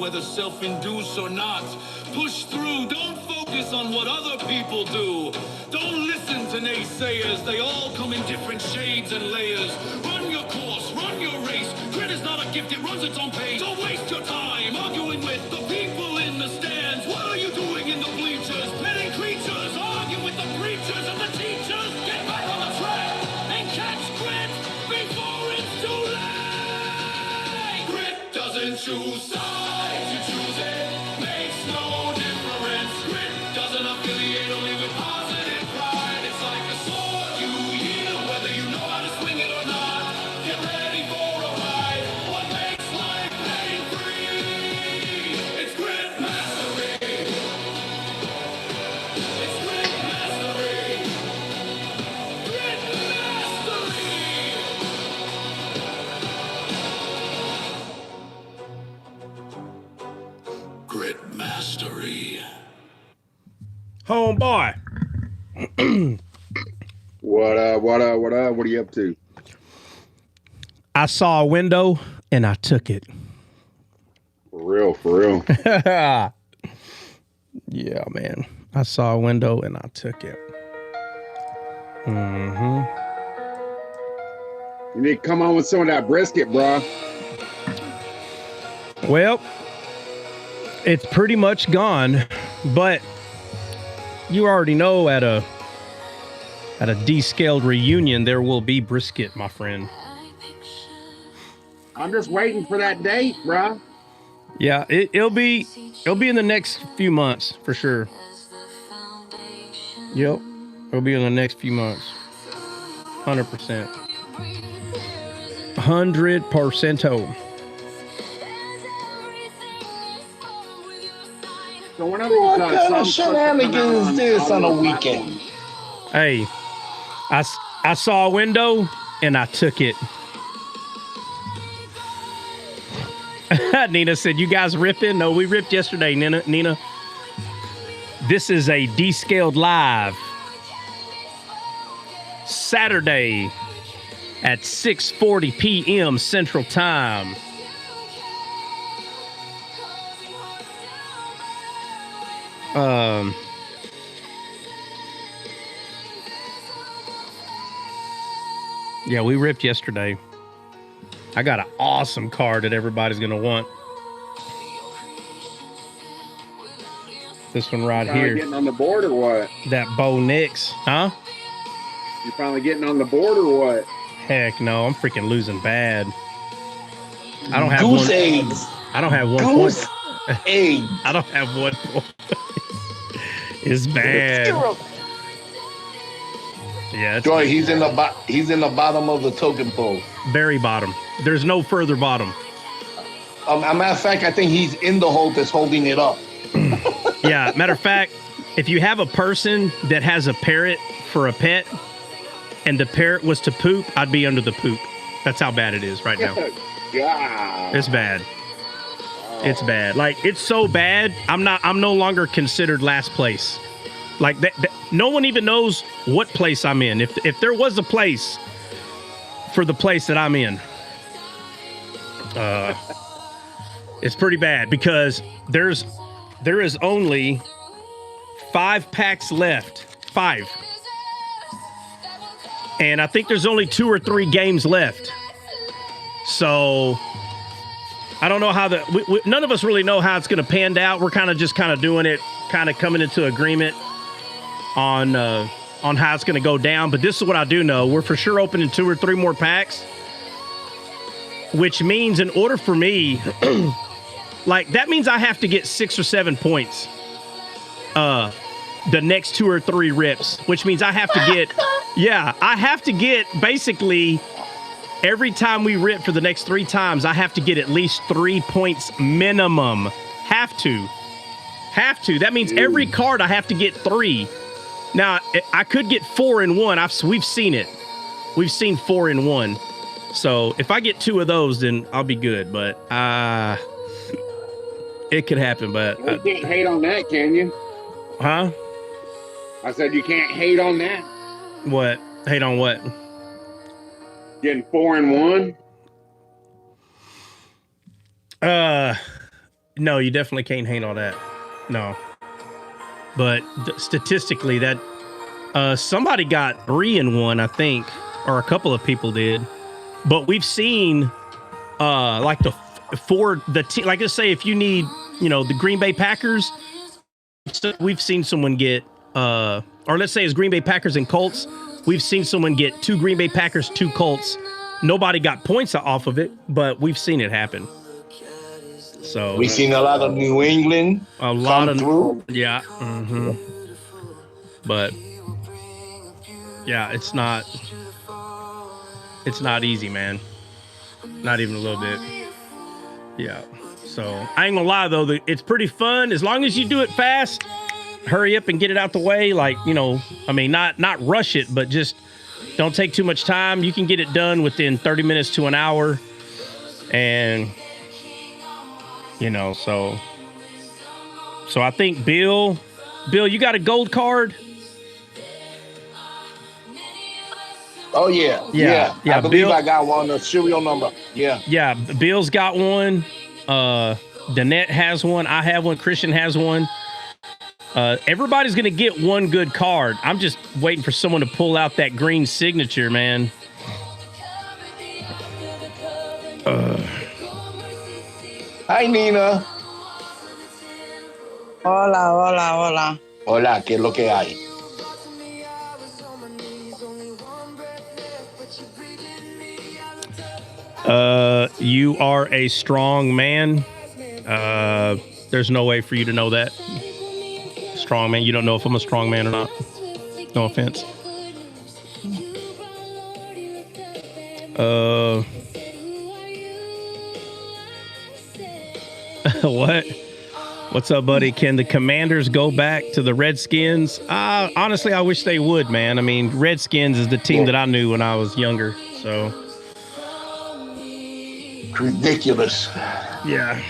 whether self-induced or not. Push through, don't focus on what other people do. Don't listen to naysayers, they all come in different shades and layers. Run your course, run your race. Grit is not a gift, it runs its own pace. Don't waste your time arguing with the people in the stands. What are you doing in the bleachers? Petting creatures, argue with the preachers and the teachers. Get back on the track and catch grit before it's too late. Grit doesn't choose sides, you choose it. Makes no difference. Grit doesn't affiliate only with positive pride. It's like a sword you yield, whether you know how to swing it or not. Get ready for a ride. What makes life pain free? It's grit mastery. It's grit mastery. Grit mastery. Grit mastery. Homeboy. What up? What are you up to? I saw a window and I took it. For real. Yeah, man. I saw a window and I took it. Mm-hmm. You need to come on with some of that brisket, bro. Well, it's pretty much gone, but you already know at a descaled reunion there will be brisket, my friend. I'm just waiting for that date, bro. Yeah, it'll be in the next few months for sure. Yep, it'll be in the next few months. 100%. 100%. So whenever What kind of shenanigans is this on a weekend? Hey, I saw a window and I took it. Nina said, "You guys ripping?" No, we ripped yesterday, Nina. This is a descaled live. Saturday at 6:40 p.m. Central Time. Yeah, we ripped yesterday. I got an awesome card that everybody's going to want. This one right here. Getting on the board or what? That Bo Nix. Huh? You finally getting on the board or what? Heck no, I'm freaking losing bad. I don't have Goose one. eggs. I don't have 1 Goose point. eggs. I don't have 1 point. It's bad. Yeah, Joy, he's in the bottom of the token pool. very bottom. There's no further bottom. A matter of fact, I think he's in the hole that's holding it up. Yeah, matter of fact, if you have a person that has a parrot for a pet and the parrot was to poop, I'd be under the poop. That's how bad it is right now. God. It's bad. It's bad. Like, it's so bad, I'm no longer considered last place. Like, that no one even knows what place I'm in. If there was a place for the place that I'm in, it's pretty bad because there is only 5 packs left. 5. And I think there's only 2 or 3 games left. So I don't know how none of us really know how it's going to pan out. We're kind of doing it, kind of coming into agreement on how it's going to go down. But this is what I do know. We're for sure opening 2 or 3 more packs, which means in order for me, like, that means I have to get 6 or 7 points the next 2 or 3 rips, which means I have to get basically every time we rip for the next 3 times, I have to get at least 3 points minimum. Have to. That means every card I have to get 3. Now, I could get 4 in 1. We've seen it. We've seen 4 in 1. So if I get 2 of those, then I'll be good. But it could happen. But You can't hate on that, can you? huh? I said you can't hate on that. What? Hate on what? Getting 4 in 1. No, you definitely can't hate on that. No. But statistically, that somebody got 3 in one, I think, or a couple of people did. But we've seen like like let's say if you need, the Green Bay Packers, we've seen someone get or let's say it's Green Bay Packers and Colts, we've seen someone get 2 Green Bay Packers, 2 Colts. Nobody got points off of it, but we've seen it happen. So we've seen a lot of New England through. Yeah. Mm-hmm. But yeah, it's not easy, man. Not even a little bit. Yeah. So I ain't gonna lie though, it's pretty fun as long as you do it fast. Hurry up and get it out the way. Like, not rush it, but just don't take too much time. You can get it done within 30 minutes to an hour. And so I think Bill, you got a gold card? Oh yeah. I believe Bill, I got one, the serial number. Yeah, Bill's got one. Danette has one. I have one. Christian has one. Everybody's gonna get one good card. I'm just waiting for someone to pull out that green signature, man. Hi, Nina. Hola. Hola, ¿qué es lo que hay? You are a strong man. There's no way for you to know that. Strong man. You don't know if I'm a strong man or not. No offense. What? What's up, buddy? Can the Commanders go back to the Redskins? Honestly, I wish they would, man. I mean, Redskins is the team that I knew when I was younger. So ridiculous. Yeah.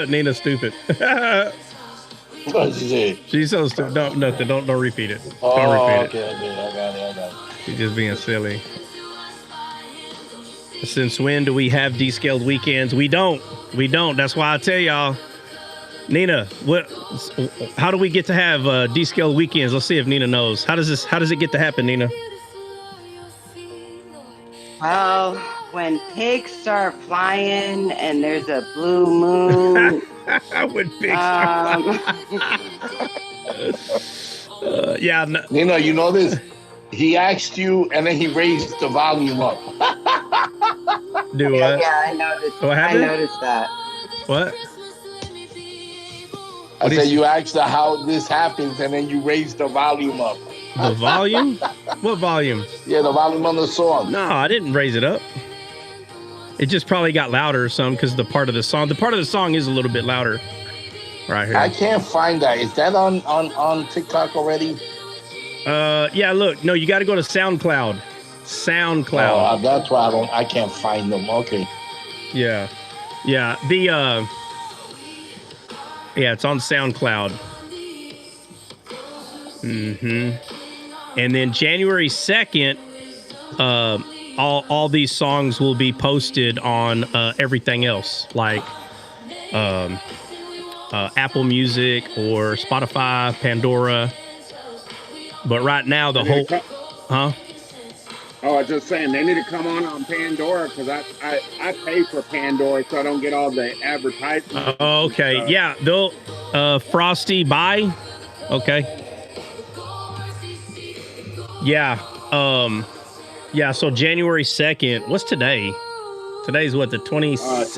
Nina's stupid. What is it? She's so stupid. Nothing. Don't repeat it. Oh, Don't repeat okay. I got it. She's just being silly. Since when do we have descaled weekends? We don't. That's why I tell y'all. Nina, how do we get to have descaled weekends? Let's see if Nina knows. How does it get to happen, Nina? Well, when pigs start flying and there's a blue moon. When pigs start flying. Yeah. No. Nina, you know this? He asked you and then he raised the volume up. Do what? Yeah, I noticed. What happened? I noticed that. What? I said you asked her how this happens and then you raised the volume up. The volume? What volume? Yeah, the volume on the song. No, I didn't raise it up. It just probably got louder or something because the part of the song is a little bit louder right here. I can't find that. Is that on TikTok already? Yeah, look. No, you got to go to SoundCloud. Oh, that's why I can't find them. Okay. Yeah. It's on SoundCloud. And then January 2nd, all these songs will be posted on everything else, like Apple Music or Spotify, Pandora. But right now, the whole... Huh? Oh, I was just saying, they need to come on Pandora, because I pay for Pandora so I don't get all the advertisements. Okay, yeah, they'll... Frosty, bye. Okay. Yeah, so January 2nd, what's today? Today's what, the 26th?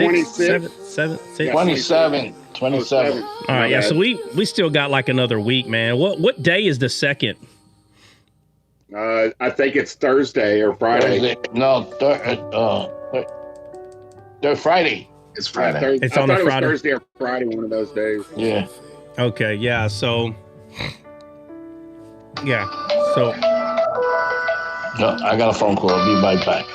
27. All right, yeah, so we still got like another week, man. What day is the 2nd? I think it's Thursday or Friday. No, Friday. It's Friday. It's on a Friday. It was Thursday or Friday, one of those days. Yeah. Okay, yeah, so... Yeah, so... No, I got a phone call. I'll be right back.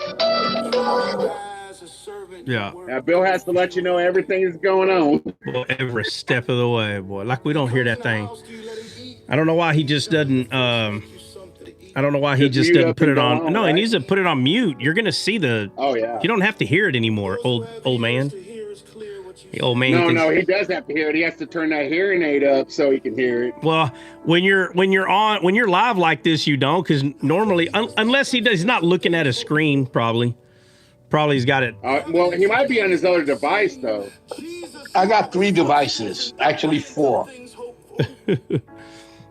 Yeah. Now, Bill has to let you know everything is going on. Well, every step of the way, boy. Like we don't hear that thing. I don't know why he just doesn't I don't know why he just doesn't put it on. No, right? he needs to put it on mute. You're gonna see the. Oh yeah. You don't have to hear it anymore, old man. The old man. No, he does have to hear it. He has to turn that hearing aid up so he can hear it. Well, when you're live like this, you don't, because normally, unless he's not looking at a screen, probably he's got it. Well, he might be on his other device though. I got 3 devices, actually 4.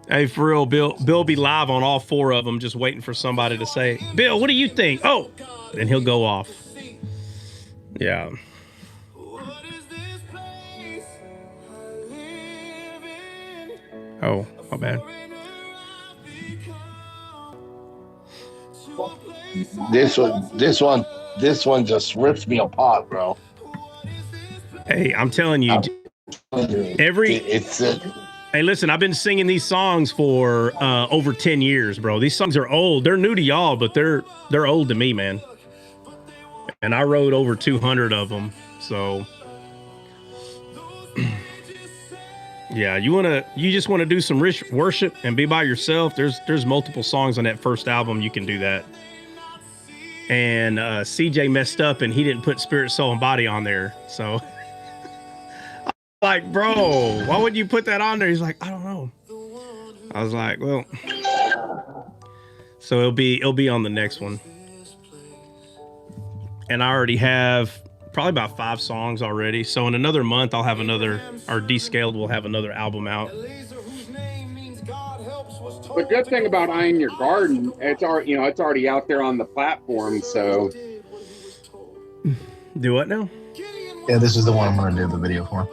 Hey, for real, Bill be live on all 4 of them, just waiting for somebody to say, Bill, what do you think? Oh, then he'll go off. Yeah. Oh, my bad. This one just rips me apart, bro. Hey, I'm telling you, Hey, listen, I've been singing these songs for over 10 years, bro. These songs are old. They're new to y'all, but they're old to me, man. And I wrote over 200 of them, so. Yeah, you just want to do some rich worship and be by yourself. There's multiple songs on that first album you can do that. And CJ messed up and he didn't put Spirit, Soul, and Body on there. So like, bro, why would you put that on there? He's like, I don't know. I was like, well, so it'll be on the next one. And I already have probably about 5 songs already. So in another month, I'll have Descaled will have another album out. The good thing about I Am Your Garden, it's already out there on the platform. So do what now? Yeah, this is the one I'm going to do the video for.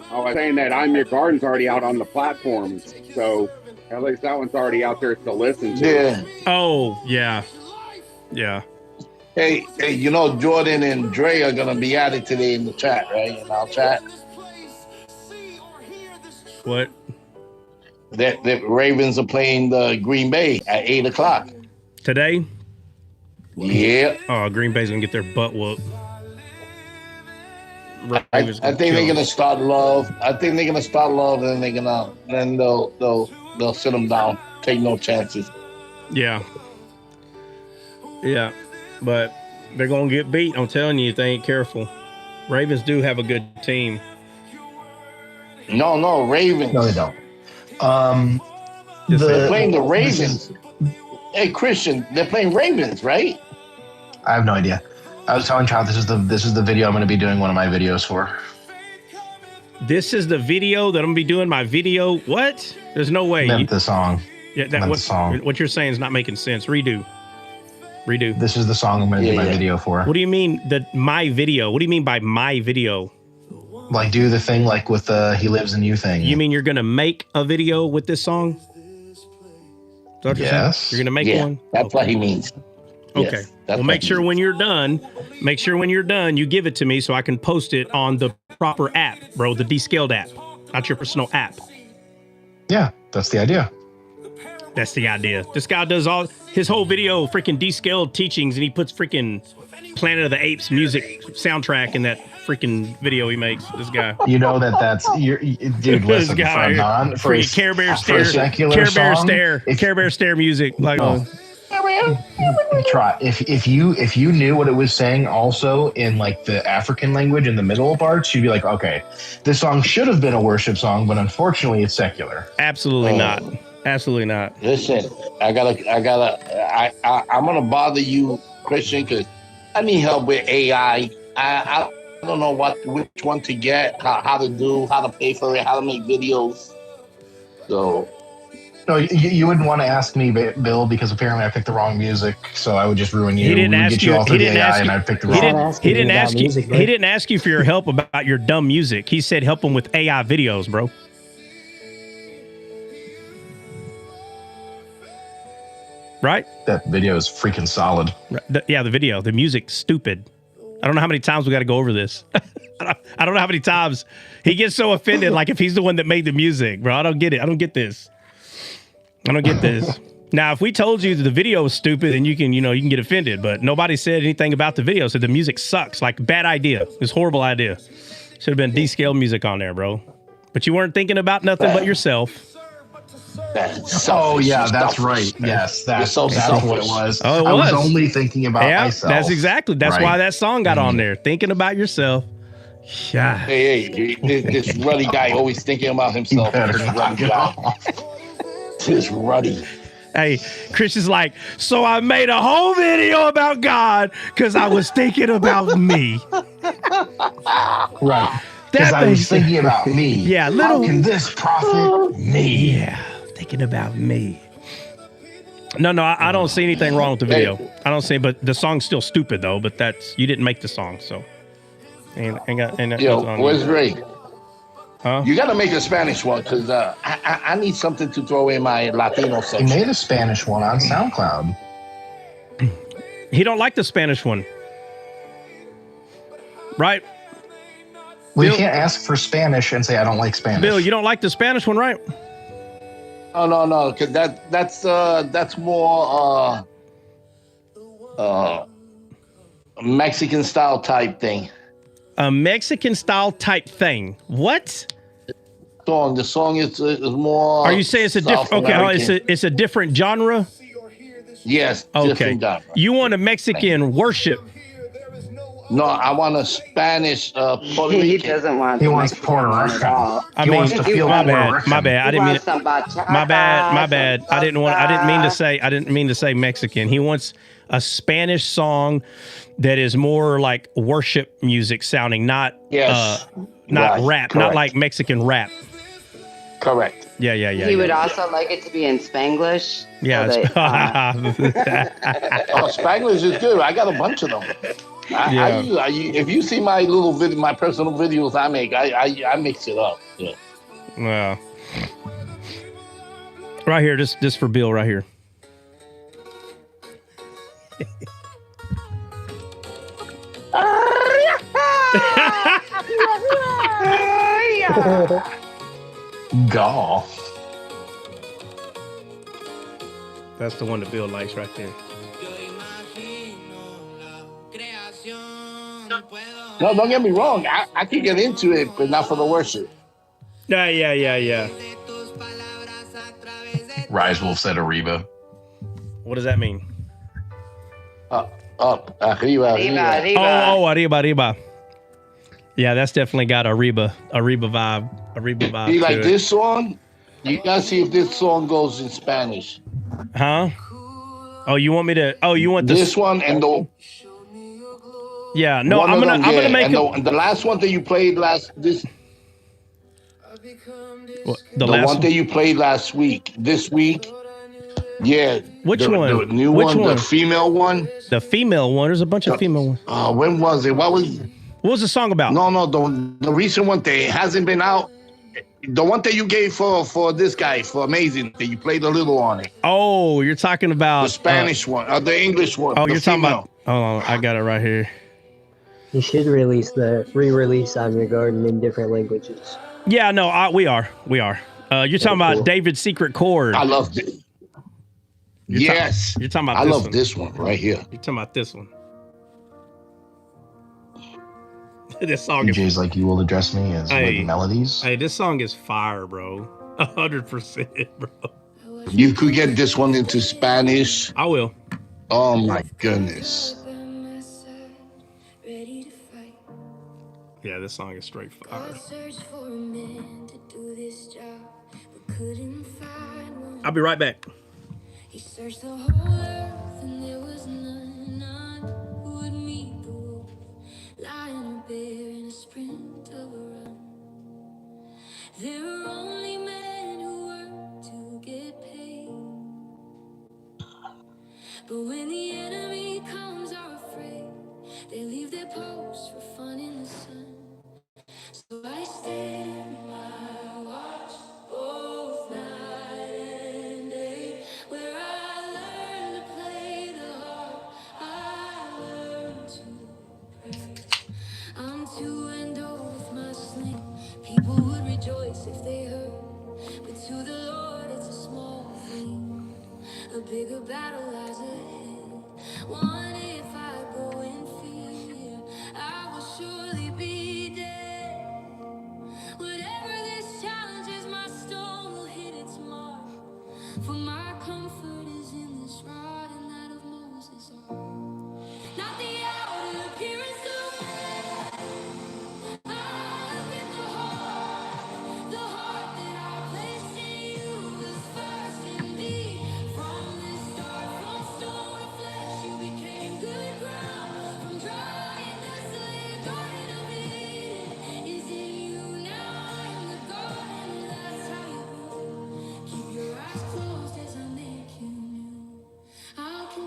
I was saying that I Am Your Garden's already out on the platforms. So at least that one's already out there to listen to. Yeah. Oh, yeah. Yeah. Hey, Jordan and Dre are gonna be at it today in the chat, right? In our chat. What? The Ravens are playing the Green Bay at 8:00 today. Yeah. Oh, Green Bay's gonna get their butt whooped. I think they're gonna start love. And then they'll sit them down. Take no chances. Yeah. Yeah. But they're going to get beat. I'm telling you, if they ain't careful. Ravens do have a good team. No, Ravens. No, they don't. They're playing the Ravens. Hey, Christian, they're playing Ravens, right? I have no idea. I was telling Child this is the video I'm going to be doing one of my videos for. This is the video that I'm going to be doing my video. What? There's no way. The song. Yeah, the song. What you're saying is not making sense. Redo. This is the song I'm going to do my video for. What do you mean my video? What do you mean by my video? Like do the thing like with the He Lives in You thing. You mean you're going to make a video with this song? Yes. You're going to make one? That's what he means. Okay. Yes, well, make sure when you're done, you give it to me so I can post it on the proper app, bro, the Descaled app, not your personal app. Yeah, that's the idea. That's the idea. This guy does all his whole video freaking Descaled teachings, and he puts freaking Planet of the Apes music soundtrack in that freaking video he makes. This guy. You know that's dude. Listen, this guy, for Care Bear Stare music. Like, try if you knew what it was saying also in like the African language in the middle parts, you'd be like, okay, this song should have been a worship song, but unfortunately, it's secular. Absolutely not. Absolutely not. Listen, I'm gonna bother you, Christian, because I need help with AI. I don't know which one to get, how to pay for it, how to make videos. So no, you wouldn't want to ask me, Bill, because apparently I picked the wrong music, so I would just ruin you. He didn't ask you. He didn't ask you. And I'd pick the wrong. He didn't ask you. He didn't ask you for your help about your dumb music. He said help him with AI videos, bro. Right? That video is freaking solid. The video, the music's stupid. I don't know how many times we got to go over this. I don't know how many times he gets so offended, like if he's the one that made the music, bro. I don't get it. I don't get this. Now, if we told you that the video was stupid, then you can get offended. But nobody said anything about the video. So the music sucks. Like, bad idea. It's a horrible idea. Should have been Descaled music on there, bro. But you weren't thinking about nothing but yourself. Oh yeah, that's right. Yes, that's so what selfish. it was. Oh, it I was was. only thinking about myself. That's exactly. That's Right. why that song got on there. Thinking about yourself. Yeah. Hey, this ruddy guy always thinking about himself. Better not go. This ruddy. Hey, Chris is like, so I made a whole video about God because I was thinking about me. Right. Because I was thinking about me. Yeah, how can this profit me? Yeah, thinking about me. No, I don't see anything wrong with the video. I don't see, but the song's still stupid though. But that's, you didn't make the song, so. Yo, where's Ray? Huh? You got to make a Spanish one because I need something to throw in my Latino section. He made a Spanish one on SoundCloud. He don't like the Spanish one, right? We Bill, can't ask for Spanish and say I don't like Spanish. Bill, you don't like the Spanish one, right? Oh no, because that's more Mexican style type thing. A Mexican style type thing. What? The song is more. Are you saying it's a different? Okay, it's a different genre. Yes. Okay. Different genre. You want a Mexican worship? No, I want a Spanish. He doesn't want. He wants Puerto Rican. I wants to feel my bad. My bad. I didn't mean. My bad. My bad. I didn't mean to say Mexican. He wants a Spanish song that is more like worship music sounding, not rap, correct. not like Mexican rap. Correct. Yeah. He would also like it to be in Spanglish. Yeah. So Spanglish is good. I got a bunch of them. If you see my little video, my personal videos I make, I mix it up. Yeah. Well, right here, this for Bill right here. Gaw. That's the one that Bill likes right there. No, don't get me wrong. I can get into it, but not for the worship. Yeah. Rise Wolf said Arriba. What does that mean? Up, arriba. Oh, arriba. Yeah, that's definitely got a Reba vibe. You like this song? You gotta see if this song goes in Spanish. Huh? Oh, you want me to? Oh, you want this one and the? Yeah, no, I'm gonna make it. The last one that you played the one that you played last week. This week, yeah. Which one? The new one, the female one. The female one. There's a bunch of female ones. When was it? What was the song about? No, the recent one that hasn't been out. The one that you gave for this guy, for Amazing, that you played a little on it. Oh, you're talking about the Spanish one, or the English one. Oh, you're talking about. Hold on, I got it right here. You should release the re-release on your garden in different languages. Yeah, no, we are. You're talking about David Secret Chord. I love it. Yes. You're talking about I this love one. this one right here. You're talking about this one. This song DJ's like, you will address me as with melodies. Hey, this song is fire, bro. 100%, bro. You could get this one into Spanish. I will. Oh my goodness. Yeah, this song is straight fire. I'll be right back. He searched the whole earth and there was none who would meet the wolf, lion or bear in a sprint of a run. There are only men who work to get paid, but when the enemy comes are afraid, they leave their posts for fun in the sun. So I stand my watch both night and day, where I learn to play the harp, I learn to pray. I'm to and with my sling. People would rejoice if they heard, but to the Lord it's a small thing. A bigger battle lies ahead. One if I go in fear, I will surely be dead.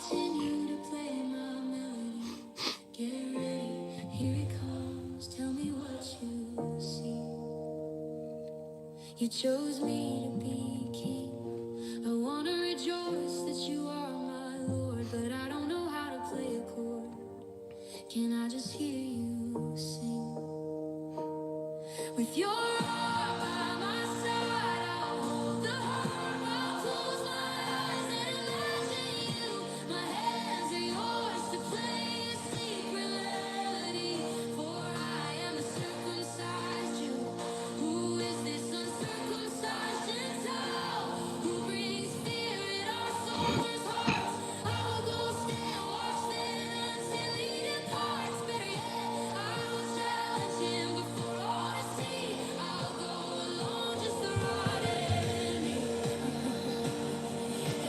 continue to play my melody. Get ready, here it comes. Tell me what you see. You chose me to be king. I want to rejoice that you are my Lord, but I don't know how to play a chord. Can I just hear you sing? With your arm by my side, I'll hold the harp. I'll close my eyes and imagine you. My hands are yours to play a secret melody. For I am a circumcised Jew. Who is this uncircumcised Gentile? Who brings fear in our soldiers' hearts? I will go stand, watch them until he departs. Better yet, I will challenge him before all to see. I'll go alone just to ride in me.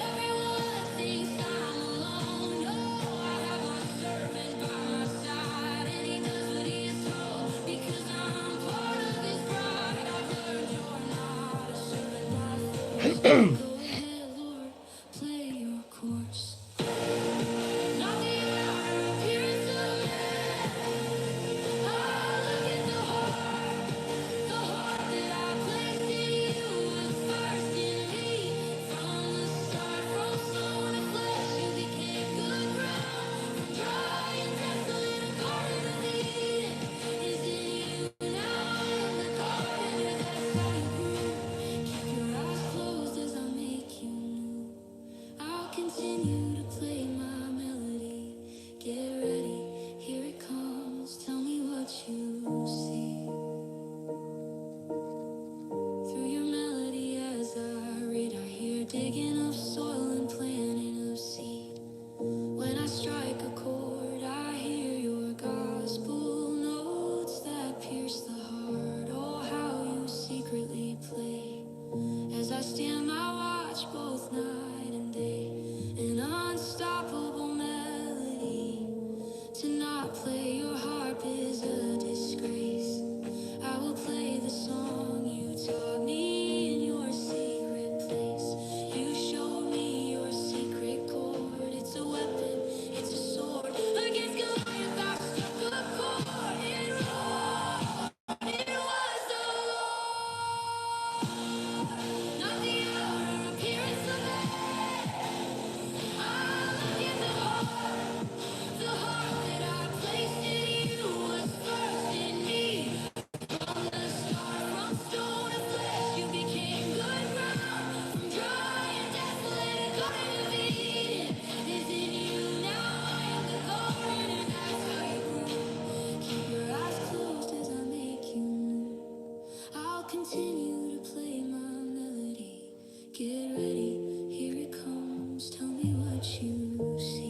Everyone thinks I'm alone. No, I have my servant by my side, and he does what he is told because I'm part of his bride. I've learned you're not a servant by force. Go ahead, Lord, play your course. Not the outer appearance of man. Look at the heart. The heart that I placed in you was first in me. From the start, from stone to flesh, you became good ground. From dry and desolate, a garden of Eden is in you now. In the garden, that's how you grew. Keep your eyes closed as I make you new. I'll continue to play my melody. Get ready, here it comes. Tell me what you see. Through your melody as I read, I hear digging of soil and planting of seed. When I strike a chord, I hear your gospel notes that pierce the heart. Oh, how you secretly play as I stand my watch both night and day. An unstoppable melody. To not play your harp is a disgrace. I will play the song you taught me in your secret place. You showed me your secret chord. It's a weapon, it's a sword. Against Goliath, I struck a chord. It was the Lord, not the outer appearance of man. I look at the heart. The heart that I placed in you was first in me. From the start, from stone to flesh, you became good ground. From dry and desolate, a garden of Eden is in you now. I am the garden, and that's how you grew. Keep your eyes closed as I make you new. I'll continue to play my melody. Get ready, here it comes. Tell me what you see.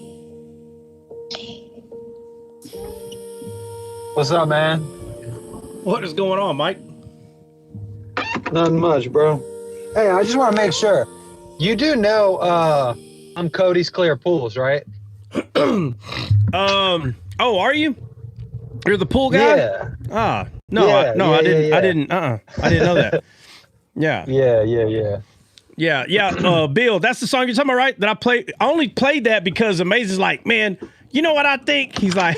What's up, man? What is going on, Mike? Nothing much, bro. Hey, I just want to make sure. You do know I'm Cody's Clear Pools, right? Oh, are you? You're the pool guy? Yeah. No, Yeah, I didn't. yeah. I didn't know that. Yeah. Bill, that's the song you're talking about, right? That I played. I only played that because Amazing's like, man, you know what I think? He's like,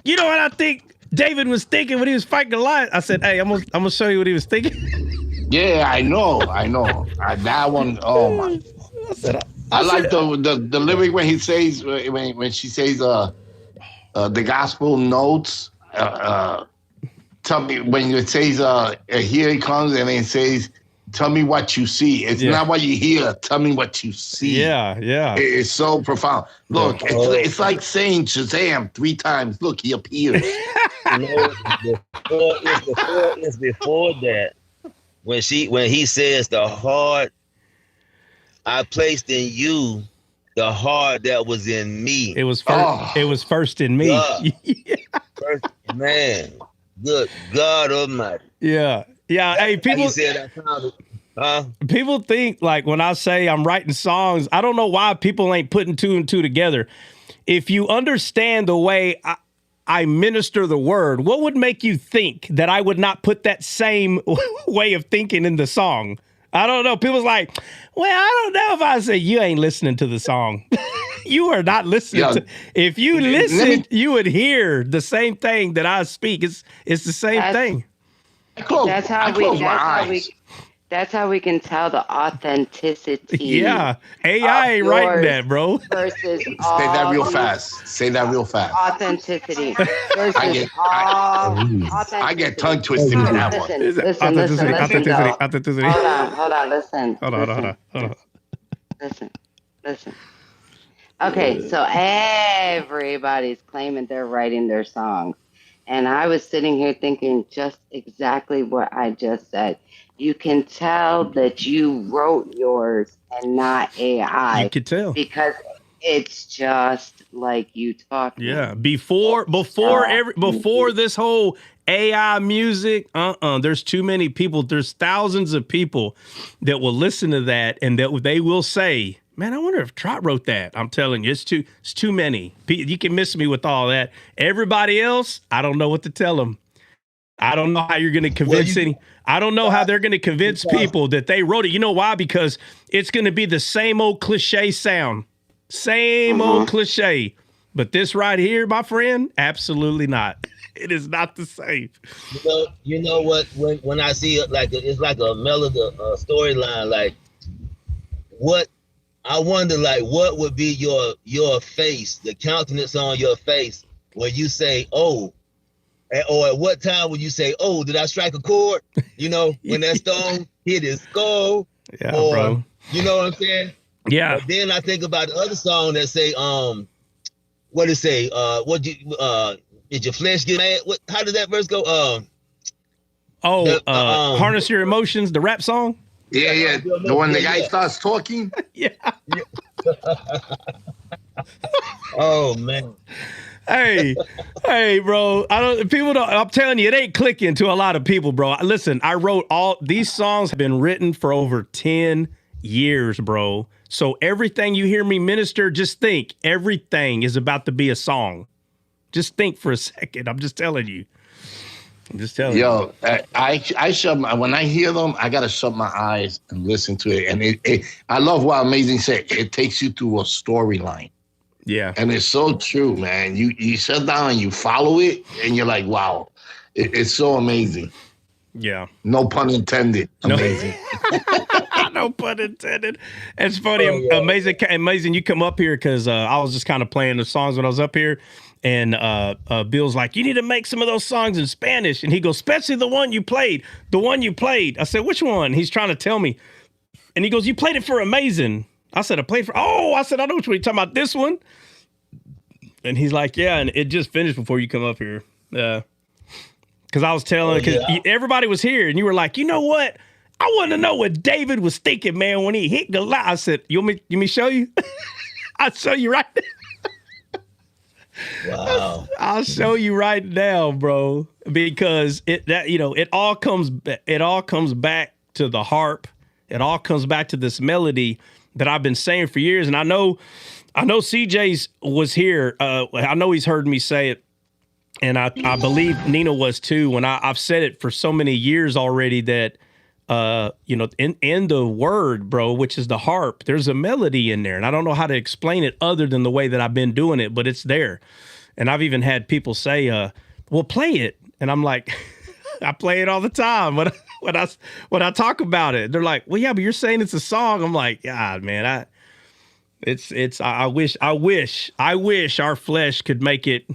you know what I think David was thinking when he was fighting Goliath? I said, hey, I'm gonna show you what he was thinking. Yeah, I know. That one, oh my. I like the lyric when he says when she says the gospel notes. Tell me when it says here it comes, and it says, tell me what you see. It's not what you hear. Tell me what you see. Yeah. It's so profound. Look, it's like saying Shazam 3 times. Look, he appears. It's before that. When he says the heart I placed in you, the heart that was in me. It was first. It was first in me. First, man, good God Almighty. Yeah. Hey, people. He said, people think like when I say I'm writing songs, I don't know why people ain't putting 2 and 2 together. If you understand the way I minister the word, what would make you think that I would not put that same way of thinking in the song? I don't know. People's like, well, I don't know if I say you ain't listening to the song. You are not listening to. If you listen, you would hear the same thing that I speak. It's the same thing. That's how we can tell the authenticity. Yeah, AI ain't writing that, bro. Versus Say that real fast. Say that real fast. Authenticity versus authenticity. I get tongue twisted in that one. Listen. Authenticity. Hold on. Listen. Hold on. Listen. Okay, so everybody's claiming they're writing their songs. And I was sitting here thinking just exactly what I just said. You can tell that you wrote yours and not AI. You could tell. Because it's just like you talking. Yeah. Before this whole AI music, there's too many people. There's thousands of people that will listen to that and that they will say, man, I wonder if Trot wrote that. I'm telling you, it's too many. You can miss me with all that. Everybody else, I don't know what to tell them. I don't know how you're going to convince I don't know how they're going to convince people that they wrote it. You know why? Because it's going to be the same old cliche sound. Same old cliche. But this right here, my friend, absolutely not. It is not the same. You know what? When I see it, it's like a melody, storyline. Like, what I wonder, what would be your face, the countenance on your face when you say, "Oh," or at what time would you say, "Oh, did I strike a chord?" You know, when that stone hit his skull. Yeah, bro. You know what I'm saying? Yeah. But then I think about the other song that say, what it say? Did your flesh get mad? How did that verse go? Harness Your Emotions, the rap song. Yeah. The one the guy starts talking. Yeah. Oh man. Hey, bro. I'm telling you, it ain't clicking to a lot of people, bro. Listen, I wrote these songs have been written for over 10 years, bro. So everything you hear me minister, just think everything is about to be a song. Just think for a second. I'm just telling you. Yo, I shut when I hear them, I gotta shut my eyes and listen to it. And I love what Amazing said. It takes you through a storyline. Yeah. And it's so true, man. You sit down and you follow it, and you're like, wow, it's so amazing. Yeah. No pun intended. Amazing. No pun intended. It's funny. Amazing. You come up here because I was just kind of playing the songs when I was up here. And Bill's like, you need to make some of those songs in Spanish. And he goes, especially the one you played. I said, which one? He's trying to tell me. And he goes, you played it for Amazing. I said, I know which one you're talking about. This one. And he's like, yeah. And it just finished before you come up here. Because I was telling, everybody was here. And you were like, you know what? I want to know what David was thinking, man, when he hit Goliath. I said, you want me to show you? I'll show you right now. Wow. I'll show you right now, bro, because it all comes back to the harp. It all comes back to this melody that I've been saying for years. And I know CJ's was here. I know he's heard me say it. And I believe Nina was too, when I've said it for so many years already that, in the word, bro, which is the harp, there's a melody in there. And I don't know how to explain it other than the way that I've been doing it, but it's there. And I've even had people say, well, play it. And I'm like, I play it all the time when I talk about it. They're like, well, yeah, but you're saying it's a song. I'm like, God, man, I wish our flesh could make it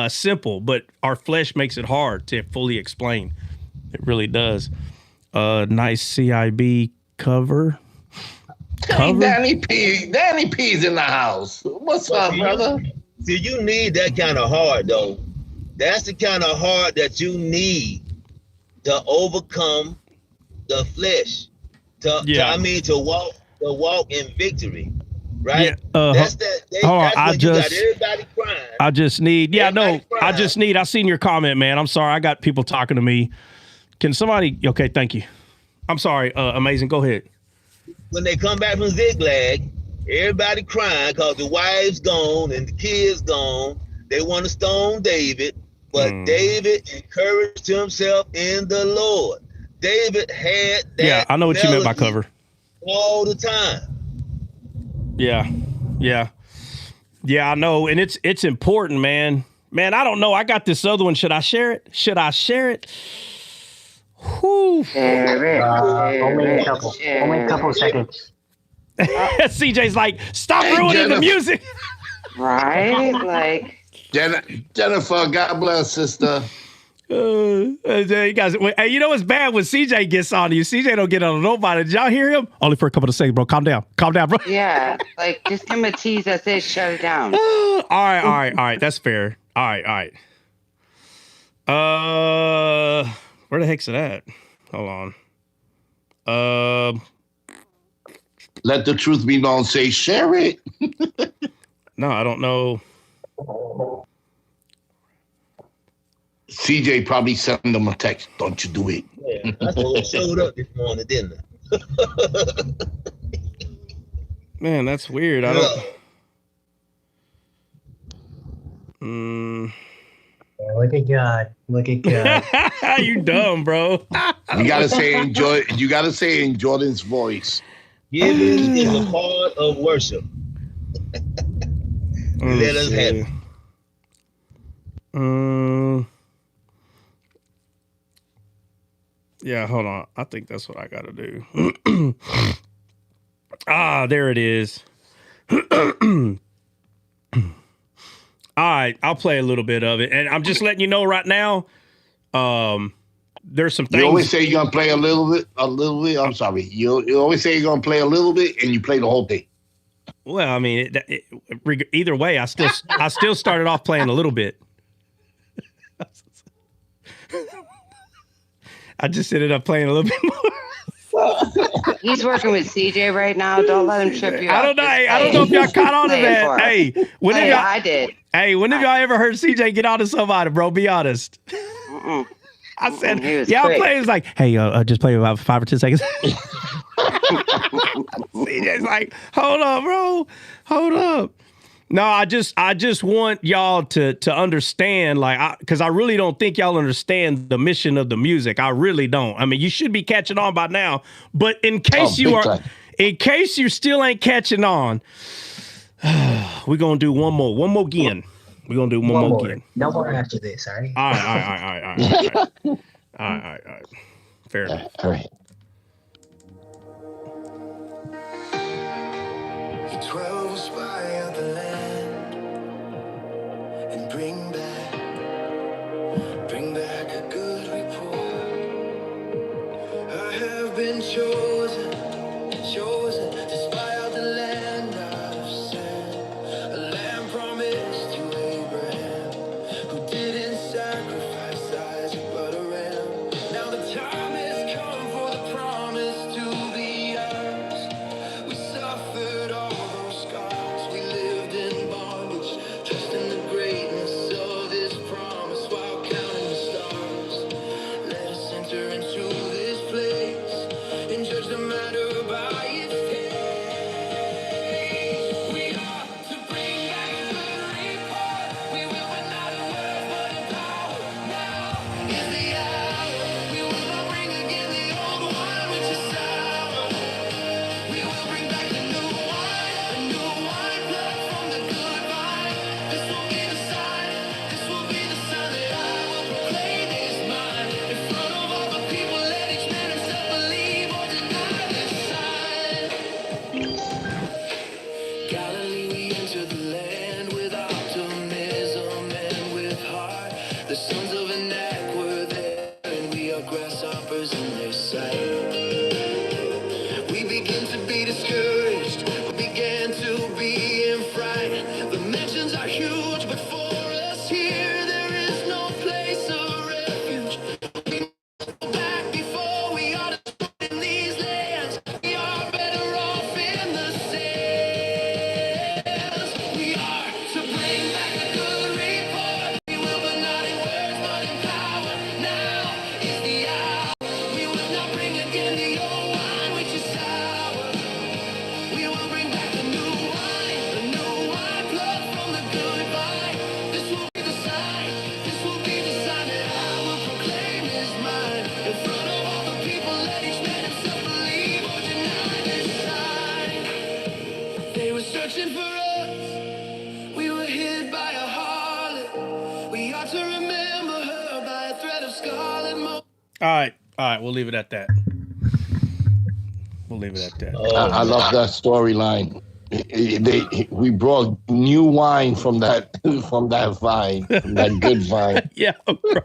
simple, but our flesh makes it hard to fully explain. It really does. Nice CIB cover. Hey, Danny P's in the house. What's up, brother? See, you need that kind of heart, though. That's the kind of heart that you need to overcome the flesh. To walk in victory. Right? Yeah, that's everybody crying. I just need, I seen your comment, man. I'm sorry. I got people talking to me. Can somebody, okay, thank you. I'm sorry, Amazing, go ahead. When they come back from Ziklag, everybody crying because the wife's gone and the kids gone. They want to stone David, but David encouraged himself in the Lord. David had that. Yeah, I know what you meant by cover. All the time. Yeah. Yeah, I know, and it's important, man. Man, I don't know. I got this other one. Should I share it? Should I share it? Whew. Only a couple. Only a couple seconds. CJ's like, stop Hey, ruining the Jennifer. music. Right? Like, Jennifer, God bless, sister. You guys, hey, you know what's bad when CJ gets on you? CJ don't get on nobody. Did y'all hear him? Only for a couple of seconds, bro. Calm down, bro. yeah, like just give him a tease. That's it. Shut it down. All right. That's fair. All right. Where the heck's it at? Hold on. Let the truth be known. Say, share it. No, I don't know. CJ probably sent them a text. Don't you do it. Yeah, that's what showed up this morning, didn't it? Man, that's weird. I don't. Look at God. Look at God. You dumb, bro. You gotta say enjoy. You gotta say in Jordan's voice. Giving is a part of worship. Let us have it. Yeah, hold on. I think that's what I gotta do. There it is. All right, I'll play a little bit of it, and I'm just letting you know right now. There's some things. You always say you're gonna play a little bit. I'm sorry. You always say you're gonna play a little bit, and you play the whole thing. Well, I mean, either way, I still started off playing a little bit. I just ended up playing a little bit more. He's working with CJ right now. Don't let him trip you up. I don't know if y'all caught on to that. Hey, I did. Hey, when have y'all ever heard CJ get on to somebody, bro? Be honest. I said, yeah, I'm playing. It's like, hey, just play about 5 or 10 seconds. CJ's like, hold up, bro. Hold up. No, I just want y'all to understand, like, because I really don't think y'all understand the mission of the music. I really don't. I mean, you should be catching on by now, but in case you still ain't catching on, we're gonna do one more again. We're gonna do one more again. No more after this, all right? All right. Fair enough. All right. Chosen to spy out the land I've sent, a land promised to Abraham, who didn't sacrifice Isaac but a ram. Now the time has come for the promise to be ours. We suffered all those scars, we lived in bondage, trusting the greatness of this promise while counting the stars. Let us enter into this place and judge the matter by its faith. We are to bring back a good report. We will win not in word but in power. Now is the hour. We will not bring again the old wine which is sour. We will bring back the new wine blood from the good vine. This will be the sign. This will be the sign that I will proclaim is mine. In front of all the people, let each man himself believe or deny this sign. Galilee, we enter the land with optimism and with heart. The sons of Anak were there, and we are grasshoppers in their sight. We begin to be discouraged, we began to be in fright. The mansions are huge, but for us here, there is no place of refuge. We must go back before we are destroyed in these lands. We are better off in the sands. We are All right. We'll leave it at that. We'll leave it at that. I love that storyline. We brought new wine from that vine, from that good vine. Yeah. Bro.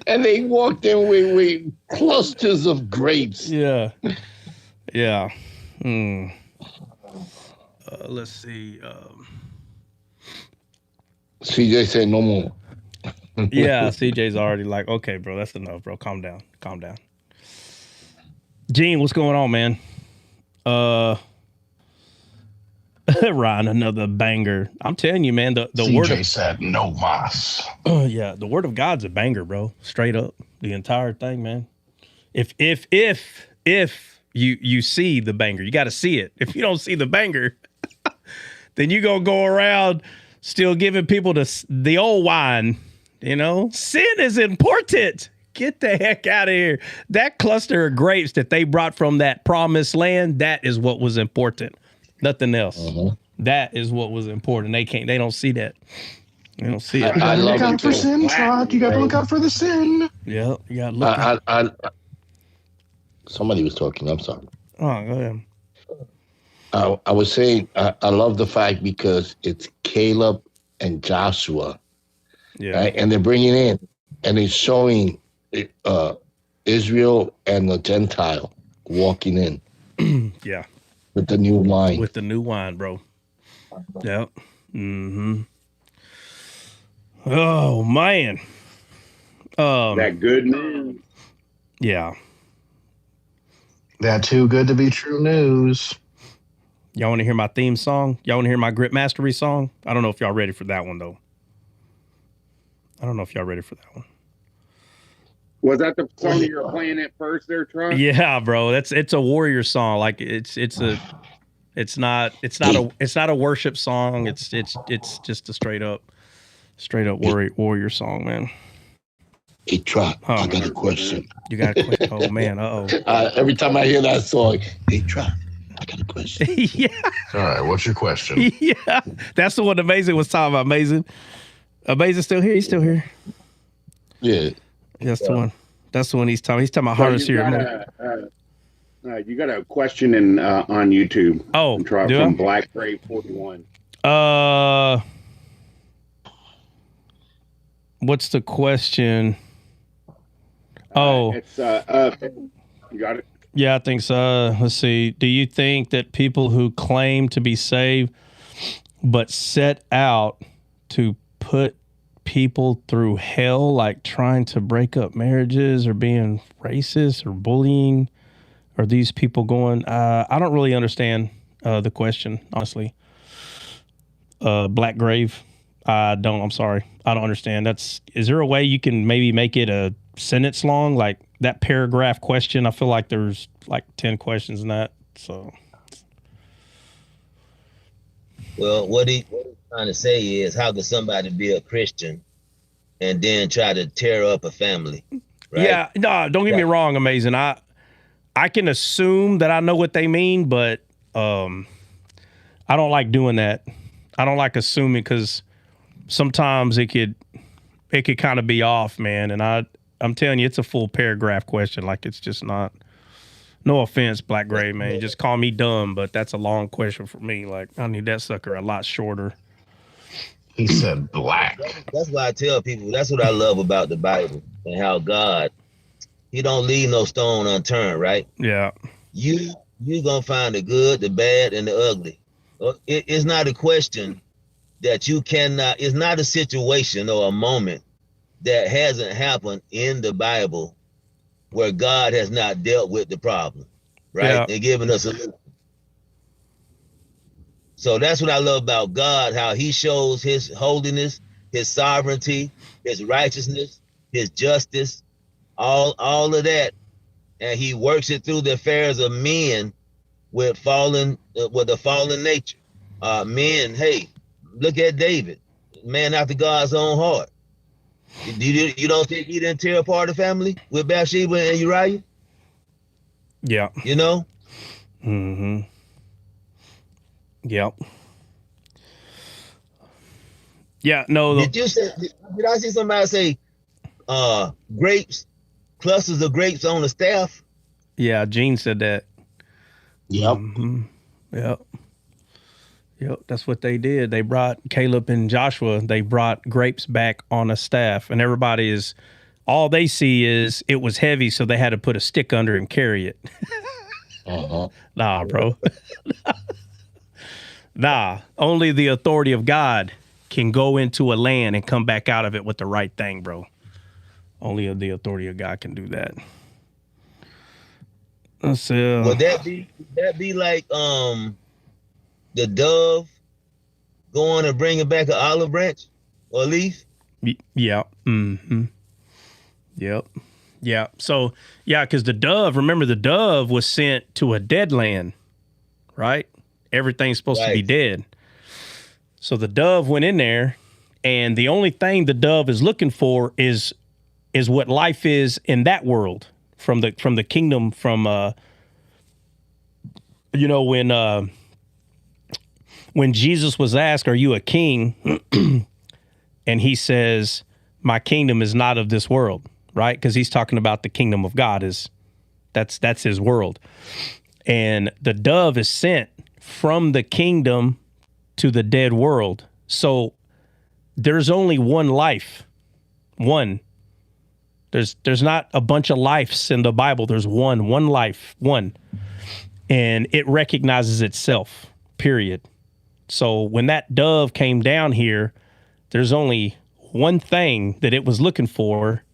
And they walked in with clusters of grapes. Yeah. Let's see. CJ said no more. Yeah, CJ's already like, okay, bro, that's enough, bro. Calm down. Gene, what's going on, man? Ryan, another banger. I'm telling you, man, the CJ word of, said no mas. yeah, the word of God's a banger, bro. Straight up, the entire thing, man. If you see the banger, you got to see it. If you don't see the banger, then you gonna go around still giving people the old wine. You know, sin is important. Get the heck out of here. That cluster of grapes that they brought from that promised land, that is what was important. Nothing else. That is what was important. They don't see that. They don't see it. You gotta look out for sin, Trot. You gotta look out for the sin. Yeah, you gotta look out. Somebody was talking. I'm sorry. Oh, go ahead. I was saying I love the fact because it's Caleb and Joshua. Yeah. Right? And they're bringing in and they're showing Israel and the Gentile walking in. Yeah. With the new wine. With the new wine, bro. Yep. Mm-hmm. Oh, man. That good news. Yeah. That too good to be true news. Y'all want to hear my theme song? Y'all want to hear my grip mastery song? I don't know if y'all ready for that one, though. Was that the song you were playing at first there, Trump? Yeah, bro. It's a warrior song. Like it's not a worship song. It's just a straight up warrior song, man. Hey, Trot, I got a question. You got a question? Oh man, every time I hear that song, hey, Trot, I got a question. Yeah. All right, what's your question? Yeah, that's the one Amazing was talking about. Amazing still here? He's still here. Yeah. That's the one. That's the one he's talking. He's talking about hardest here. You got a question on YouTube. Oh, from Black Gray 41. What's the question? It's you got it. Yeah, I think so. Let's see. Do you think that people who claim to be saved but set out to put people through hell, like trying to break up marriages or being racist or bullying, are these people going? I don't really understand the question, honestly. Black Grave, I'm sorry. I don't understand. Is there a way you can maybe make it a sentence long, like that paragraph question? I feel like there's like 10 questions in that. So, well, what he's trying to say is, how could somebody be a Christian and then try to tear up a family? Right? Yeah, no, don't get me wrong, Amazing. I can assume that I know what they mean, but I don't like doing that. I don't like assuming, because sometimes it could kind of be off, man. And I'm telling you, it's a full paragraph question. Like, it's just not. No offense, Black Gray, man. You just call me dumb, but that's a long question for me. Like, I need that sucker a lot shorter. He said black. That's why I tell people, that's what I love about the Bible and how God, he don't leave no stone unturned, right? Yeah. You gonna find the good, the bad, and the ugly. It's not a question that you cannot, it's not a situation or a moment that hasn't happened in the Bible where God has not dealt with the problem, right? Yeah. And given us a. So that's what I love about God, how he shows his holiness, his sovereignty, his righteousness, his justice, all of that. And he works it through the affairs of men with a fallen nature. Men, hey, look at David, man after God's own heart. You don't think he didn't tear apart the family with Bathsheba and Uriah? Yeah. You know? Mm-hmm. Yep. Yeah, no. Did I see somebody say, grapes, clusters of grapes on the staff? Yeah, Gene said that. Yep. Mm-hmm. Yep. Yep, that's what they did. They brought Caleb and Joshua, they brought grapes back on a staff, and everybody is, all they see is it was heavy, so they had to put a stick under and carry it. Nah, bro. Nah, only the authority of God can go into a land and come back out of it with the right thing, bro. Only the authority of God can do that. Would that be like the dove going and bringing back an olive branch or a leaf? Yeah. Mm-hmm. Yep. Yeah. So, yeah, because the dove, remember, the dove was sent to a dead land, right? Everything's supposed to be dead. So the dove went in there, and the only thing the dove is looking for is what life is in that world, from the kingdom, from when Jesus was asked, "Are you a king?" and he says, "My kingdom is not of this world," right? Because he's talking about the kingdom of God, that's his world. And the dove is sent from the kingdom to the dead world. So there's only one life. One. There's not a bunch of lives in the Bible. There's one life, one. And it recognizes itself, period. So when that dove came down here, there's only one thing that it was looking for,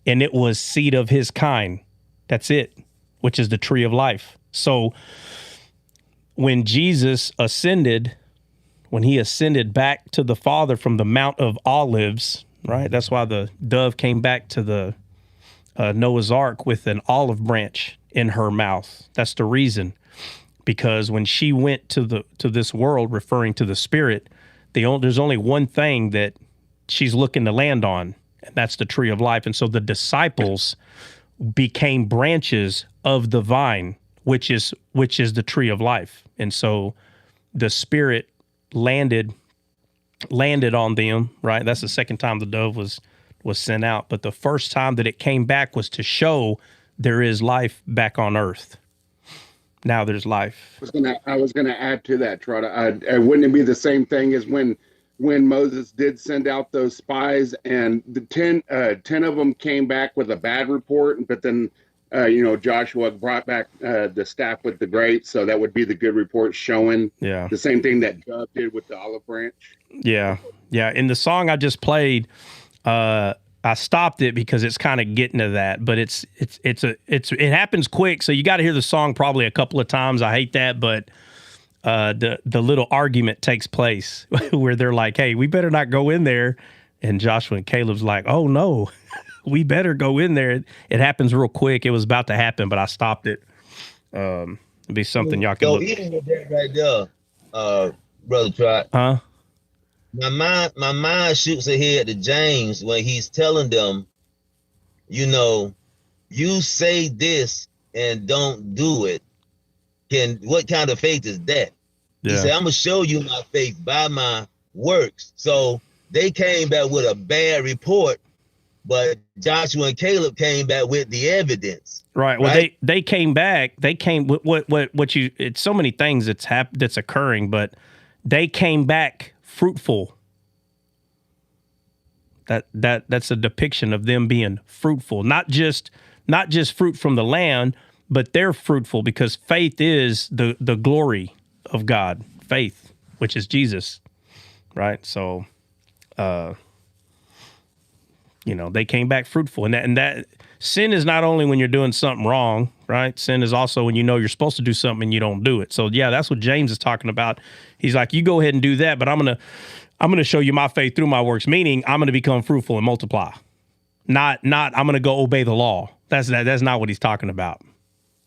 and it was seed of his kind. That's it, which is the tree of life. So when Jesus ascended, when he ascended back to the Father from the Mount of Olives, right? That's why the dove came back to the Noah's Ark with an olive branch in her mouth. That's the reason. Because when she went to this world, referring to the Spirit, there's only one thing that she's looking to land on, and that's the tree of life. And so the disciples became branches of the vine, which is the tree of life. And so the Spirit landed on them, right? That's the second time the dove was sent out. But the first time that it came back was to show there is life back on earth. Now there's life. I was gonna add to that, Trotta. Wouldn't it be the same thing as when Moses did send out those spies, and the 10 of them came back with a bad report, but then Joshua brought back the staff with the grapes, so that would be the good report, showing the same thing that Dove did with the olive branch. Yeah. In the song I just played, I stopped it because it's kind of getting to that, but it happens quick, so you got to hear the song probably a couple of times. I hate that, but the little argument takes place where they're like, "Hey, we better not go in there," and Joshua and Caleb's like, "Oh no, we better go in there." It happens real quick. It was about to happen, but I stopped it. It'd be something y'all can look. Even with that right there, Brother Trot. Huh? My mind shoots ahead to James when he's telling them, you say this and don't do it. What kind of faith is that? Yeah. He said, I'm gonna show you my faith by my works. So they came back with a bad report, but Joshua and Caleb came back with the evidence. Right. Well, they came back. They came with what you. It's so many things that's occurring, but they came back fruitful. That's a depiction of them being fruitful, not just fruit from the land, but they're fruitful because faith is the glory of God. Faith, which is Jesus, right? So, they came back fruitful, and that sin is not only when you're doing something wrong, right? Sin is also when you're supposed to do something and you don't do it. So yeah, that's what James is talking about. He's like, you go ahead and do that, but I'm gonna show you my faith through my works, meaning I'm gonna become fruitful and multiply. Not I'm gonna go obey the law. That's not what he's talking about.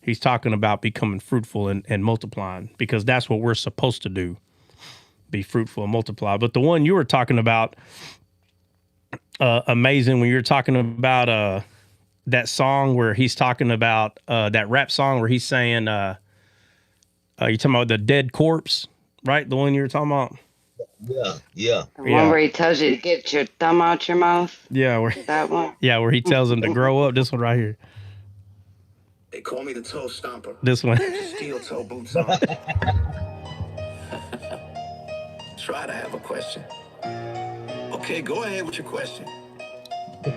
He's talking about becoming fruitful and multiplying, because that's what we're supposed to do. Be fruitful and multiply. But the one you were talking about, amazing, when you're talking about that song where he's talking about that rap song where he's saying you're talking about the dead corpse, right? The one you were talking about? Yeah. The one where he tells you to get your thumb out your mouth. Yeah, That one. yeah, where he tells him to grow up. This one right here. They call me the toe stomper. This one. Steel toe boots on. Try to have a question. Okay, go ahead with your question.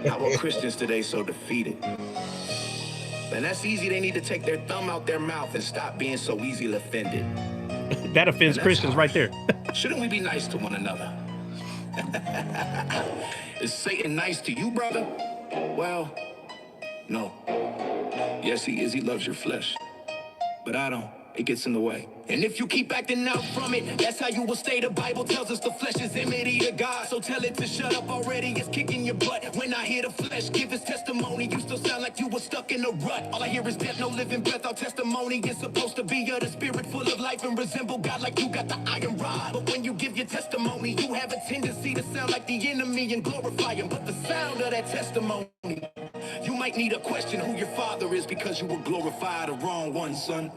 How are Christians today so defeated? And that's easy. They need to take their thumb out their mouth and stop being so easily offended. That offends Christians right there. Shouldn't we be nice to one another? Is Satan nice to you, brother? Well, no. Yes, he is. He loves your flesh. But I don't. It gets in the way. And if you keep acting out from it, that's how you will stay. The Bible tells us the flesh is enmity to God. So tell it to shut up already. It's kicking your butt. When I hear the flesh give his testimony, you still sound like you were stuck in a rut. All I hear is death, no living breath. Our testimony is supposed to be of the spirit full of life and resemble God like you got the iron rod. But when you give your testimony, you have a tendency to sound like the enemy and glorify him. But the sound of that testimony, you might need to question who your father is because you will glorify the wrong one, son.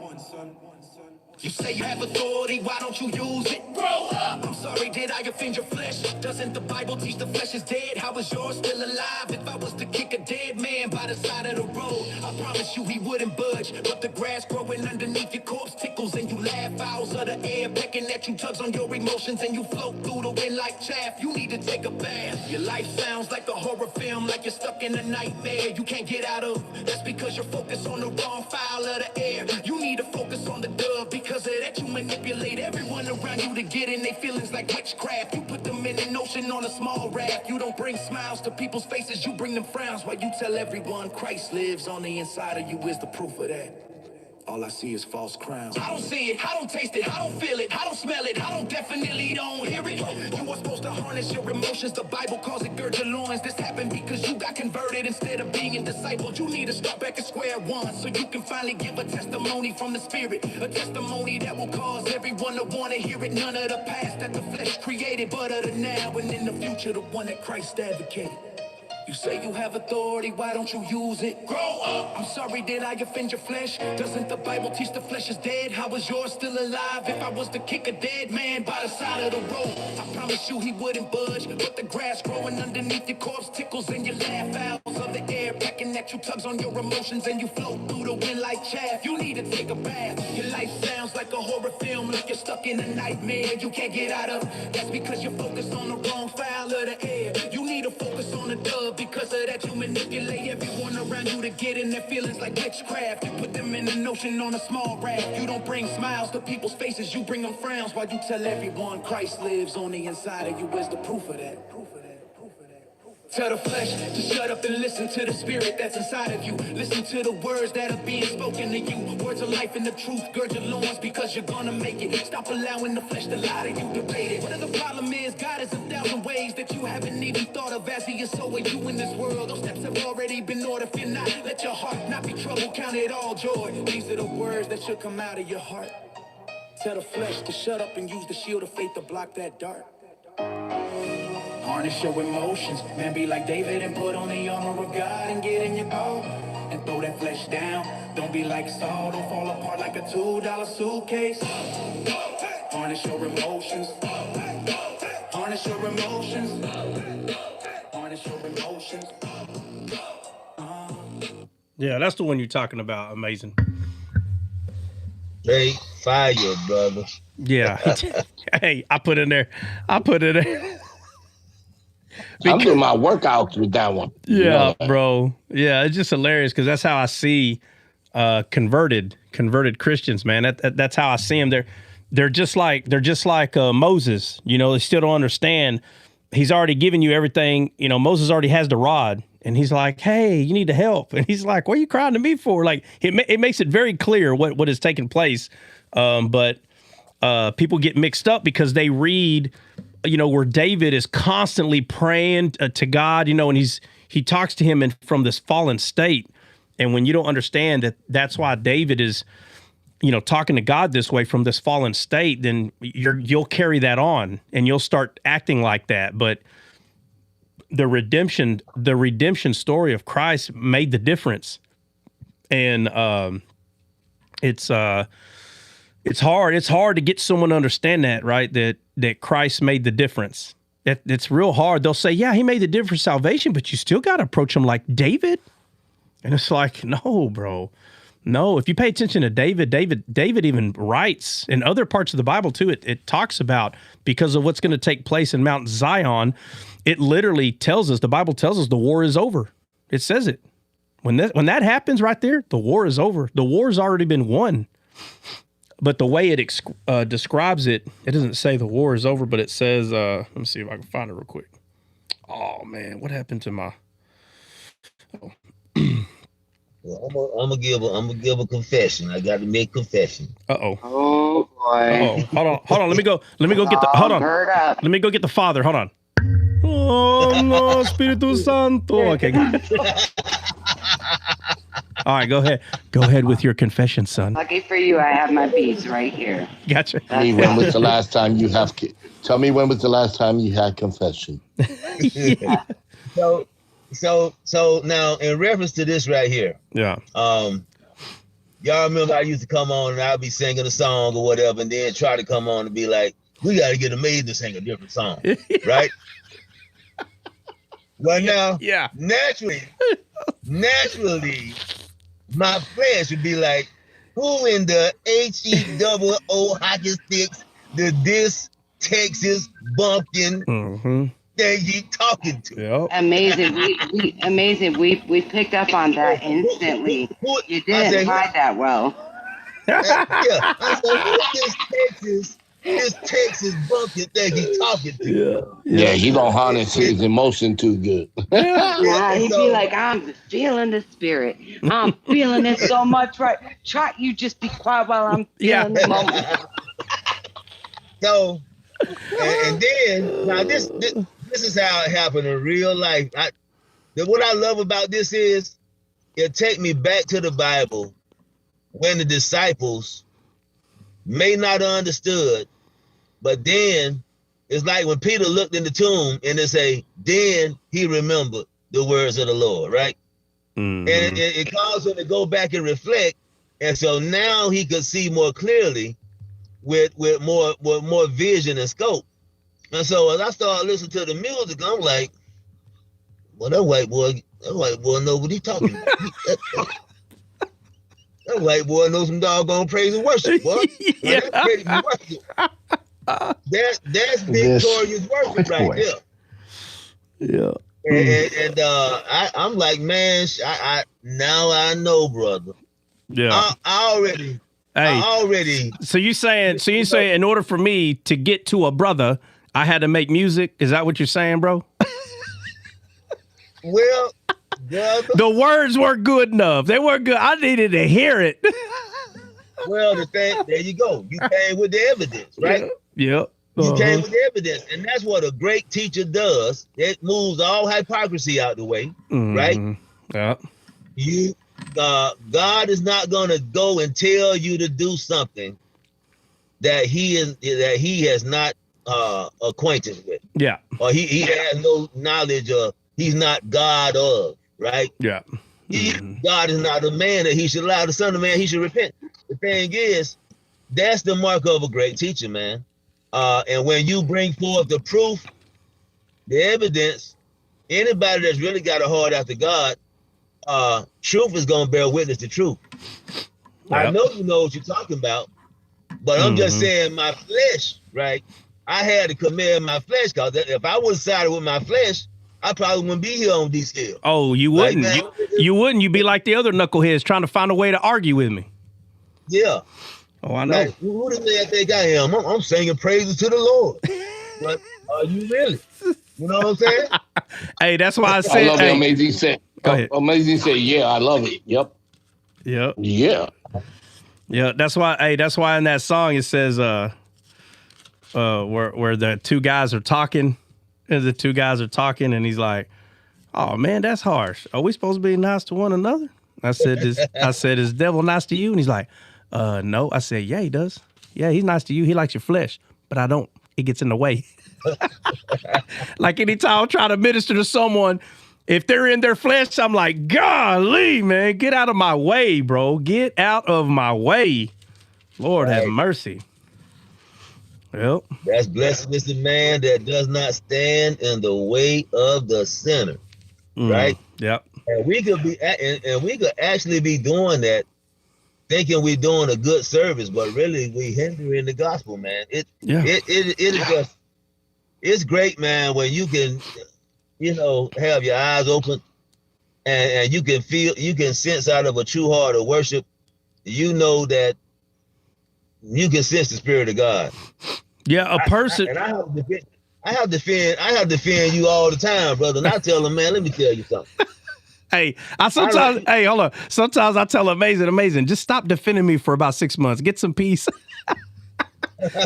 You say you have authority, why don't you use it? Grow up! I'm sorry, did I offend your flesh? Doesn't the Bible teach the flesh is dead? How is yours still alive? If I was to kick a dead man by the side of the road, I promise you he wouldn't budge. But the grass growing underneath your corpse tickles and you laugh. Fouls of the air pecking at you, tugs on your emotions and you float through the wind like chaff. You need to take a bath. Your life sounds like a horror film, like you're stuck in a nightmare you can't get out of. That's because you're focused on the wrong foul of the air. You need to focus on the dove because of that you manipulate everyone around you to get in their feelings like witchcraft. You put them in an ocean on a small raft. You don't bring smiles to people's faces, you bring them frowns. While you tell everyone Christ lives on the inside of you is the proof of that. All I see is false crowns. I don't see it, I don't taste it, I don't feel it, I don't smell it, I don't definitely don't hear it. You are supposed to harness your emotions, the Bible calls it gird your loins. This happened because you got converted instead of being discipled. You need to start back at square one so you can finally give a testimony from the Spirit. A testimony that will cause everyone to want to hear it. None of the past that the flesh created, but of the now and in the future, the one that Christ advocated. You say you have authority, why don't you use it? Grow up! I'm sorry, did I offend your flesh? Doesn't the Bible teach the flesh is dead? How is yours still alive? If I was to kick a dead man by the side of the road, I promise you he wouldn't budge. But the grass growing underneath your corpse tickles and you laugh. Fouls of the air pecking at you, tugs on your emotions and you float through the wind like chaff. You need to take a bath. Your life sounds like a horror film, like you're stuck in a nightmare you can't get out of. That's because you're focused on the wrong foul of the air. You need to focus on the dove. Because of that, you manipulate everyone around you to get in their feelings like witchcraft. You put them in an ocean on a small raft. You don't bring smiles to people's faces, you bring them frowns. While you tell everyone Christ lives on the inside of you is the proof of that. Tell the flesh to shut up and listen to the spirit that's inside of you. Listen to the words that are being spoken to you. Words of life and the truth. Gird your loins because you're gonna make it. Stop allowing the flesh to lie to you, debate it. What the problem is, God is 1,000 ways that you haven't even thought of as he is so with you in this world. Those steps have already been ordered. Fear not, let your heart not be troubled. Count it all joy. These are the words that should come out of your heart. Tell the flesh to shut up and use the shield of faith to block that dart. Harness your emotions, man, be like David and put on the armor of God and get in your car and throw that flesh down. Don't be like Saul, don't fall apart like a $2 suitcase. Harness your emotions. Harness your emotions. Harness your emotions. Yeah, that's the one you're talking about. Amazing. Straight fire, brother. Yeah. Hey, I put it in there. I'm doing my workouts with that one. Yeah, bro. Yeah, it's just hilarious because that's how I see converted Christians, man. That's how I see them. They're just like Moses. You know, they still don't understand. He's already given you everything. You know, Moses already has the rod, and he's like, "Hey, you need to help." And he's like, "What are you crying to me for?" Like, it makes it very clear what is taking place. But people get mixed up because they read, you know, where David is constantly praying to God, you know, and he talks to him from this fallen state. And when you don't understand that's why David is, you know, talking to God this way from this fallen state, then you'll carry that on and you'll start acting like that. But the redemption story of Christ made the difference. And it's hard to get someone to understand that, right? that Christ made the difference. It's real hard. They'll say, yeah, he made the difference for salvation, but you still got to approach him like David. And it's like, no, bro. No, if you pay attention to David even writes in other parts of the Bible too, it talks about, because of what's going to take place in Mount Zion, it literally tells us, the Bible tells us the war is over. It says it. When that happens right there, the war is over. The war's already been won. But the way it describes it, it doesn't say the war is over, but it says, let me see if I can find it real quick. Oh, man, what happened to my... Oh. Well, I'm gonna give a confession. I got to make confession. Uh-oh. Oh, boy. Hold on. Let me go get the... Hold on. Let me go get the Father. Hold on. Oh, no, Espíritu Santo. Okay. All right, go ahead. Go ahead with your confession, son. Lucky for you, I have my beads right here. Gotcha. Tell me when was the last time you had confession? Yeah. So now in reference to this right here, Yeah. y'all remember I used to come on and I'd be singing a song or whatever, and then try to come on and be like, we got to get Amazing to sing a different song, right? Well, now, Yeah. naturally, my flesh would be like, who in the HEOO hockey sticks did this Texas bumpkin Mm-hmm. thing he talking to? Yep. Amazing. We picked up on that instantly. You didn't hide that well. Yeah, I said, who is this Texas bumpkin thing he talking to? Yeah, he don't harness his emotion too good. Yeah, he'd be like, I'm feeling the spirit. I'm feeling it so much, right? Try, you just be quiet while I'm feeling the moment. So, and then, now this is how it happened in real life. What I love about this is, it take me back to the Bible when the disciples may not have understood, but then it's like when Peter looked in the tomb and they say, then he remembered the words of the Lord, right? Mm-hmm. And it caused him to go back and reflect. And so now he could see more clearly with more vision and scope. And so as I started listening to the music, I'm like, well, that white boy know what he talking about. That white boy knows some doggone praise and worship, boy. Yeah. That's praise and worship. That's victorious worship right there. Yeah. And I'm like, man, now I know, brother. Yeah. I already. So you saying in order for me to get to a brother, I had to make music? Is that what you're saying, bro? Well, brother, the words weren't good enough. They weren't good. I needed to hear it. Well, the thing, there you go. You came with the evidence, right? Yep. You came with the evidence, and that's what a great teacher does. It moves all hypocrisy out the way, right? Yeah. God is not going to go and tell you to do something that he has not acquainted with. Yeah. Or he has no knowledge of. He's not God of, right? Yeah. God is not a man that he should allow the son of man, he should repent. The thing is, that's the mark of a great teacher, man. And when you bring forth the proof, the evidence, anybody that's really got a heart after God, truth is going to bear witness to truth. Yep. I know you know what you're talking about, but I'm just saying my flesh, right? I had to command my flesh, because if I would have sided with my flesh, I probably wouldn't be here on these scales. Oh, you wouldn't. Like, you wouldn't. You'd be like the other knuckleheads trying to find a way to argue with me. Yeah. Oh, I know. Like, who does I think I am? I'm singing praises to the Lord. But are you really? You know what I'm saying? Hey, that's why I said. I love it. Amazing said. Go ahead. Amazing said, yeah, I love it. Yep. Yep. Yeah. Yeah. That's why. Hey, that's why in that song it says, where the two guys are talking. And the two guys are talking, and he's like, "Oh man, that's harsh. Are we supposed to be nice to one another?" I said, "Is devil nice to you?" And he's like, "No." I said, "Yeah, he does. Yeah, he's nice to you. He likes your flesh, but I don't. It gets in the way." Like anytime I try to minister to someone, if they're in their flesh, I'm like, "Golly, man, get out of my way, bro. Get out of my way. Lord have mercy." Yep. That's blessed is the man that does not stand in the way of the sinner, right? Yep. And we could be, and we could actually be doing that, thinking we're doing a good service, but really we hindering the gospel, man. It is just, it's great, man, when you can, have your eyes open and you can feel, you can sense out of a true heart of worship, that you can sense the Spirit of God. Yeah, a person. I have to defend you all the time, brother. And I tell them, man, let me tell you something. Hey, hold on. Sometimes I tell amazing, just stop defending me for about 6 months. Get some peace.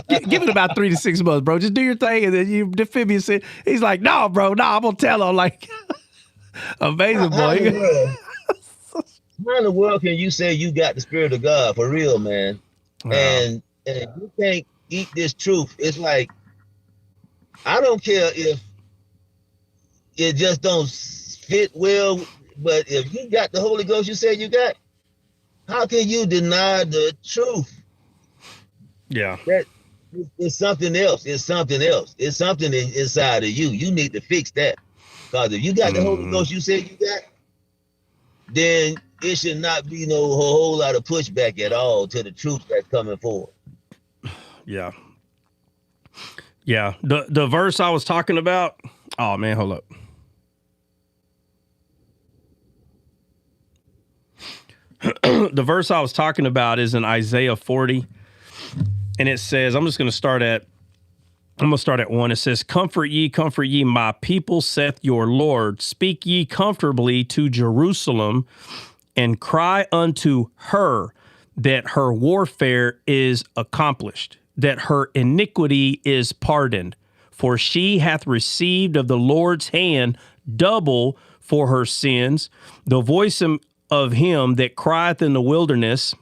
Give it about 3 to 6 months, bro. Just do your thing, and then you defend me. He's like, no, bro, no, I'm gonna tell him. Like, amazing, boy. How in the world can you say you got the Spirit of God for real, man? Wow. And you can't eat this truth. It's like, I don't care if it just don't fit well, but if you got the Holy Ghost you said you got, how can you deny the truth? Yeah. That it's something else. It's something else. It's something inside of you. You need to fix that. Because if you got the Holy Ghost you said you got, then it should not be no whole lot of pushback at all to the truth that's coming forward. Yeah. Yeah. The verse I was talking about, oh man, hold up. The verse I was talking about is in Isaiah 40. And it says, I'm going to start at 1. It says, comfort ye, my people, saith your Lord. Speak ye comfortably to Jerusalem, and cry unto her that her warfare is accomplished, that her iniquity is pardoned. For she hath received of the Lord's hand double for her sins. The voice of him that crieth in the wilderness,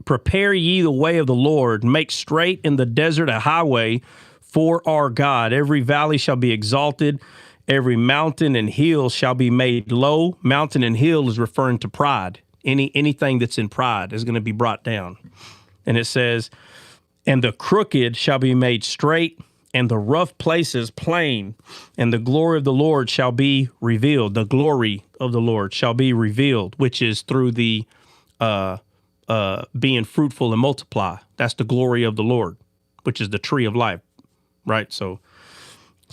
prepare ye the way of the Lord, make straight in the desert a highway for our God. Every valley shall be exalted, every mountain and hill shall be made low. Mountain and hill is referring to pride. Anything that's in pride is going to be brought down. And it says, and the crooked shall be made straight, and the rough places plain, and the glory of the Lord shall be revealed. The glory of the Lord shall be revealed, which is through the being fruitful and multiply. That's the glory of the Lord, which is the tree of life, right? So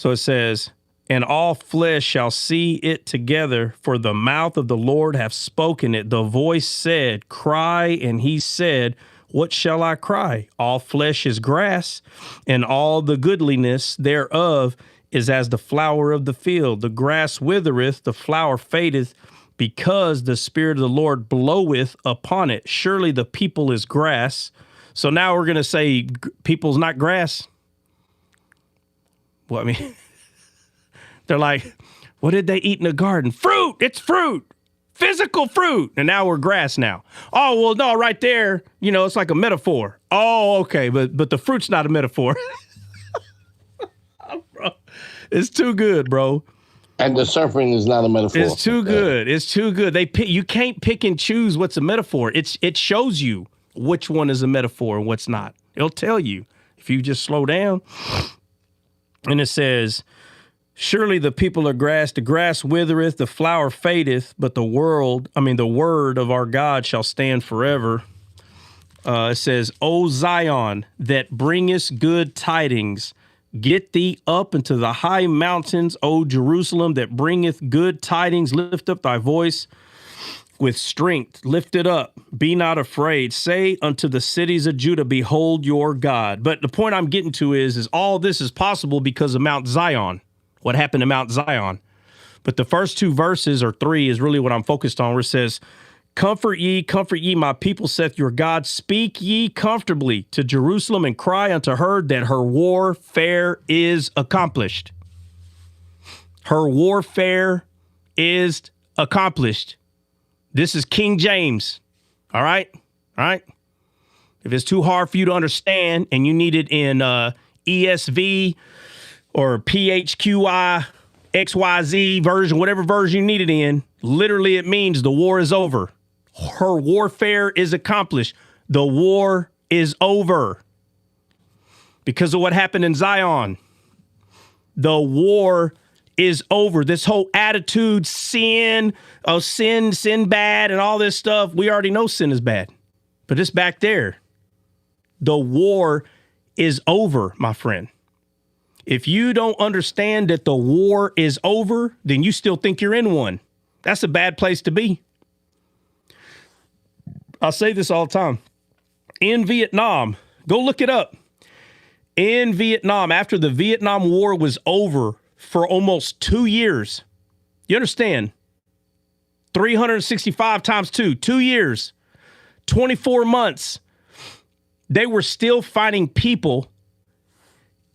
it says, and all flesh shall see it together, for the mouth of the Lord hath spoken it. The voice said, cry, and he said, what shall I cry? All flesh is grass, and all the goodliness thereof is as the flower of the field. The grass withereth, the flower fadeth, because the Spirit of the Lord bloweth upon it. Surely the people is grass. So now we're going to say people's not grass. Well, I mean, they're like, what did they eat in the garden? Fruit. It's fruit. Physical fruit. And now we're grass now. Oh, well, no, right there, it's like a metaphor. Oh, okay. But the fruit's not a metaphor. It's too good, bro. And the suffering is not a metaphor. It's too good. It's too good. You can't pick and choose what's a metaphor. It shows you which one is a metaphor and what's not. It'll tell you if you just slow down. And it says, surely the people are grass. The grass withereth, the flower fadeth, but the word of our God shall stand forever. It says, O Zion, that bringest good tidings, get thee up into the high mountains, O Jerusalem, that bringeth good tidings. Lift up thy voice with strength. Lift it up. Be not afraid. Say unto the cities of Judah, behold your God. But the point I'm getting to is all this is possible because of Mount Zion. What happened to Mount Zion? But the first 2 verses, or 3, is really what I'm focused on, where it says, comfort ye, my people, saith your God. Speak ye comfortably to Jerusalem, and cry unto her that her warfare is accomplished. Her warfare is accomplished. This is King James. All right? If it's too hard for you to understand and you need it in ESV or PHQI, XYZ version, whatever version you need it in, literally it means the war is over. Her warfare is accomplished. The war is over. because of what happened in Zion. The war is over. This whole attitude, sin bad, and all this stuff. We already know sin is bad, but it's back there. The war is over, my friend. If you don't understand that the war is over, then you still think you're in one. That's a bad place to be. I say this all the time. In Vietnam, go look it up. In Vietnam, after the Vietnam War was over for almost 2 years, you understand? 365 times 2 years, 24 months. They were still finding people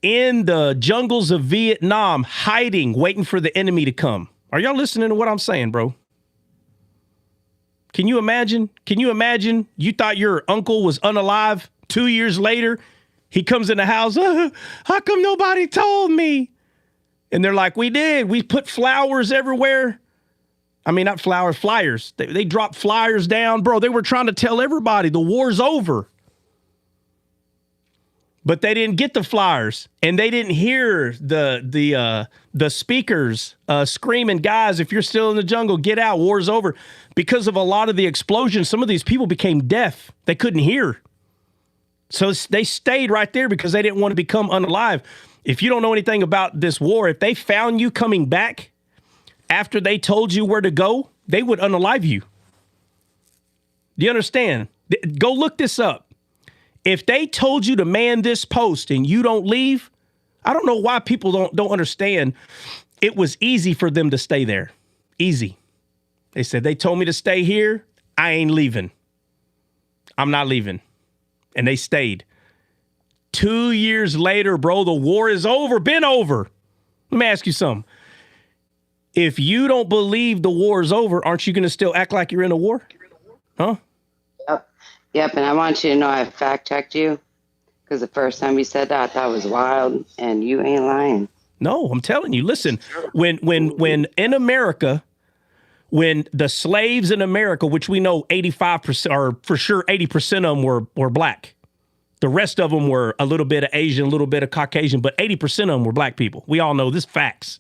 in the jungles of Vietnam, hiding, waiting for the enemy to come. Are y'all listening to what I'm saying, bro? Can you imagine? You thought your uncle was unalive 2 years later. He comes in the house. How come nobody told me? And they're like, we did. We put flowers everywhere. I mean, not flowers, flyers. They dropped flyers down. Bro, they were trying to tell everybody the war's over. But they didn't get the flyers, and they didn't hear the speakers screaming, guys, if you're still in the jungle, get out, war's over. Because of a lot of the explosions, some of these people became deaf. They couldn't hear. So they stayed right there because they didn't want to become unalive. If you don't know anything about this war, if they found you coming back after they told you where to go, they would unalive you. Do you understand? Go look this up. If they told you to man this post and you don't leave, I don't know why people don't understand. It was easy for them to stay there. Easy. They said, they told me to stay here. I ain't leaving. I'm not leaving. And they stayed. 2 years later, bro, the war is over, been over. Let me ask you something. If you don't believe the war is over, aren't you going to still act like you're in a war? Huh? Yep, and I want you to know I fact-checked you, because the first time you said that, I thought it was wild, and you ain't lying. No, I'm telling you. Listen, when in America, when the slaves in America, which we know 85%, or for sure 80% of them were black. The rest of them were a little bit of Asian, a little bit of Caucasian, but 80% of them were black people. We all know this facts.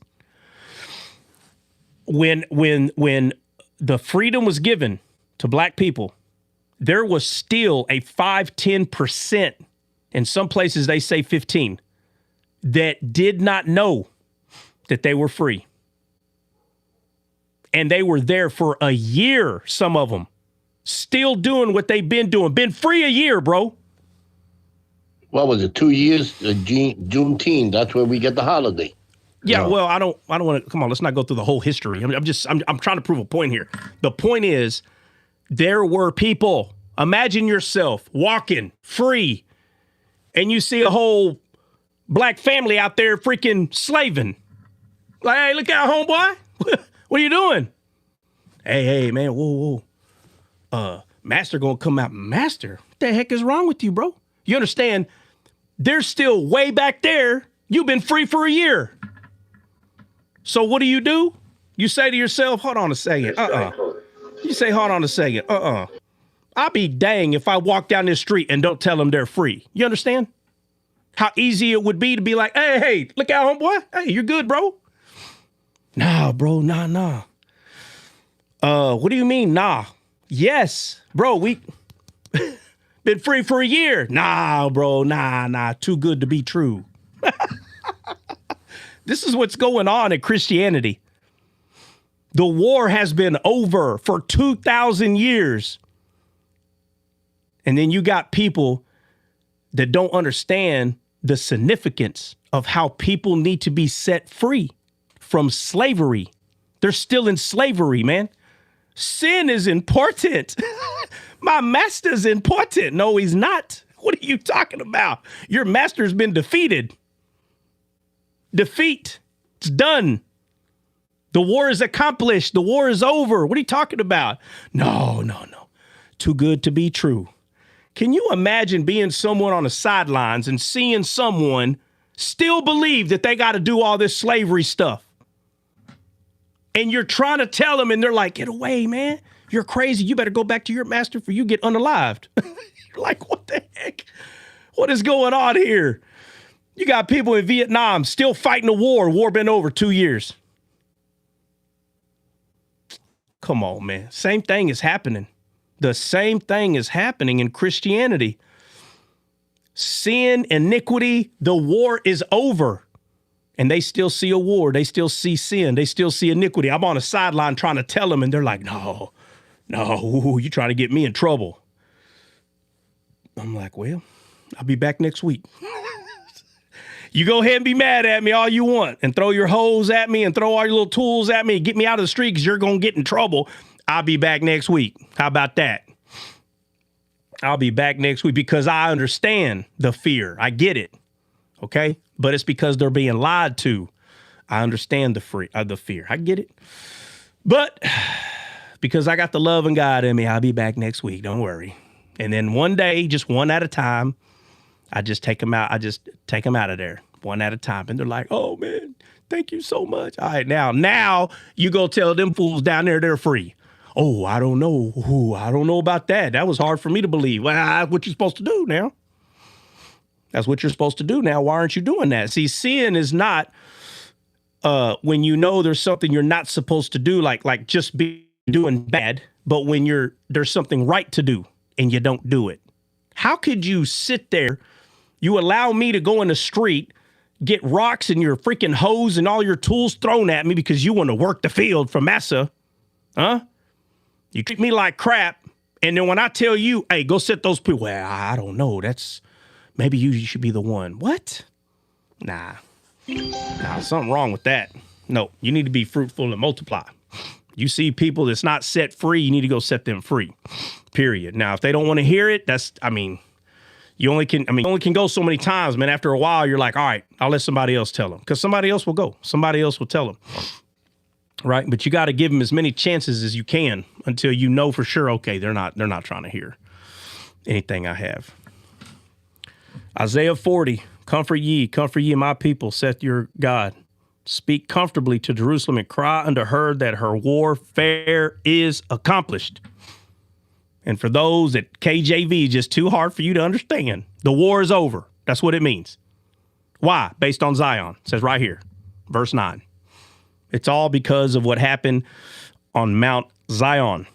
When the freedom was given to black people, there was still a 5-10%, in some places they say 15, that did not know that they were free. And they were there for a year, some of them, still doing what they've been doing. Been free a year, bro. What was it, 2 years? Juneteenth, that's where we get the holiday. Yeah, well, I don't want to, come on, let's not go through the whole history. I'm trying to prove a point here. The point is, there were people, imagine yourself walking free, and you see a whole black family out there freaking slaving. Like, hey, look out, homeboy. What are you doing? Hey, man, whoa. Master gonna come out. Master? What the heck is wrong with you, bro? You understand? They're still way back there. You've been free for a year. So what do? You say to yourself, hold on a second. You say, hold on a second. I'll be dang if I walk down this street and don't tell them they're free. You understand? How easy it would be to be like, hey, look out, homeboy. Hey, you're good, bro. Nah, bro, nah. What do you mean, nah? Yes, bro, we been free for a year. Nah, bro, nah. Too good to be true. This is what's going on in Christianity. The war has been over for 2,000 years. And then you got people that don't understand the significance of how people need to be set free from slavery. They're still in slavery, man. Sin is important. My master's important. No, he's not. What are you talking about? Your master's been defeated. Defeat. It's done. The war is accomplished. The war is over. What are you talking about? No. Too good to be true. Can you imagine being someone on the sidelines and seeing someone still believe that they got to do all this slavery stuff? And you're trying to tell them, and they're like, get away, man. You're crazy. You better go back to your master for you get unalived. You're like, what the heck? What is going on here? You got people in Vietnam still fighting a war. War been over 2 years. Come on, man. Same thing is happening. The same thing is happening in Christianity. Sin, iniquity, the war is over. And they still see a war. They still see sin. They still see iniquity. I'm on a sideline trying to tell them, and they're like, no, you're trying to get me in trouble. I'm like, well, I'll be back next week. You go ahead and be mad at me all you want and throw your hose at me and throw all your little tools at me and get me out of the street because you're going to get in trouble. I'll be back next week. How about that? I'll be back next week because I understand the fear. I get it. Okay? But it's because they're being lied to. I understand the fear. I get it. But because I got the love and God in me, I'll be back next week. Don't worry. And then one day, just one at a time, I just take them out. I just take them out of there one at a time. And they're like, oh, man, thank you so much. All right, now you go tell them fools down there they're free. Oh, I don't know. Ooh, I don't know about that. That was hard for me to believe. Well, that's what you're supposed to do now. That's what you're supposed to do now. Why aren't you doing that? See, sin is not when you know there's something you're not supposed to do, like just be doing bad, but when there's something right to do and you don't do it. How could you sit there? You allow me to go in the street, get rocks and your freaking hose and all your tools thrown at me because you want to work the field for massa. Huh? You treat me like crap. And then when I tell you, hey, go set those people. Well, I don't know. Maybe you should be the one. What? Nah, something wrong with that. No, you need to be fruitful and multiply. You see people that's not set free, you need to go set them free. Period. Now, if they don't want to hear it, you only can go so many times, man. After a while, you're like, all right, I'll let somebody else tell them because somebody else will go. Somebody else will tell them. Right. But you got to give them as many chances as you can until you know for sure, okay, they're not trying to hear anything I have. Isaiah 40, comfort ye, my people, saith your God. Speak comfortably to Jerusalem and cry unto her that her warfare is accomplished. And for those that KJV is just too hard for you to understand, the war is over. That's what it means. Why? Based on Zion. It says right here, verse 9. It's all because of what happened on Mount Zion.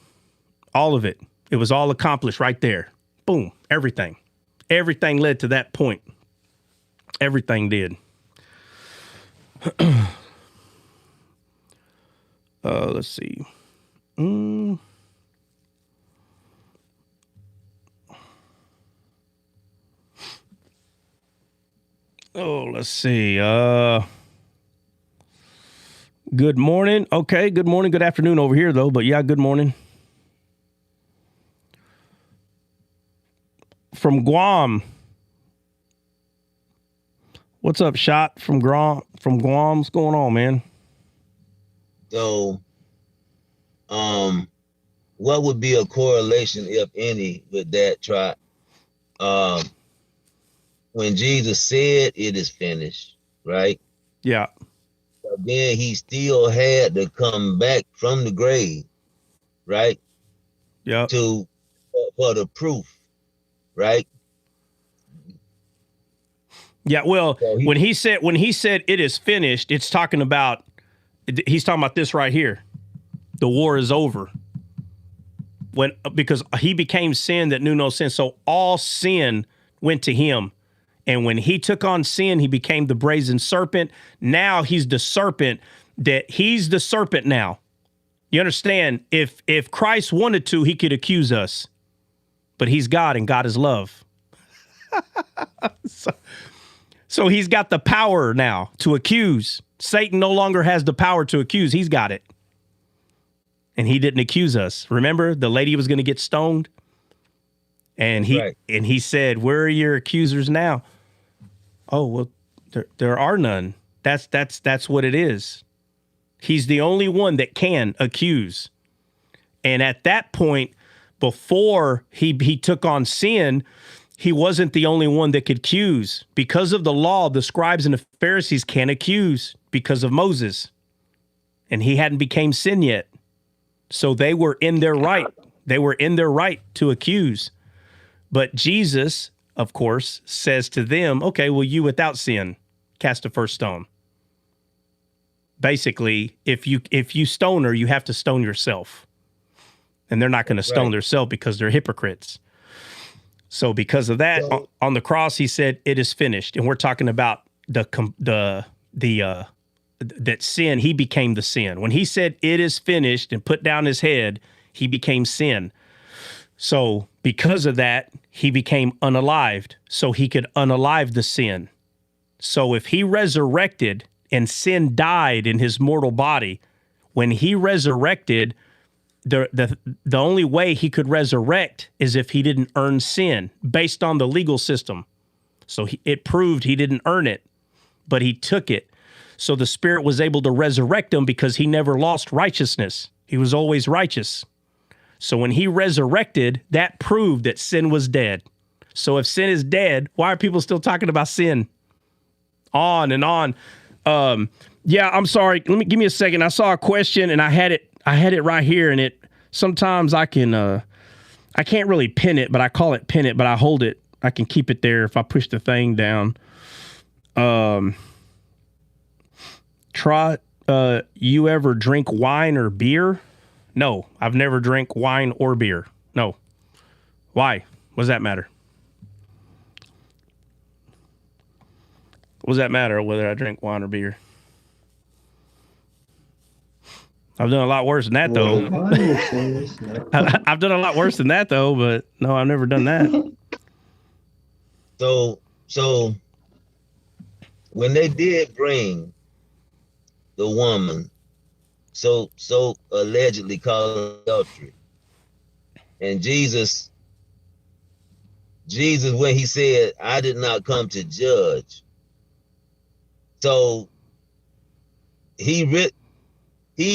All of it. It was all accomplished right there. Boom. Everything. Everything led to that point. Everything did. Let's see. Let's see. Good morning. Okay, good morning. Good afternoon over here, though. But yeah, good morning. From Guam. What's up, Shot from Guam? What's going on, man? So, what would be a correlation, if any, with that, Trot? When Jesus said it is finished, right? Yeah. But then he still had to come back from the grave, right? Yeah. For the proof, right? Yeah, well, so when he said it is finished, he's talking about this right here. The war is over. Because he became sin that knew no sin. So all sin went to him. And when he took on sin, he became the brazen serpent. Now he's the serpent he's the serpent now. You understand? If Christ wanted to, he could accuse us. But he's God and God is love. So he's got the power now to accuse. Satan no longer has the power to accuse. He's got it. And he didn't accuse us. Remember, the lady was going to get stoned? And he said, where are your accusers now? Oh, well, there are none. That's what it is. He's the only one that can accuse. And at that point, before he took on sin, he wasn't the only one that could accuse. Because of the law, the scribes and the Pharisees can't accuse because of Moses. And he hadn't became sin yet. So they were in their right. They were in their right to accuse. But Jesus of course, says to them, okay, well, you without sin, cast the first stone. Basically, if you stone her, you have to stone yourself. And they're not going to stone themselves because they're hypocrites. So because of that, on the cross, he said, it is finished. And we're talking about that sin, he became the sin. When he said it is finished and put down his head, he became sin. So because of that, he became unalived, so he could unalive the sin. So if he resurrected and sin died in his mortal body, when he resurrected, the only way he could resurrect is if he didn't earn sin based on the legal system. So it proved he didn't earn it, but he took it. So the Spirit was able to resurrect him because he never lost righteousness. He was always righteous. So when he resurrected, that proved that sin was dead. So if sin is dead, why are people still talking about sin? On and on. Yeah, I'm sorry. Give me a second. I saw a question and I had it right here, and sometimes I can't really pin it, but I call it pin it, but I hold it. I can keep it there if I push the thing down. Trot, you ever drink wine or beer? No, I've never drank wine or beer. No. Why? What does that matter? What does that matter whether I drink wine or beer? I've done a lot worse than that, though. I've done a lot worse than that, though, but no, I've never done that. So when they did bring the woman, so allegedly called adultery, and Jesus, when he said, I did not come to judge, so he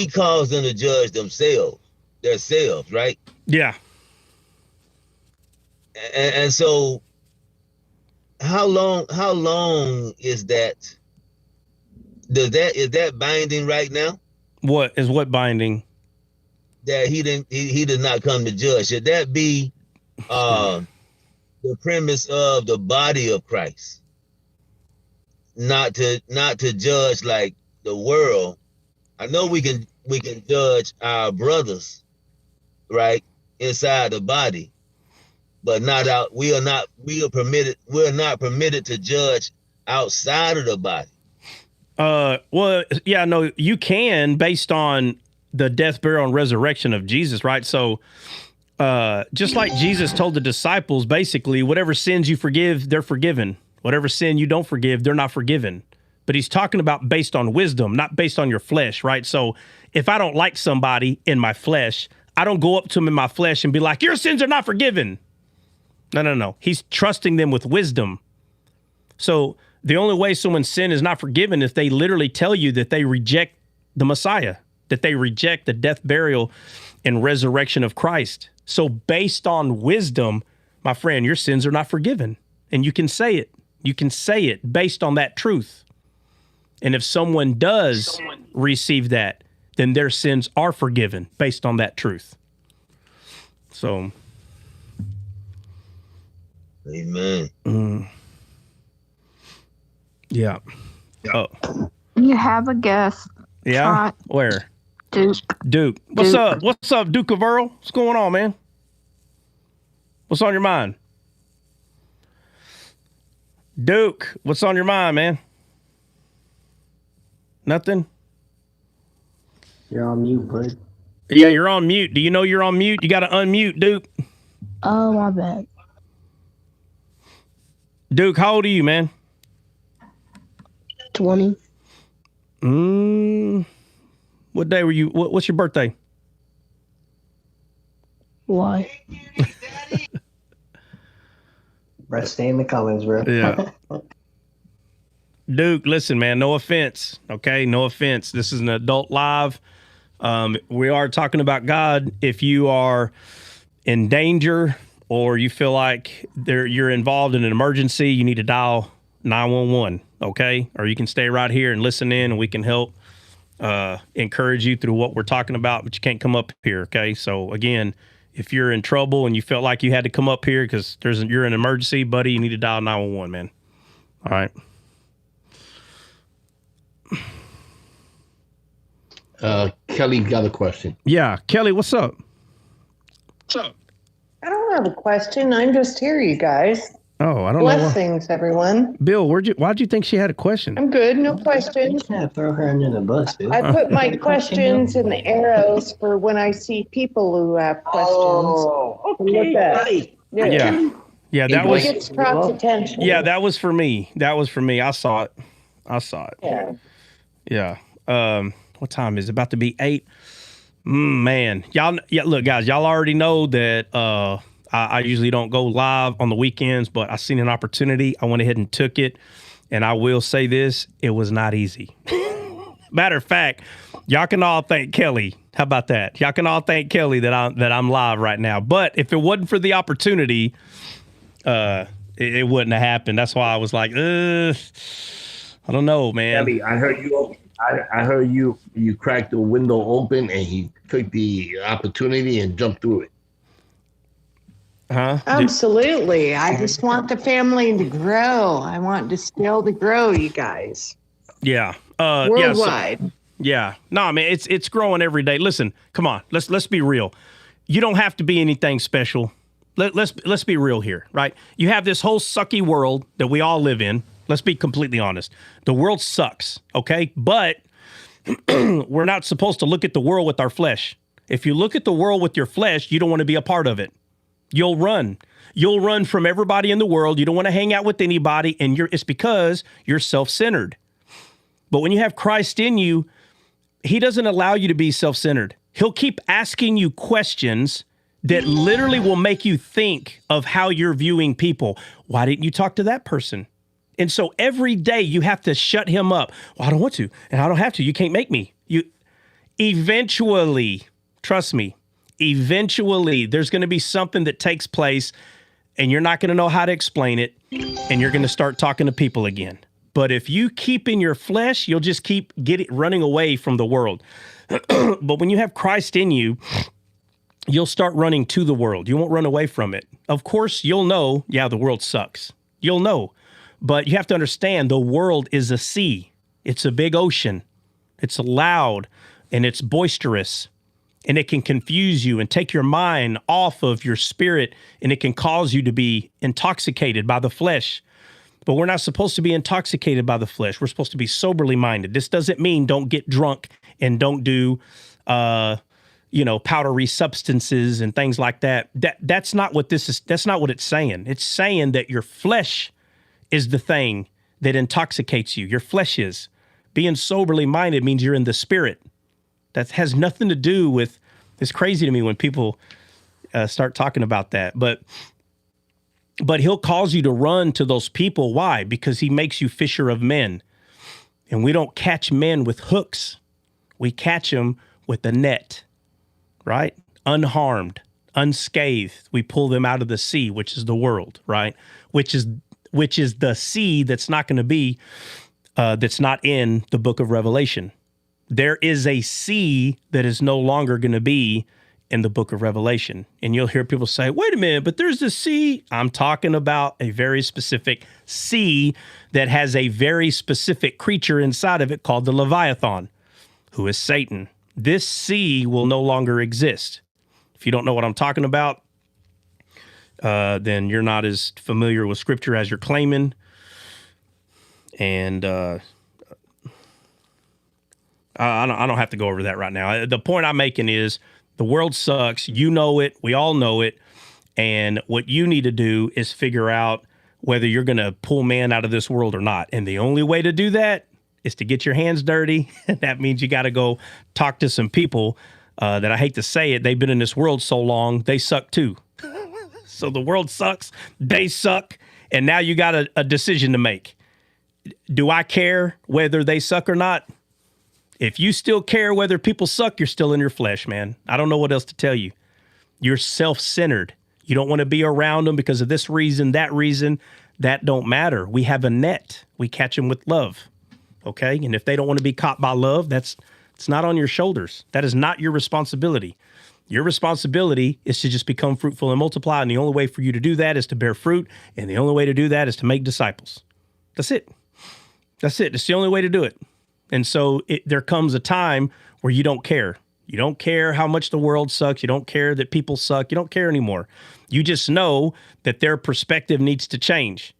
calls them to judge themselves, right? Yeah. And so how long is that? Is that binding right now? What binding? That he did not come to judge. Should that be the premise of the body of Christ? Not to judge like the world. I know we can judge our brothers, right, inside the body, but not out. We're not permitted to judge outside of the body. Well, yeah, no, you can based on the death, burial, and resurrection of Jesus, right? So, just like Jesus told the disciples, basically, whatever sins you forgive, they're forgiven. Whatever sin you don't forgive, they're not forgiven. But he's talking about based on wisdom, not based on your flesh, right? So if I don't like somebody in my flesh, I don't go up to him in my flesh and be like, your sins are not forgiven. No. He's trusting them with wisdom. So the only way someone's sin is not forgiven is if they literally tell you that they reject the Messiah, that they reject the death, burial, and resurrection of Christ. So based on wisdom, my friend, your sins are not forgiven. And you can say it. You can say it based on that truth. And if someone does receive that, then their sins are forgiven based on that truth. So. Amen. Yeah. Oh. You have a guest. Yeah? Trot. Where? Duke. What's up? What's up, Duke of Earl? What's going on, man? What's on your mind? Duke, what's on your mind, man? Nothing? You're on mute, bud. Yeah, you're on mute. Do you know you're on mute? You got to unmute, Duke. Oh, my bad. Duke, how old are you, man? 20. What day were you? What's your birthday? Why? Bro, stay in the comments, bro. Yeah. Duke, listen, man, no offense. Okay. No offense. This is an adult live. We are talking about God. If you are in danger or you feel like you're involved in an emergency, you need to dial 911. Okay. Or you can stay right here and listen in and we can help encourage you through what we're talking about, but you can't come up here. Okay. So again, if you're in trouble and you felt like you had to come up here because you're in an emergency, buddy, you need to dial 911, man. All right. Kelly got a question. Yeah, Kelly, what's up? I don't have a question. I'm just here, you guys. Oh, I don't know. Blessings, everyone. Bill, why'd you think she had a question? I'm good. No questions. Yeah, throw her under the bus, Bill. I put my questions in the arrows for when I see people who have questions. Oh, Look at. Yeah, that was. It gets Sprott's attention. Yeah, that was for me. I saw it. Yeah. What time is it? About to be 8. Man, look, guys, y'all already know that I usually don't go live on the weekends, but I seen an opportunity. I went ahead and took it. And I will say this, it was not easy. Matter of fact, y'all can all thank Kelly. How about that? Y'all can all thank Kelly that I'm live right now. But if it wasn't for the opportunity, it wouldn't have happened. That's why I was like, I don't know, man. Kelly, I heard you cracked the window open and he took the opportunity and jumped through it. Huh? Absolutely. I just want the family to grow. I want Distill to grow, you guys. Yeah. Worldwide. Yeah. No, man, it's growing every day. Listen, come on. Let's be real. You don't have to be anything special. Let's be real here, right? You have this whole sucky world that we all live in. Let's be completely honest. The world sucks, okay? But we're not supposed to look at the world with our flesh. If you look at the world with your flesh, you don't want to be a part of it. You'll run. You'll run from everybody in the world. You don't want to hang out with anybody, and it's because you're self-centered. But when you have Christ in you, he doesn't allow you to be self-centered. He'll keep asking you questions that literally will make you think of how you're viewing people. Why didn't you talk to that person? And so every day you have to shut him up. Well, I don't want to, and I don't have to. You can't make me. Eventually, trust me, eventually there's going to be something that takes place and you're not going to know how to explain it, and you're going to start talking to people again. But if you keep in your flesh, you'll just keep running away from the world. But when you have Christ in you, you'll start running to the world. You won't run away from it. Of course, you'll know, yeah, the world sucks. You'll know. But you have to understand the world is a sea. It's a big ocean. It's loud and it's boisterous. And it can confuse you and take your mind off of your spirit, and it can cause you to be intoxicated by the flesh. But we're not supposed to be intoxicated by the flesh. We're supposed to be soberly minded. This doesn't mean don't get drunk and don't do, powdery substances and things like that. That's not what this is. That's not what it's saying. It's saying that your flesh is the thing that intoxicates you. Your flesh is. Being soberly minded means you're in the spirit. That has nothing to do with, it's crazy to me when people start talking about that. But he'll cause you to run to those people. Why? Because he makes you fisher of men. And we don't catch men with hooks. We catch them with a net, right? Unharmed, unscathed. We pull them out of the sea, which is the world, right? Which is the sea that's not going to be, that's not in the book of Revelation. There is a sea that is no longer going to be in the book of Revelation. And you'll hear people say, wait a minute, but there's a sea. I'm talking about a very specific sea that has a very specific creature inside of it called the Leviathan, who is Satan. This sea will no longer exist. If you don't know what I'm talking about, then you're not as familiar with Scripture as you're claiming. And I don't have to go over that right now. The point I'm making is the world sucks. You know it. We all know it. And what you need to do is figure out whether you're going to pull man out of this world or not. And the only way to do that is to get your hands dirty. That means you got to go talk to some people that, I hate to say it, they've been in this world so long, they suck too. So the world sucks, they suck, and now you got a decision to make. Do I care whether they suck or not? If you still care whether people suck, you're still in your flesh, man. I don't know what else to tell you. You're self-centered. You don't want to be around them because of this reason, that reason. That don't matter. We have a net. We catch them with love, okay? And if they don't want to be caught by love, it's not on your shoulders. That is not your responsibility. Your responsibility is to just become fruitful and multiply. And the only way for you to do that is to bear fruit. And the only way to do that is to make disciples. That's it. That's it. It's the only way to do it. And so there comes a time where you don't care. You don't care how much the world sucks. You don't care that people suck. You don't care anymore. You just know that their perspective needs to change.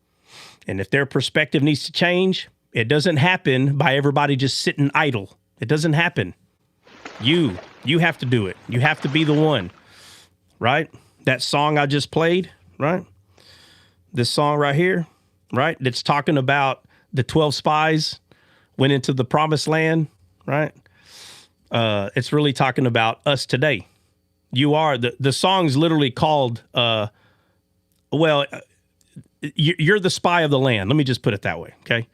And if their perspective needs to change, it doesn't happen by everybody just sitting idle. It doesn't happen. You have to do it. You have to be the one, right? That song I just played, right? This song right here, right? That's talking about the 12 spies went into the promised land, right? It's really talking about us today. You are, the song's literally called, you're the spy of the land. Let me just put it that way, okay?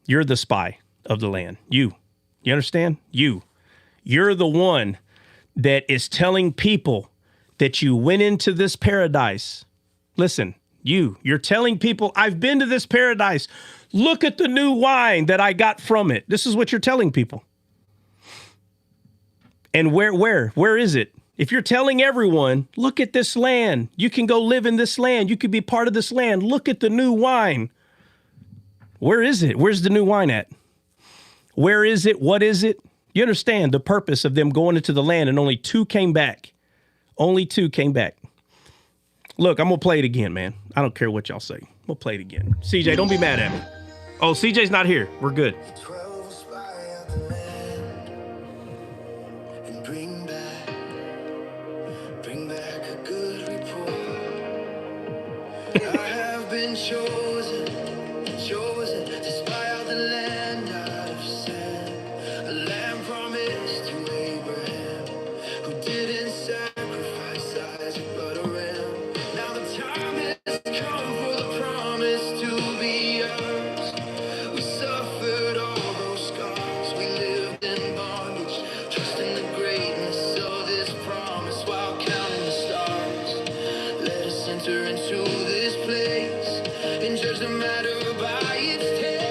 You're the spy of the land. You understand? You're the one that is telling people that you went into this paradise. Listen, you're telling people, I've been to this paradise. Look at the new wine that I got from it. This is what you're telling people. And where is it? If you're telling everyone, look at this land. You can go live in this land. You could be part of this land. Look at the new wine. Where is it? Where's the new wine at? Where is it? What is it? You understand the purpose of them going into the land, and only 2 came back. Only 2 came back. Look, I'm going to play it again, man. I don't care what y'all say. We'll play it again. CJ, don't be mad at me. Oh, CJ's not here. We're good. Bring back a good report. I have been chosen to spy out the land out of sand. A land promised to Abraham, who didn't sacrifice Isaac but a ram. Now the time has come for the promise to be ours. We suffered all those scars. We lived in bondage, trusting the greatness of this promise while counting the stars. Let us enter into this place and judge the matter by its taste.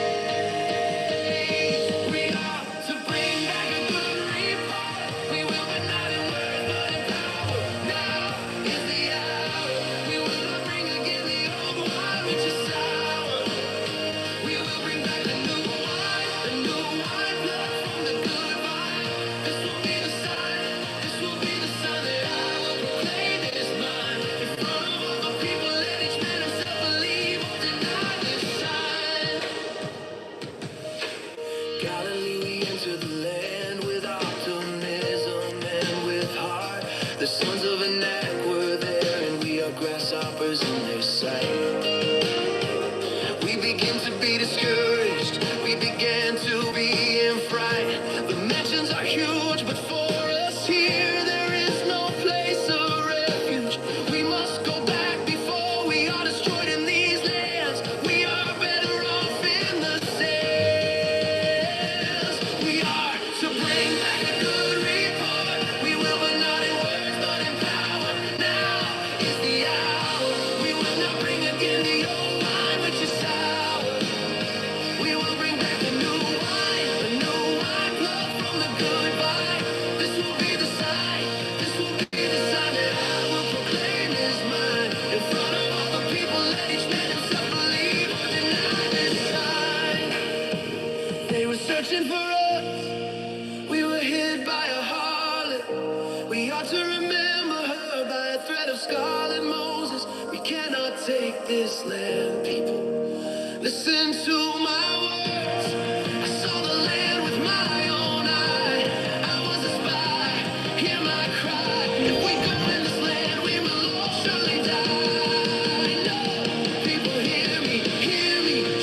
We are to bring back a good report. We will but not in word but in power. Now is the hour. We will not bring again the old wine which is sour. We will bring back the new wine blood from the good vine. This will be the sign that I will proclaim is mine. In front of all the people, let each man himself believe or deny this sign. Galilee, we enter the land with optimism and with heart. The sons of Anak were there, and we are grasshoppers in their sight. We begin to be discouraged. We began to be in fright. The mansions are huge, but for us here, there is no place of refuge. We must go back before we are destroyed in these lands. We are better off in the sands. We are to bring back a good report. We will, but not in words, but in power. Now is the hour. We will not bring again the old wine which is sour. We will bring back the new wine blood from the good vine. This will be the sign that I will proclaim is mine. In front of all the people, let each man himself believe or deny this sign. They were searching for us. We were hid by a harlot. We ought to remember her by a thread of scarlet. Moses, we cannot take this land, people. Listen to my words. I saw the land with my own eye. I was a spy. Hear my cry. If we go in this land, we will all surely die. No, people, hear me.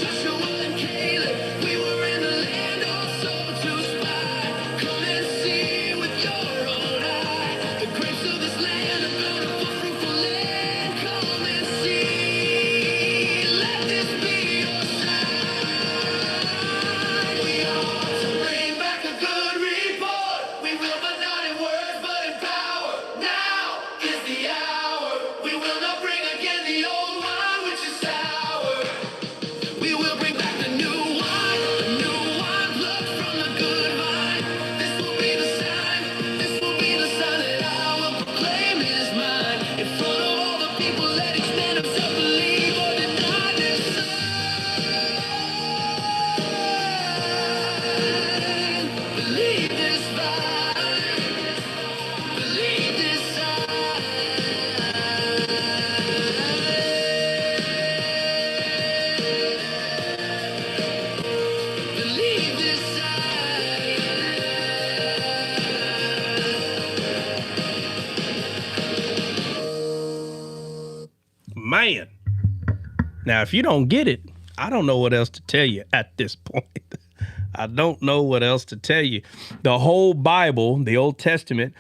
Joshua and Caleb, we were in the land also to spy. Come and see with your own eye. The grapes of this land, a bountiful, fruitful land. Come and see. Let this be your sign. Now, if you don't get it, I don't know what else to tell you at this point. I don't know what else to tell you. The whole Bible, the Old Testament,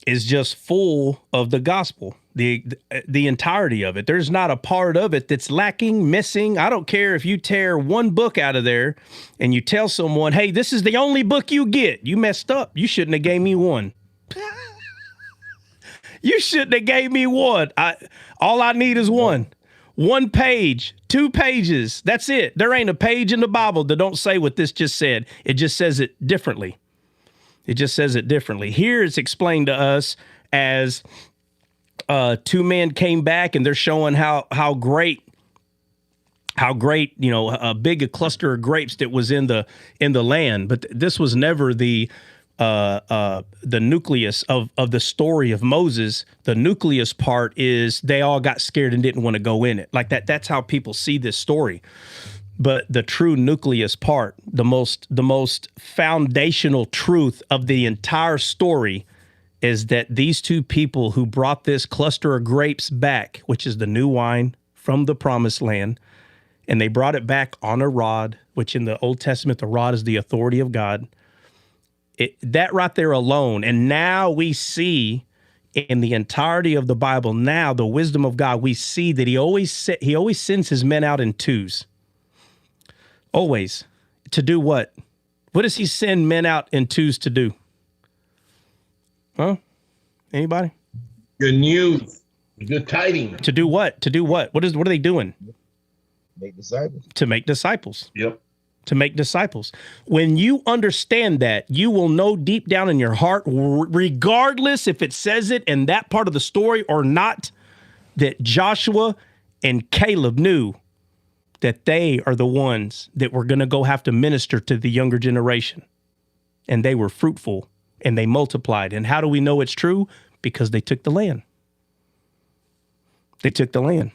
is just full of the gospel, the entirety of it. There's not a part of it that's lacking, missing. I don't care if you tear one book out of there and you tell someone, hey, this is the only book you get. You messed up. You shouldn't have gave me one. You shouldn't have gave me one. All I need is one. One page, 2 pages. That's it. There ain't a page in the Bible that don't say what this just said. It just says it differently. It just says it differently. Here it's explained to us as 2 men came back, and they're showing how great, you know, a big cluster of grapes that was in the land. But this was never the nucleus of the story of Moses. The nucleus part is they all got scared and didn't want to go in it. Like that. That's how people see this story. But the true nucleus part, the most foundational truth of the entire story is that these 2 people who brought this cluster of grapes back, which is the new wine from the promised land, and they brought it back on a rod, which in the Old Testament, the rod is the authority of God. That right there alone. And now we see in the entirety of the Bible, now the wisdom of God, we see that he always sends his men out in 2s. Always. To do what? What does he send men out in 2s to do? Huh? Anybody? Good news. Good tidings. To do what? To do what? What are they doing? Make disciples. To make disciples. Yep. To make disciples. When you understand that, you will know deep down in your heart, regardless if it says it in that part of the story or not, that Joshua and Caleb knew that they are the ones that were going to go have to minister to the younger generation. And they were fruitful and they multiplied. And how do we know it's true? Because they took the land. They took the land.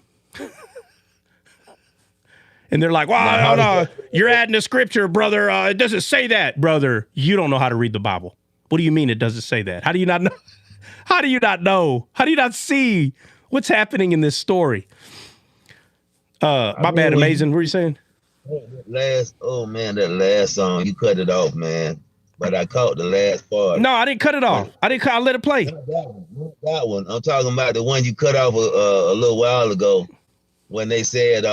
And they're like, well, no, you're adding a scripture, brother. It doesn't say that, brother. You don't know how to read the Bible. What do you mean it doesn't say that? How do you not know? How do you not know? How do you not see what's happening in this story? My bad, Amazing. What are you saying? That last song, you cut it off, man. But I caught the last part. No, I didn't cut it off. I let it play. That one. I'm talking about the one you cut off a little while ago when they said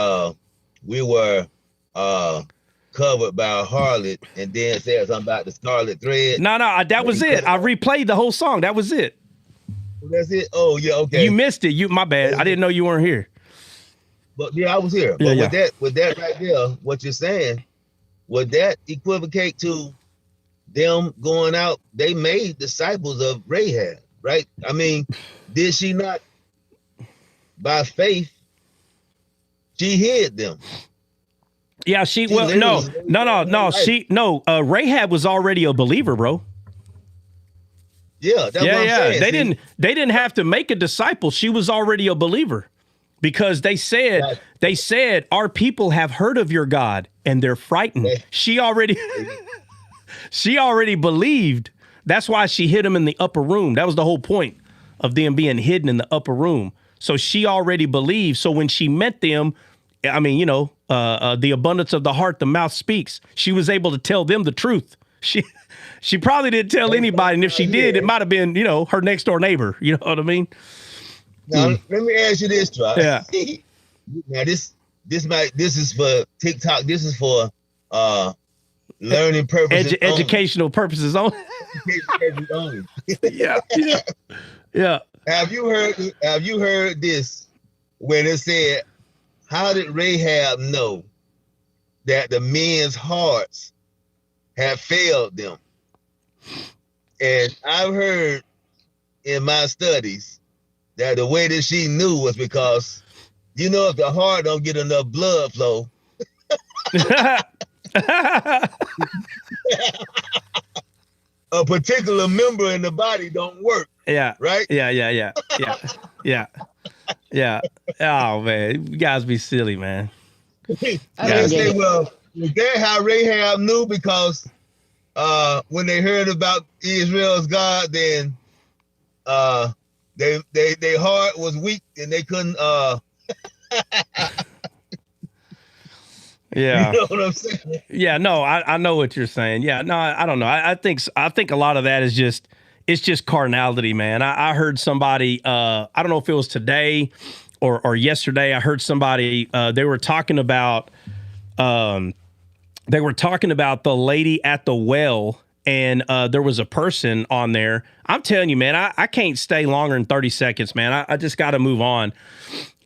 we were covered by a harlot, and then said something about the scarlet thread. No, that was it. I replayed the whole song. That was it. That's it? Oh, yeah, okay. You missed it. My bad. I didn't know you weren't here. But yeah, I was here. But with that right there, what you're saying, would that equivocate to them going out? They made disciples of Rahab, right? I mean, did she not, by faith, she hid them? Yeah, Rahab was already a believer, bro. Yeah, that's what I'm saying. They didn't have to make a disciple. She was already a believer. Because they said, our people have heard of your God and they're frightened. She already believed. That's why she hid him in the upper room. That was the whole point of them being hidden in the upper room. So she already believed. So when she met them, I mean, you know, the abundance of the heart, the mouth speaks. She was able to tell them the truth. She probably didn't tell anybody. And if she did, it might have been, you know, her next door neighbor. You know what I mean? Now, let me ask you this, Troy. Yeah. Now this is for TikTok. This is for learning purposes, educational purposes only. Yeah. Have you heard this when it said, how did Rahab know that the men's hearts had failed them? And I've heard in my studies that the way that she knew was because, you know, if the heart don't get enough blood flow, a particular member in the body don't work. Yeah. Right? Yeah. Oh, man. You guys be silly, man. I say, well, is that how Rahab knew? Because when they heard about Israel's God, then their heart was weak and they couldn't Yeah. You know what I'm saying? Yeah, no, I know what you're saying. Yeah, no, I don't know. I think a lot of that is just it's just carnality, man. I heard somebody I don't know if it was today or yesterday. I heard somebody they were talking about the lady at the well, and there was a person on there. I'm telling you, man, I can't stay longer than 30 seconds, man. I just got to move on.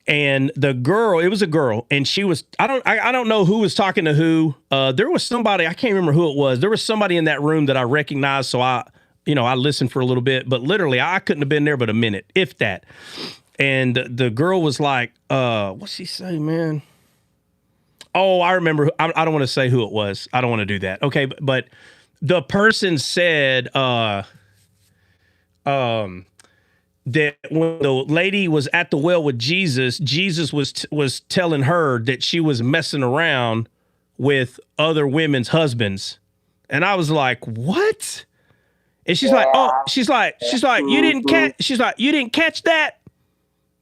And the girl, it was a girl, and she was, I don't know who was talking to who. There was somebody, I can't remember who it was. There was somebody in that room that I recognized. So I listened for a little bit, but literally I couldn't have been there but a minute, if that. And the girl was like, what's she say, man? Oh, I remember. I don't want to say who it was. I don't want to do that. Okay. But the person said, that when the lady was at the well with Jesus, Jesus was telling her that she was messing around with other women's husbands. And I was like, what? And she's like, oh, she's like, you didn't catch that.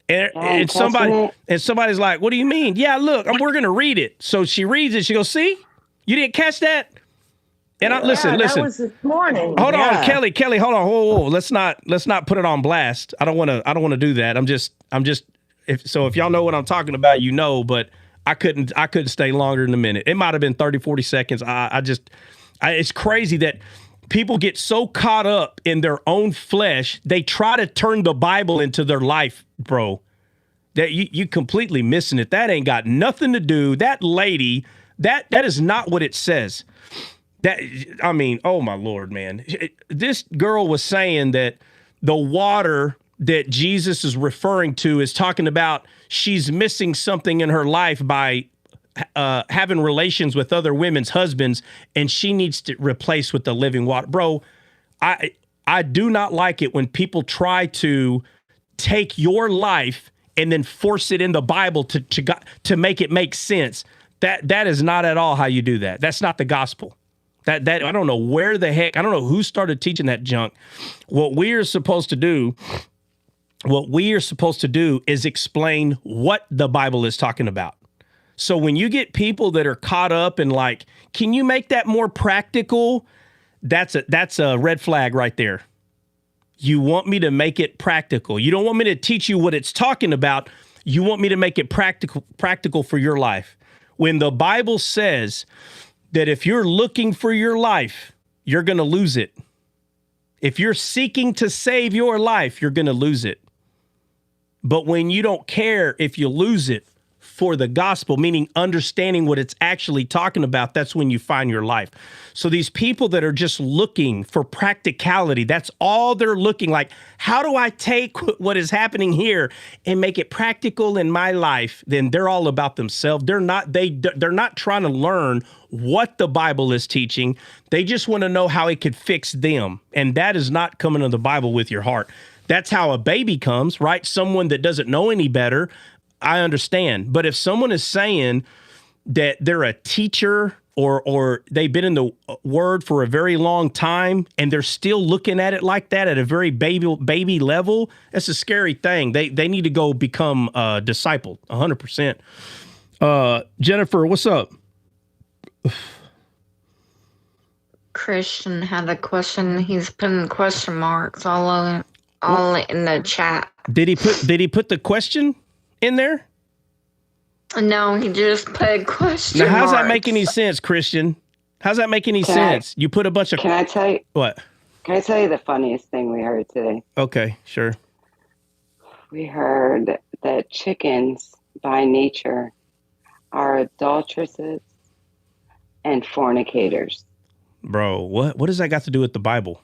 And somebody's like, what do you mean? Yeah, look, we're going to read it. So she reads it. She goes, see, you didn't catch that. And listen. That was this morning. Hold on, Kelly, hold on. Whoa. Let's not put it on blast. I don't want to do that. I'm just if y'all know what I'm talking about, you know, but I couldn't stay longer than a minute. It might've been 30, 40 seconds. It's crazy that people get so caught up in their own flesh. They try to turn the Bible into their life, bro. That you completely missing it. That ain't got nothing to do. That lady, that is not what it says. Oh my Lord, man. This girl was saying that the water that Jesus is referring to is talking about she's missing something in her life by having relations with other women's husbands, and she needs to replace with the living water. Bro, I do not like it when people try to take your life and then force it in the Bible to make it make sense. That is not at all how you do that. That's not the gospel. That I don't know where the heck, I don't know who started teaching that junk. What we are supposed to do is explain what the Bible is talking about. So when you get people that are caught up in like, can you make that more practical? That's a red flag right there. You want me to make it practical. You don't want me to teach you what it's talking about. You want me to make it practical for your life. When the Bible says that if you're looking for your life, you're going to lose it. If you're seeking to save your life, you're going to lose it. But when you don't care if you lose it for the gospel, meaning understanding what it's actually talking about, that's when you find your life. So these people that are just looking for practicality, that's all they're looking like. How do I take what is happening here and make it practical in my life? Then they're all about themselves. They're not trying to learn what the Bible is teaching. They just want to know how it could fix them. And that is not coming to the Bible with your heart. That's how a baby comes, right? Someone that doesn't know any better, I understand. But if someone is saying that they're a teacher or they've been in the word for a very long time and they're still looking at it like that at a very baby level, that's a scary thing. They need to go become discipled 100%. Jennifer, what's up? Christian had a question. He's putting question marks all in the chat. Did he put the question in there? No, he just put question now, how's marks. that make any sense, Christian? How's that make any sense? You put a bunch of... Can I tell you? What? Can I tell you the funniest thing we heard today? Okay, sure. We heard that chickens, by nature, are adulteresses and fornicators. Bro, what does that got to do with the Bible?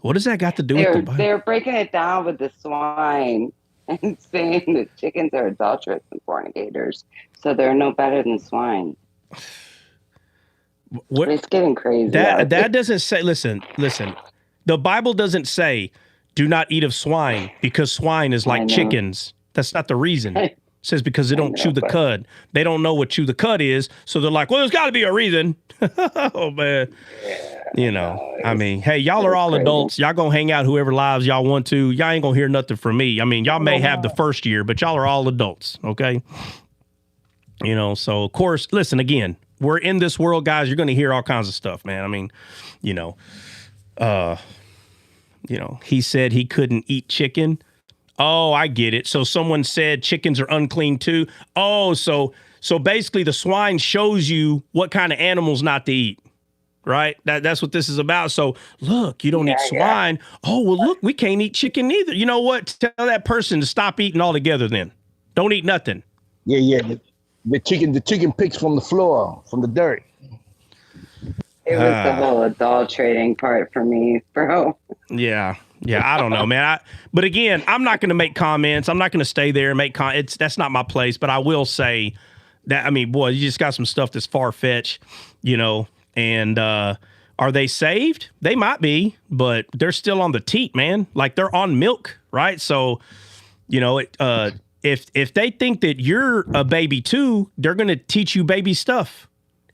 What does that got to do with the Bible? They're breaking it down with the swine and saying that chickens are adulterous and fornicators, so they're no better than swine. What? It's getting crazy. That doesn't say. Listen. The Bible doesn't say do not eat of swine because swine is like chickens. That's not the reason. It says because they don't chew the cud. They don't know what chew the cud is, so they're like, well, there's got to be a reason. Oh man. You know, I mean, hey, y'all are all adults. Y'all gonna hang out whoever lives y'all want to. Y'all ain't gonna hear nothing from me. I mean, y'all may have the first year, but y'all are all adults, okay? You know, so of course, listen, again, we're in this world, guys. You're going to hear all kinds of stuff, man. I mean, you know, he said he couldn't eat chicken. Oh, I get it. So someone said chickens are unclean too. Oh, so basically the swine shows you what kind of animals not to eat, right? That's what this is about. So look, you don't eat swine. Yeah. Oh, well, look, we can't eat chicken either. You know what? Tell that person to stop eating altogether then. Don't eat nothing. Yeah. The chicken picks from the floor, from the dirt. It was the whole adulterating part for me, bro. Yeah, I don't know, man. But again, I'm not going to make comments. I'm not going to stay there and make comments. That's not my place. But I will say that, I mean, boy, you just got some stuff that's far-fetched, you know. And are they saved? They might be, but they're still on the teat, man. Like they're on milk, right? So, you know, if they think that you're a baby too, they're going to teach you baby stuff.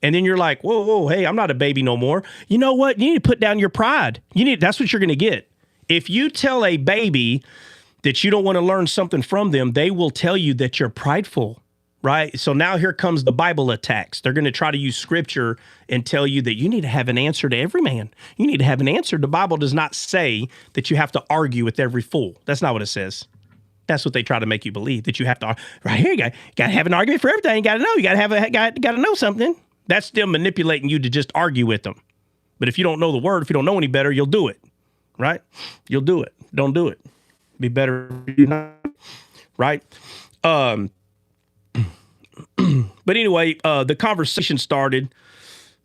And then you're like, whoa, hey, I'm not a baby no more. You know what? You need to put down your pride. That's what you're going to get. If you tell a baby that you don't want to learn something from them, they will tell you that you're prideful, right? So now here comes the Bible attacks. They're going to try to use scripture and tell you that you need to have an answer to every man. You need to have an answer. The Bible does not say that you have to argue with every fool. That's not what it says. That's what they try to make you believe, that you have to, right here, you got to have an argument for everything. You got to know. You got to know something. That's them manipulating you to just argue with them. But if you don't know the word, if you don't know any better, you'll do it, right? You'll do it. Don't do it. Be better, right? But anyway, the conversation started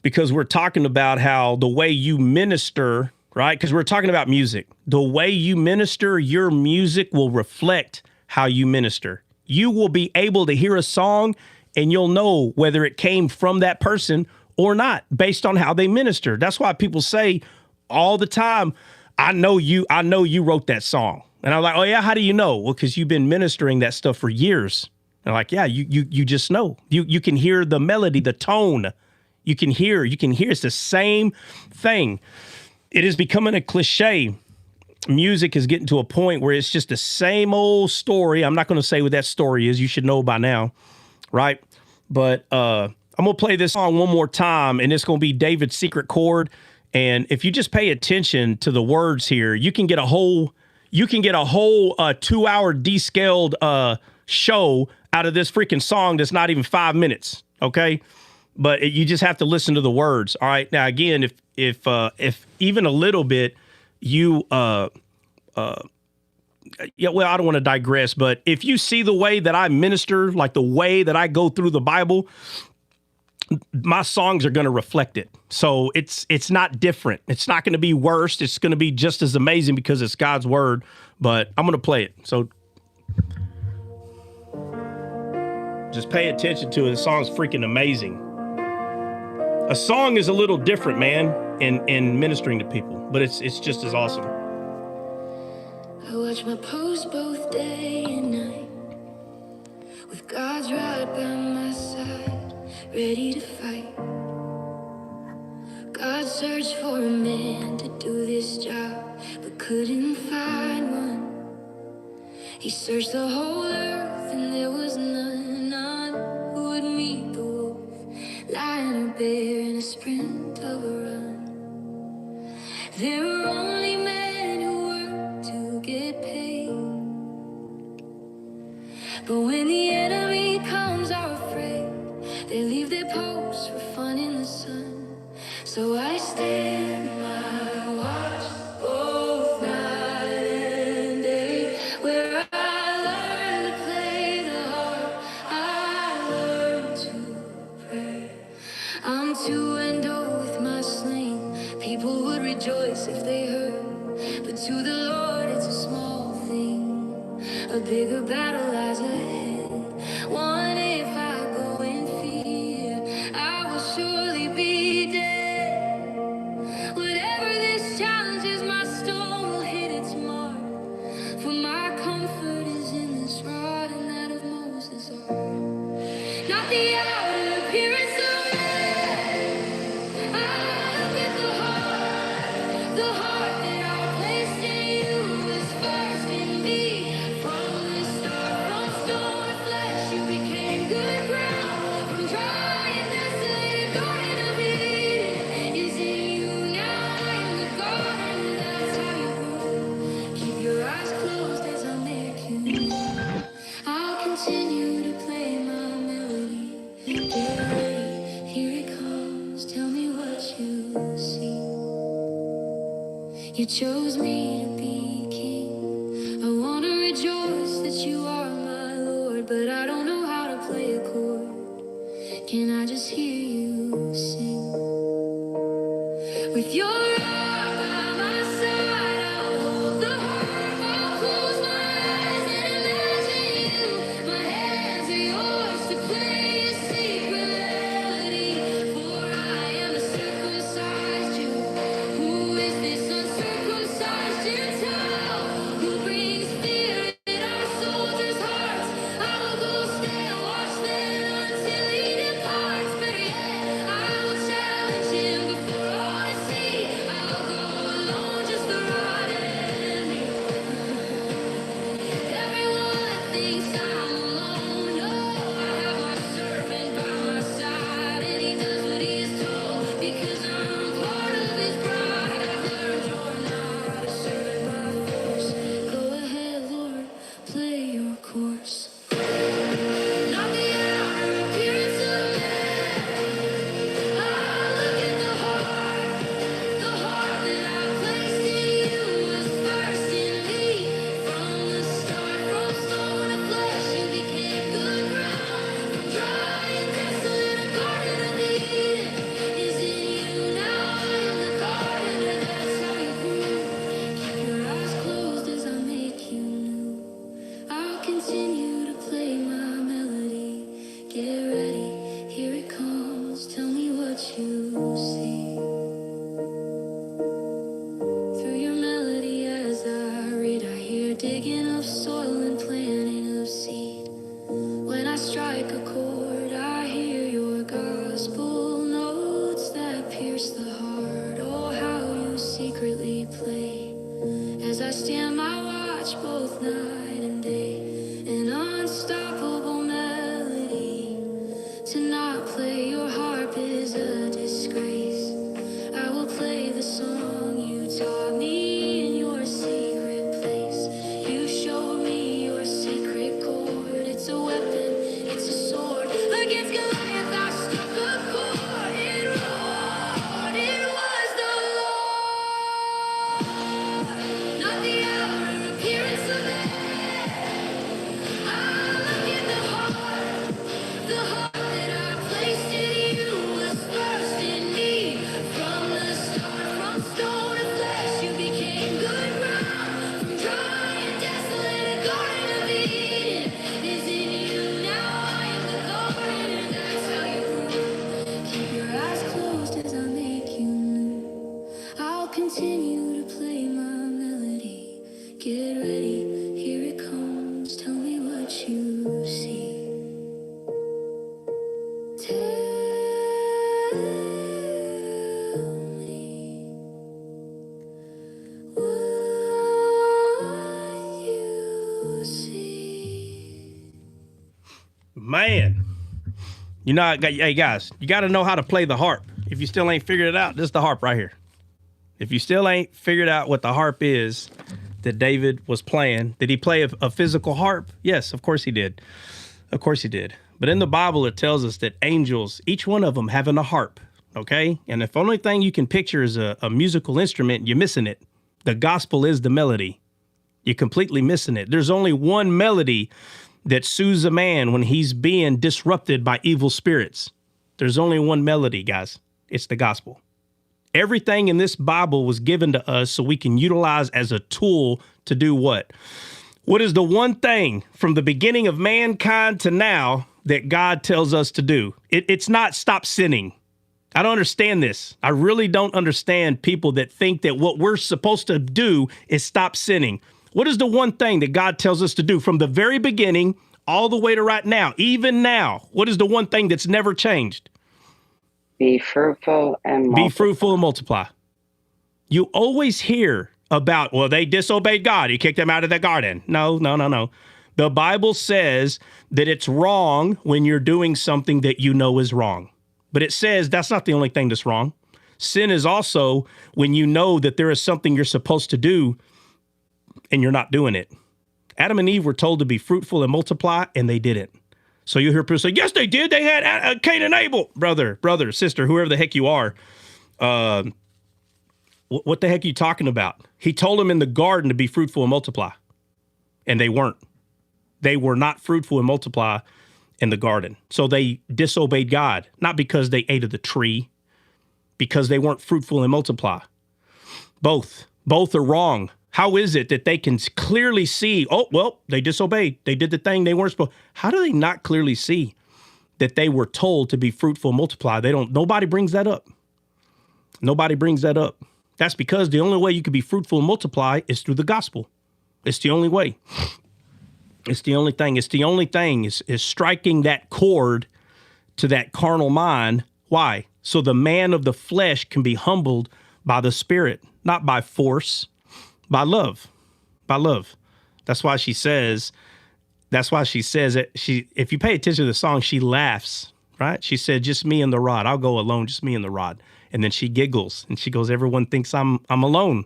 because we're talking about how the way you minister, right? Because we're talking about music. The way you minister, your music will reflect how you minister. You will be able to hear a song and you'll know whether it came from that person or not based on how they minister. That's why people say all the time, I know you wrote that song. And I'm like, oh yeah, how do you know? Well, because you've been ministering that stuff for years. And I'm like, yeah, you just know. You can hear the melody, the tone. You can hear it's the same thing. It is becoming a cliche. Music is getting to a point where it's just the same old story. I'm not going to say what that story is. You should know by now. Right. But I'm going to play this song one more time, and it's going to be David Secret Chord. And if you just pay attention to the words here, you can get a whole 2-hour descaled show out of this freaking song that's not even 5 minutes. OK, but you just have to listen to the words. All right. Now, again, if even a little bit yeah, well, I don't want to digress, but if you see the way that I minister, like the way that I go through the Bible, my songs are going to reflect it. So it's not different. It's not going to be worse. It's going to be just as amazing because it's God's word, but I'm going to play it. So just pay attention to it. The song's freaking amazing. A song is a little different, man, in ministering to people, but it's just as awesome. I watch my post both day and night, with God's right by my side, ready to fight. God searched for a man to do this job, but couldn't find one. He searched the whole earth and there was none who would meet the wolf, lion or bear in a sprint of a run. There were only men who worked to get paid, but when the enemy comes are afraid, they leave their posts for fun in the sun. So I stand my watch both night and day, where I learn to play the harp, I learn to pray. I'm to and with my sling, people would rejoice if they heard, but to the Lord it's a small thing, a bigger battle lies ahead. One if I go in fear, I will surely be dead. Whatever this challenge is, my storm will hit its mark, for my comfort is in this rod and that of Moses' arm. Not the outer appearance of man, I look at the heart that I placed in you was first in me. From the start, from storm You chose me to be king. I want to rejoice that you are my Lord, but I don't know how to play a chord. Can I just hear you sing? With your arm by my side, I'll hold the harp, I'll close my eyes and imagine you. My hands are yours to play a secret melody, for I am a circumcised Jew. Who is this uncircumcised Gentile who brings fear in our soldiers' hearts? I will go stand, watch then until he departs. Better yet, I will challenge him before all to see. I'll go alone, just the rod and me. Everyone thinks I'm alone. No, I have my servant by my side, and he does what he is told because I'm part of his bride. I've learned you're not a servant by force. Go ahead, Lord, play your course. Not the outer appearance of man. I look at the heart. The heart that I placed in you was first in me. From the start, from stone to flesh, you became good ground. From dry and desolate, a garden of Eden is in you. Now I am the gardener, that's how you grew. Keep your eyes closed as I make you new. I'll continue to play my melody. Get ready, here it comes. Tell me what you see. Through your melody as I read, I hear digging of soil and planting of seed. When I strike a chord, I hear your gospel notes that pierce the heart. Oh, how you secretly play as I stand my watch both night and day. An unstoppable melody. To not play your harp is a disgrace. I will play the song you taught me in your secret place. You showed me your secret chord. It's a weapon, it's a sword. Against Goliath I struck a chord. It roared, it was the Lord. Not the outer appearance of man. I look at the heart. The heart that I placed in you was first in me. From the start, from stone to flesh, you became good ground. From dry and desolate, a garden of Eden is in you. Now I am the gardener, that's how you grew. Keep your eyes closed as I make you new. I'll continue to play my melody. Get ready, here it comes. Tell me what you see. Tell me what you see. Man, you know, hey guys, you got to know how to play the harp. If you still ain't figured it out, this is the harp right here. If you still ain't figured out what the harp is that David was playing, did he play a physical harp? Yes, of course he did. Of course he did. But in the Bible, it tells us that angels, each one of them having a harp, okay? And if the only thing you can picture is a musical instrument, you're missing it. The gospel is the melody. You're completely missing it. There's only one melody that soothes a man when he's being disrupted by evil spirits. There's only one melody, guys. It's the gospel. Everything in this Bible was given to us so we can utilize as a tool to do what? What is the one thing from the beginning of mankind to now that God tells us to do? It's not stop sinning. I don't understand this. I really don't understand people that think that what we're supposed to do is stop sinning. What is the one thing that God tells us to do from the very beginning all the way to right now, even now? What is the one thing that's never changed? Be fruitful and multiply. Be fruitful and multiply. You always hear about, well, they disobeyed God. He kicked them out of the garden. No. The Bible says that it's wrong when you're doing something that you know is wrong. But it says that's not the only thing that's wrong. Sin is also when you know that there is something you're supposed to do and you're not doing it. Adam and Eve were told to be fruitful and multiply, and they didn't. So you hear people say, yes, they did. They had Cain and Abel. Brother, sister, whoever the heck you are. What the heck are you talking about? He told them in the garden to be fruitful and multiply. And they weren't. They were not fruitful and multiply in the garden. So they disobeyed God, not because they ate of the tree, because they weren't fruitful and multiply. Both are wrong. How is it that they can clearly see, oh, well, they disobeyed. They did the thing they weren't supposed. How do they not clearly see that they were told to be fruitful and multiply? Nobody brings that up. Nobody brings that up. That's because the only way you can be fruitful and multiply is through the gospel. It's the only way. It's the only thing. It's the only thing is striking that chord to that carnal mind. Why? So the man of the flesh can be humbled by the Spirit, not by force, by love. By love. That's why she says that if you pay attention to the song, she laughs, right? She said, just me and the rod. I'll go alone, just me and the rod. And then she giggles and she goes, everyone thinks I'm alone.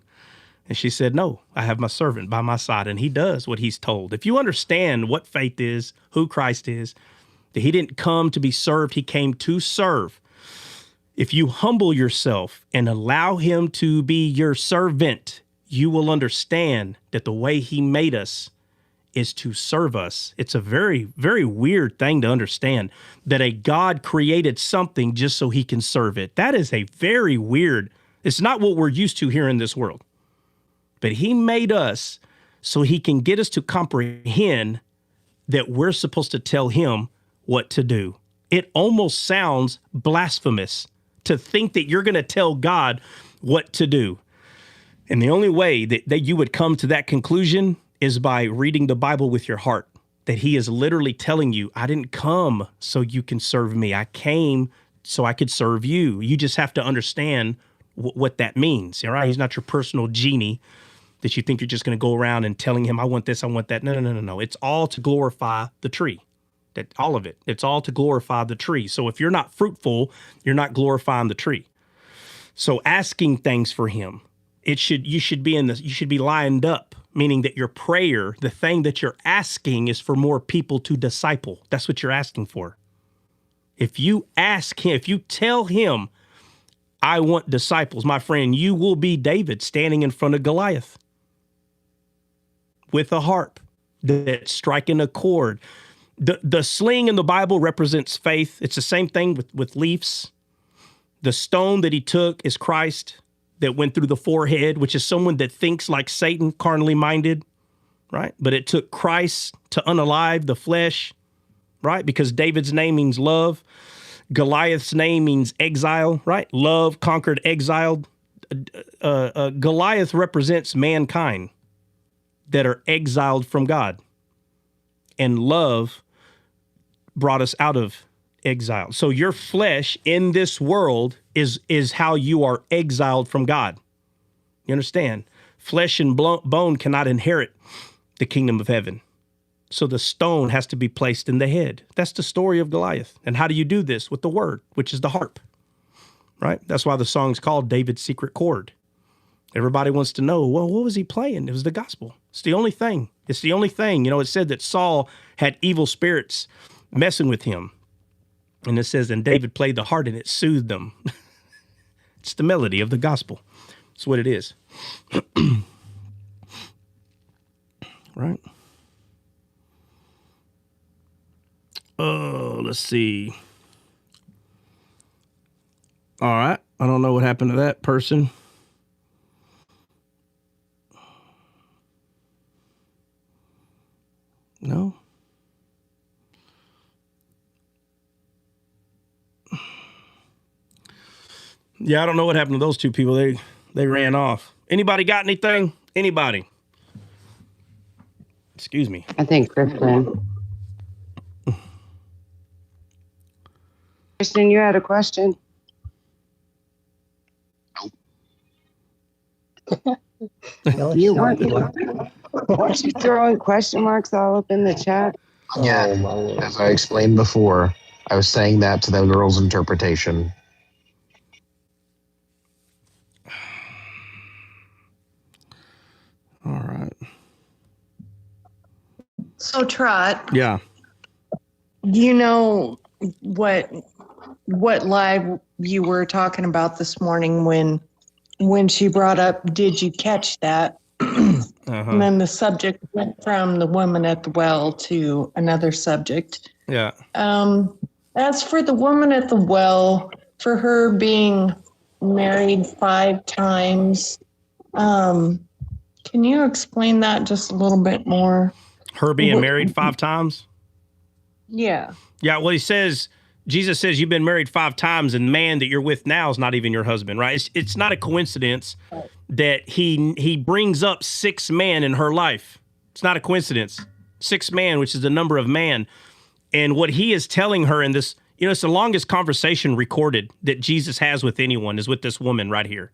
And she said, no, I have my servant by my side, and he does what he's told. If you understand what faith is, who Christ is, that he didn't come to be served, he came to serve. If you humble yourself and allow him to be your servant, you will understand that the way he made us is to serve us. It's a very, very weird thing to understand that a God created something just so he can serve it. That is a very weird, it's not what we're used to here in this world. But he made us so he can get us to comprehend that we're supposed to tell him what to do. It almost sounds blasphemous to think that you're going to tell God what to do. And the only way that you would come to that conclusion is by reading the Bible with your heart, that he is literally telling you, I didn't come so you can serve me. I came so I could serve you. You just have to understand what that means. All right. He's not your personal genie that you think you're just going to go around and telling him, I want this, I want that. No. It's all to glorify the tree. That all of it. It's all to glorify the tree. So if you're not fruitful, you're not glorifying the tree. So asking things for him, you should be lined up, meaning that your prayer, the thing that you're asking is for more people to disciple. That's what you're asking for. If you ask him, if you tell him, I want disciples, my friend, you will be David standing in front of Goliath with a harp that's striking a chord. The sling in the Bible represents faith. It's the same thing with leaves. The stone that he took is Christ that went through the forehead, which is someone that thinks like Satan, carnally minded, right? But it took Christ to unalive the flesh, right? Because David's name means love. Goliath's name means exile, right? Love conquered exile. Goliath represents mankind that are exiled from God. And love brought us out of exile. So your flesh in this world is how you are exiled from God. You understand? Flesh and bone cannot inherit the kingdom of heaven. So the stone has to be placed in the head. That's the story of Goliath. And how do you do this? With the word, which is the harp, right? That's why the song's called David Secret Chord. Everybody wants to know, well, what was he playing? It was the gospel. It's the only thing. It's the only thing. You know, it said that Saul had evil spirits messing with him. And it says, and David played the harp and it soothed them. It's the melody of the gospel. That's what it is. Right? Oh, let's see. All right. I don't know what happened to that person. No. Yeah, I don't know what happened to those two people. They ran off. Anybody got anything? Anybody? Excuse me. I think Kristen. Kristen, you had a question? You weren't you throwing question marks all up in the chat? Yeah, as I explained before, I was saying that to the girl's interpretation. All right. So, Trot. Yeah. Do you know what live you were talking about this morning when when she brought up, did you catch that? And then the subject went from the woman at the well to another subject. Yeah. As for the woman at the well, for her being married 5 times, can you explain that just a little bit more? Her being married 5 times? Yeah. Yeah, well, Jesus says you've been married 5 times, and the man that you're with now is not even your husband, right? It's not a coincidence that he brings up 6 men in her life. It's not a coincidence. 6 men, which is the number of man. And what he is telling her in this, it's the longest conversation recorded that Jesus has with anyone is with this woman right here.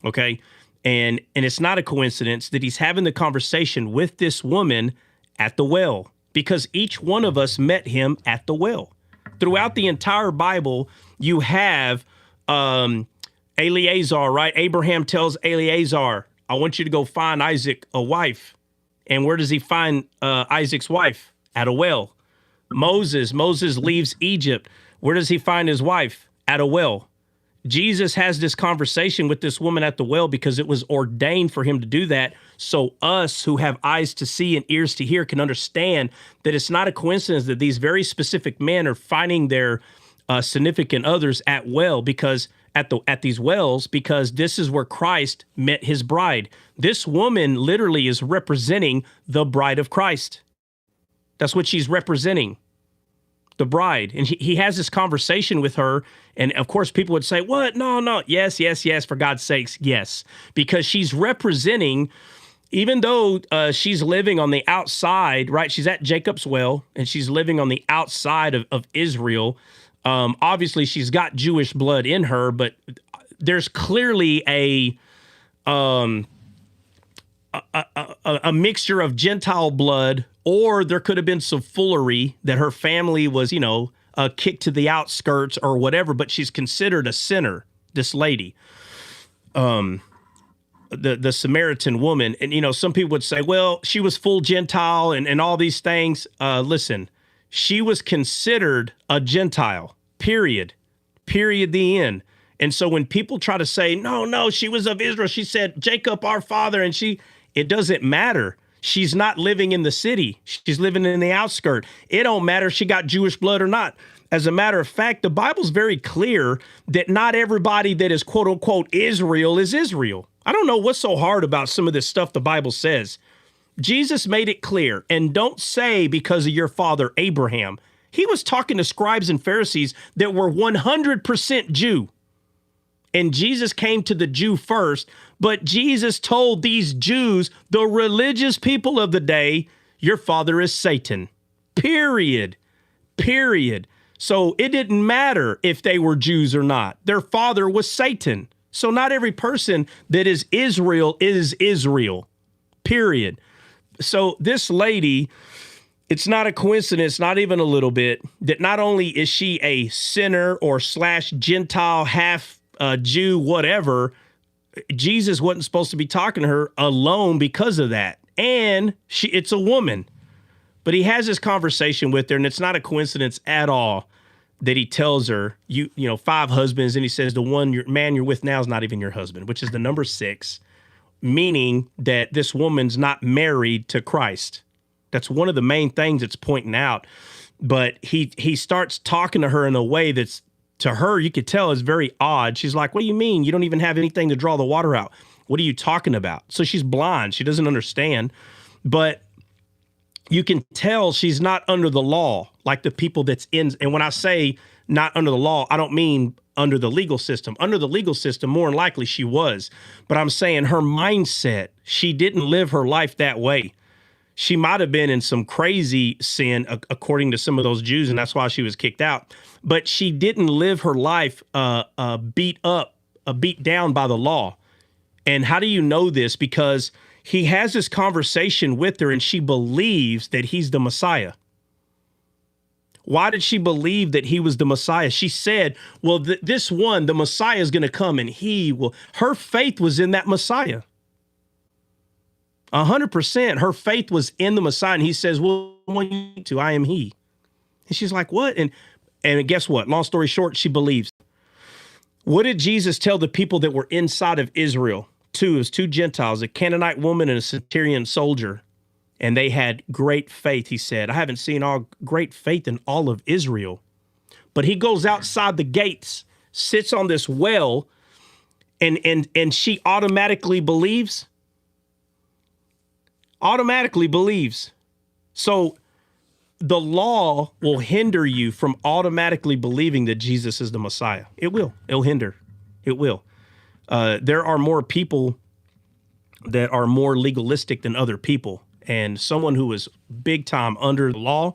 Okay? And it's not a coincidence that he's having the conversation with this woman at the well, because each one of us met him at the well. Throughout the entire Bible, you have Eleazar, right? Abraham tells Eleazar, I want you to go find Isaac a wife. And where does he find Isaac's wife? At a well. Moses leaves Egypt. Where does he find his wife? At a well. Jesus has this conversation with this woman at the well because it was ordained for him to do that, so us who have eyes to see and ears to hear can understand that it's not a coincidence that these very specific men are finding their significant others at these wells, because this is where Christ met his bride. This woman literally is representing the bride of Christ. That's what she's representing. The bride. And he has this conversation with her. And of course, people would say, what? No. Yes. For God's sakes. Yes. Because she's representing, even though she's living on the outside, right? She's at Jacob's well and she's living on the outside of Israel. Obviously she's got Jewish blood in her, but there's clearly a mixture of Gentile blood, or there could have been some foolery that her family was, kicked to the outskirts or whatever, but she's considered a sinner, this lady, the Samaritan woman. And, some people would say, well, she was full Gentile and all these things. Listen, she was considered a Gentile, period, the end. And so when people try to say, no, she was of Israel, she said, Jacob, our father, and it doesn't matter. She's not living in the city. She's living in the outskirt. It don't matter if she got Jewish blood or not. As a matter of fact, the Bible's very clear that not everybody that is quote unquote Israel is Israel. I don't know what's so hard about some of this stuff the Bible says. Jesus made it clear. And don't say because of your father Abraham. He was talking to scribes and Pharisees that were 100% Jew. And Jesus came to the Jew first, but Jesus told these Jews, the religious people of the day, your father is Satan, period. So it didn't matter if they were Jews or not. Their father was Satan. So not every person that is Israel, period. So this lady, it's not a coincidence, not even a little bit, that not only is she a sinner or / Gentile, half Jew, whatever, Jesus wasn't supposed to be talking to her alone because of that. And it's a woman. But he has this conversation with her, and it's not a coincidence at all that he tells her, you 5 husbands, and he says the man you're with now is not even your husband, which is the number 6, meaning that this woman's not married to Christ. That's one of the main things it's pointing out. But he starts talking to her in a way that's, to her, you could tell is very odd. She's like, what do you mean? You don't even have anything to draw the water out. What are you talking about? So she's blind. She doesn't understand. But you can tell she's not under the law, like the people that's in. And when I say not under the law, I don't mean under the legal system. Under the legal system, more than likely she was. But I'm saying her mindset, she didn't live her life that way. She might have been in some crazy sin, according to some of those Jews, and that's why she was kicked out. But she didn't live her life beat down by the law. And how do you know this? Because he has this conversation with her, and she believes that he's the Messiah. Why did she believe that he was the Messiah? She said, well, the Messiah is going to come, and he will. Her faith was in that Messiah. 100%. Her faith was in the Messiah. And he says, well, I am he. And she's like, what? And guess what? Long story short, she believes. What did Jesus tell the people that were inside of Israel? It was two Gentiles, a Canaanite woman and a Syrian soldier. And they had great faith, he said. I haven't seen all great faith in all of Israel. But he goes outside the gates, sits on this well, and she automatically believes. Automatically believes. So the law will hinder you from automatically believing that Jesus is the Messiah. It will. It'll hinder. It will. There are more people that are more legalistic than other people. And someone who is big time under the law,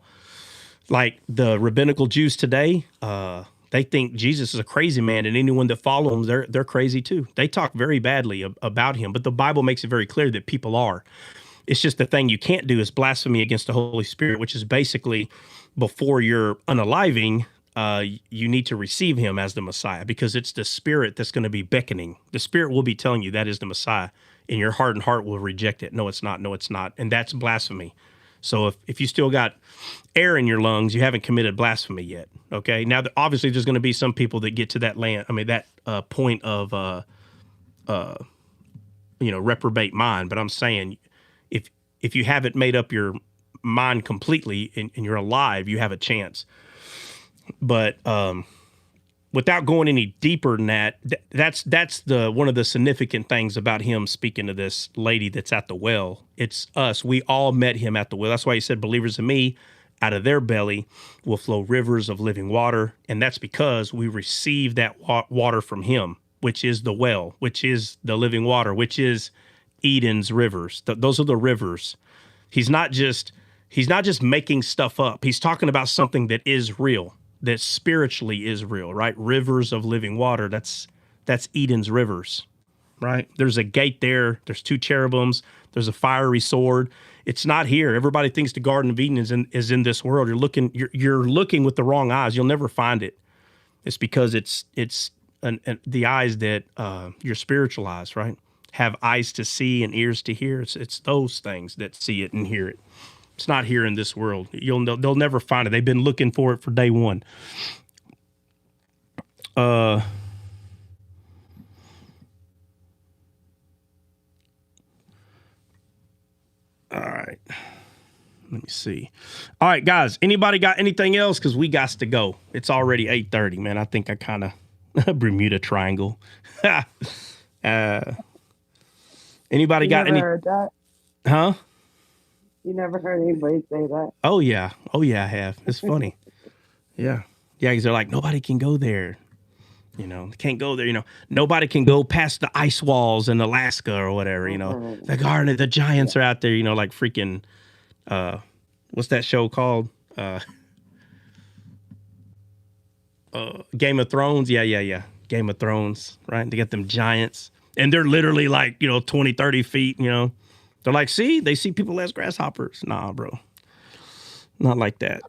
like the rabbinical Jews today, they think Jesus is a crazy man, and anyone that follows him, they're crazy too. They talk very badly about him, but the Bible makes it very clear that people are. It's just the thing you can't do is blasphemy against the Holy Spirit, which is basically before you're unaliving, you need to receive him as the Messiah, because it's the Spirit that's going to be beckoning. The Spirit will be telling you that is the Messiah, and your hardened heart will reject it. No, it's not. No, it's not. And that's blasphemy. So if you still got air in your lungs, you haven't committed blasphemy yet. Okay. Now, obviously, there's going to be some people that get to that point of, reprobate mind. But I'm saying, if you haven't made up your mind completely and you're alive, you have a chance. But without going any deeper than that, that's one of the significant things about him speaking to this lady that's at the well. It's us. We all met him at the well. That's why he said, believers in me, out of their belly will flow rivers of living water. And that's because we received that water from him, which is the well, which is the living water, which is Eden's rivers. Those are the rivers. He's not just making stuff up. He's talking about something that is real, that spiritually is real, right? Rivers of living water. That's Eden's rivers, right? There's a gate there. There's two cherubims. There's a fiery sword. It's not here. Everybody thinks the Garden of Eden is in this world. You're looking with the wrong eyes. You'll never find it. It's because it's the eyes that your spiritual eyes, right? Have eyes to see and ears to hear. It's those things that see it and hear it. It's not here in this world. They'll never find it. They've been looking for it for day one. All right. Let me see. All right, guys. Anybody got anything else? Because we got to go. It's already 8:30, man. I think I kind of Bermuda Triangle. Anybody got any? Heard that? Huh? You never heard anybody say that? Oh yeah, I have. It's funny. Yeah, because they're like, nobody can go there. They can't go there. Nobody can go past the ice walls in Alaska or whatever. The garden, the giants are out there. Like freaking, what's that show called? Game of Thrones. Yeah. Game of Thrones, right? They got them giants. And they're literally like, 20, 30 feet, They're like, see, they see people as grasshoppers. Nah, bro. Not like that.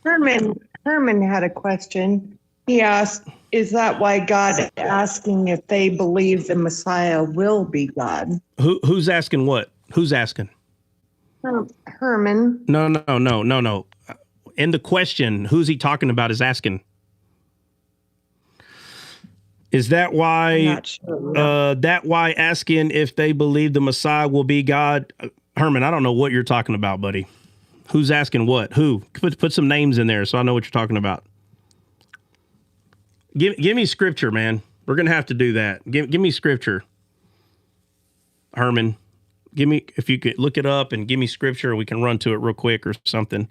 Herman had a question. He asked, is that why God is asking if they believe the Messiah will be God? Who's asking what? Who's asking? Herman. No. In the question, who's he talking about is asking? Is that why? Sure. That why asking if they believe the Messiah will be God? Herman, I don't know what you're talking about, buddy. Who's asking what? Who? Put some names in there so I know what you're talking about. Give me scripture, man. We're gonna have to do that. Give me scripture, Herman. If you could look it up and give me scripture, we can run to it real quick or something.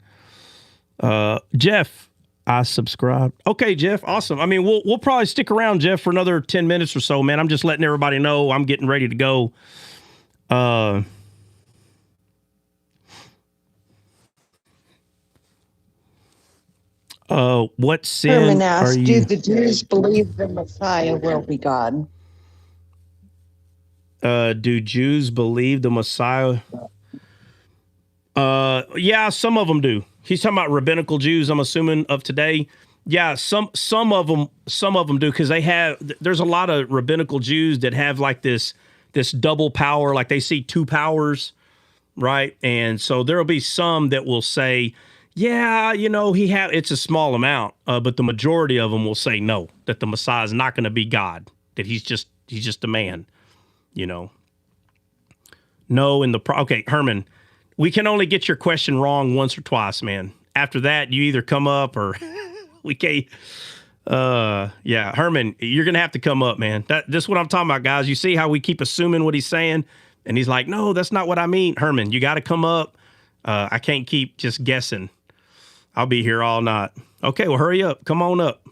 Jeff. I subscribe. Okay, Jeff. Awesome. I mean, we'll probably stick around, Jeff, for another 10 minutes or so, man. I'm just letting everybody know I'm getting ready to go. What sin Herman asked, are you? do the Jews believe the Messiah will be God? Do Jews believe the Messiah? Yeah, some of them do. He's talking about rabbinical Jews, I'm assuming, of today. Yeah, some of them do, because there's a lot of rabbinical Jews that have like this double power, like they see two powers, right? And so there'll be some that will say, yeah, it's a small amount, but the majority of them will say no, that the Messiah is not going to be God, that he's just a man, No, okay, Herman, we can only get your question wrong once or twice, man. After that, you either come up or we can't. Yeah, Herman, you're going to have to come up, man. This is what I'm talking about, guys. You see how we keep assuming what he's saying? And he's like, no, that's not what I mean. Herman, you got to come up. I can't keep just guessing. I'll be here all night. Okay, well, hurry up. Come on up.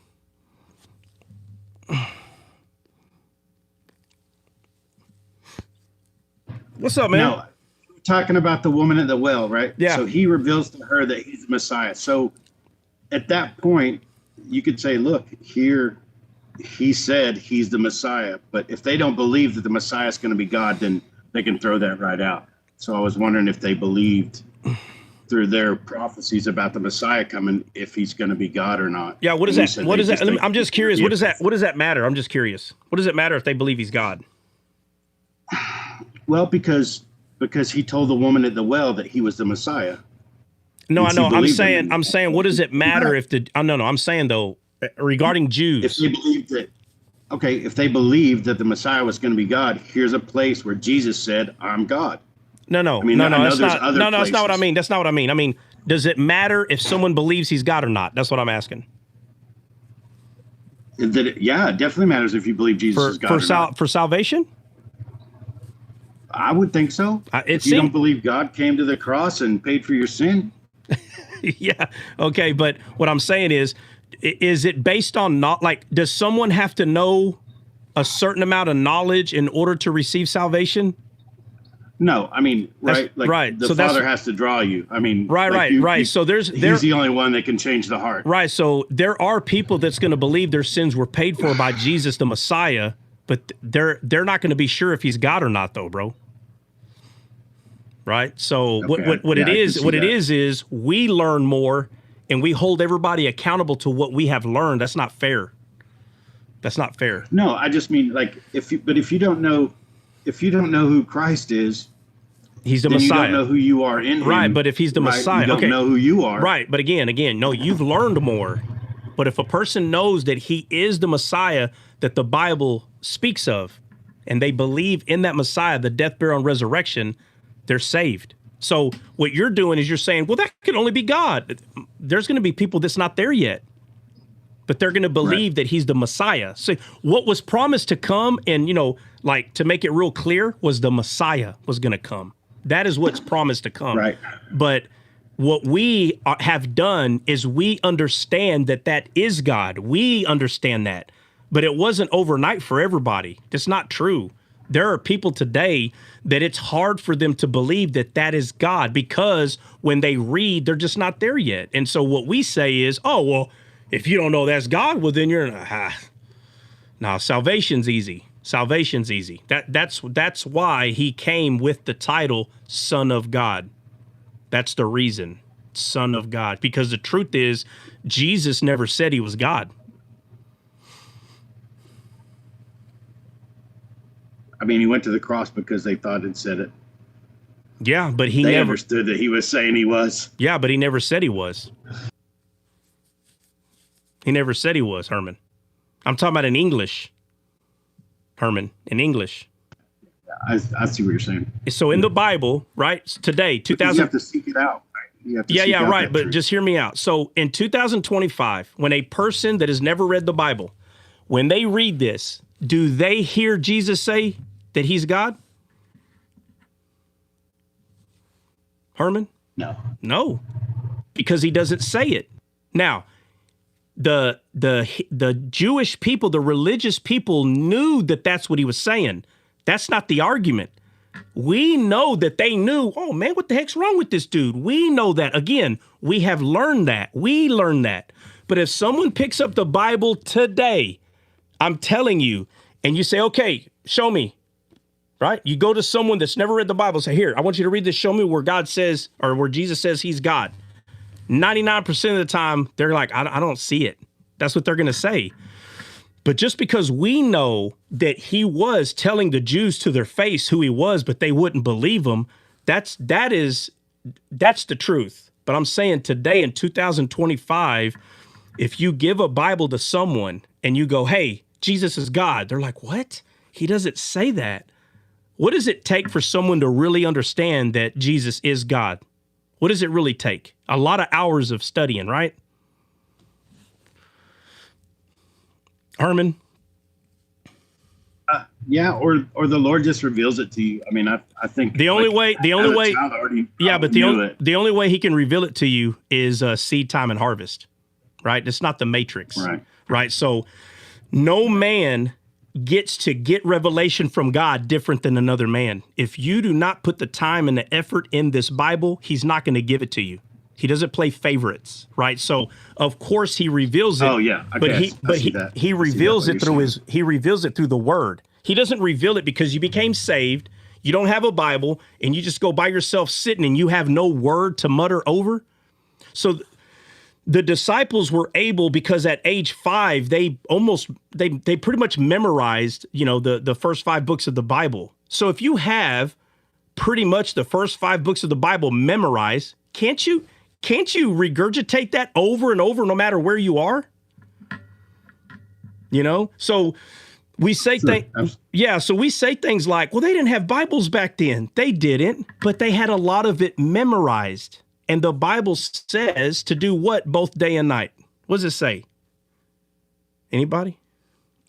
What's up, man? No, we're talking about the woman at the well, right? Yeah. So he reveals to her that he's the Messiah. So at that point, you could say, look, here he said he's the Messiah. But if they don't believe that the Messiah is going to be God, then they can throw that right out. So I was wondering if they believed through their prophecies about the Messiah coming, if he's going to be God or not. Yeah, what is that? What is that? I'm just curious. What does that matter? I'm just curious. What does it matter if they believe he's God? Well, because he told the woman at the well that he was the Messiah. No, I know. I'm saying, what does it matter if I'm saying though, regarding Jews. If they believed that the Messiah was going to be God, here's a place where Jesus said, "I'm God." No, that's not what I mean. That's not what I mean. I mean, does it matter if someone believes he's God or not? That's what I'm asking. Yeah, it definitely matters if you believe Jesus is God. For salvation? I would think so. If you don't believe God came to the cross and paid for your sin. Yeah. Okay. But what I'm saying is it based on does someone have to know a certain amount of knowledge in order to receive salvation? No, I mean, right. Right. The Father has to draw you. I mean, right. So he's the only one that can change the heart. Right. So there are people that's going to believe their sins were paid for by Jesus, the Messiah, but they're not going to be sure if he's God or not, though, bro. Right. So what it is we learn more and we hold everybody accountable to what we have learned. That's not fair. That's not fair. No, I just mean if you don't know who Christ is, he's the Messiah. You don't know who you are in him. Right, but if he's the Messiah, you don't know who you are. Right, but again, no, you've learned more. But if a person knows that he is the Messiah that the Bible speaks of, and they believe in that Messiah, the death, burial, and resurrection, they're saved. So what you're doing is you're saying, well, that could only be God. There's going to be people that's not there yet, but they're going to believe that he's the Messiah. So what was promised to come, and to make it real clear, was the Messiah was going to come. That is what's promised to come. Right. But what we have done is we understand that is God. We understand that. But it wasn't overnight for everybody. That's not true. There are people today that it's hard for them to believe that is God, because when they read, they're just not there yet. And so what we say is, oh, well, if you don't know that's God, well, then you're no, salvation's easy. Salvation's easy. That's why he came with the title Son of God. That's the reason, Son of God, because the truth is Jesus never said he was God. I mean, he went to the cross because they thought it said it. Yeah, but they never understood that he was saying he was. Yeah, but he never said he was. He never said he was, Herman. I'm talking about in English. Herman, in English. I see what you're saying. So in the Bible, right, today, 2000. You have to seek it out. Right? Yeah, right. But just hear me out. So in 2025, when a person that has never read the Bible, when they read this, do they hear Jesus say that he's God? Herman? No, because he doesn't say it. Now, the Jewish people, the religious people knew that that's what he was saying. That's not the argument. We know that they knew, oh man, what the heck's wrong with this dude? We know that. Again, we have learned that. We learned that. But if someone picks up the Bible today, I'm telling you, and you say, okay, show me, right? You go to someone that's never read the Bible, say, here, I want you to read this, show me where God says, or where Jesus says he's God. 99% of the time, they're like, I don't see it. That's what they're going to say. But just because we know that he was telling the Jews to their face who he was, but they wouldn't believe him, that's the truth. But I'm saying today in 2025, if you give a Bible to someone and you go, hey, Jesus is God, they're like, what? He doesn't say that. What does it take for someone to really understand that Jesus is God? What does it really take? A lot of hours of studying, right? Herman? Yeah, or the Lord just reveals it to you. I mean, I think the only way, the only way he can reveal it to you is seed time and harvest, right? It's not the Matrix, right? So no man gets to get revelation from God different than another man. If you do not put the time and the effort in this Bible, he's not going to give it to you. He doesn't play favorites, right? So of course he reveals it. Oh yeah, he reveals it through the word. He doesn't reveal it because you became saved, you don't have a Bible, and you just go by yourself sitting and you have no word to mutter over. So the disciples were able, because at age 5, they pretty much memorized, the first 5 books of the Bible. So if you have pretty much the first 5 books of the Bible memorized, can't you regurgitate that over and over, no matter where you are? So we say we say things like, well, they didn't have Bibles back then. They didn't, but they had a lot of it memorized. And the Bible says to do what both day and night? What does it say? Anybody?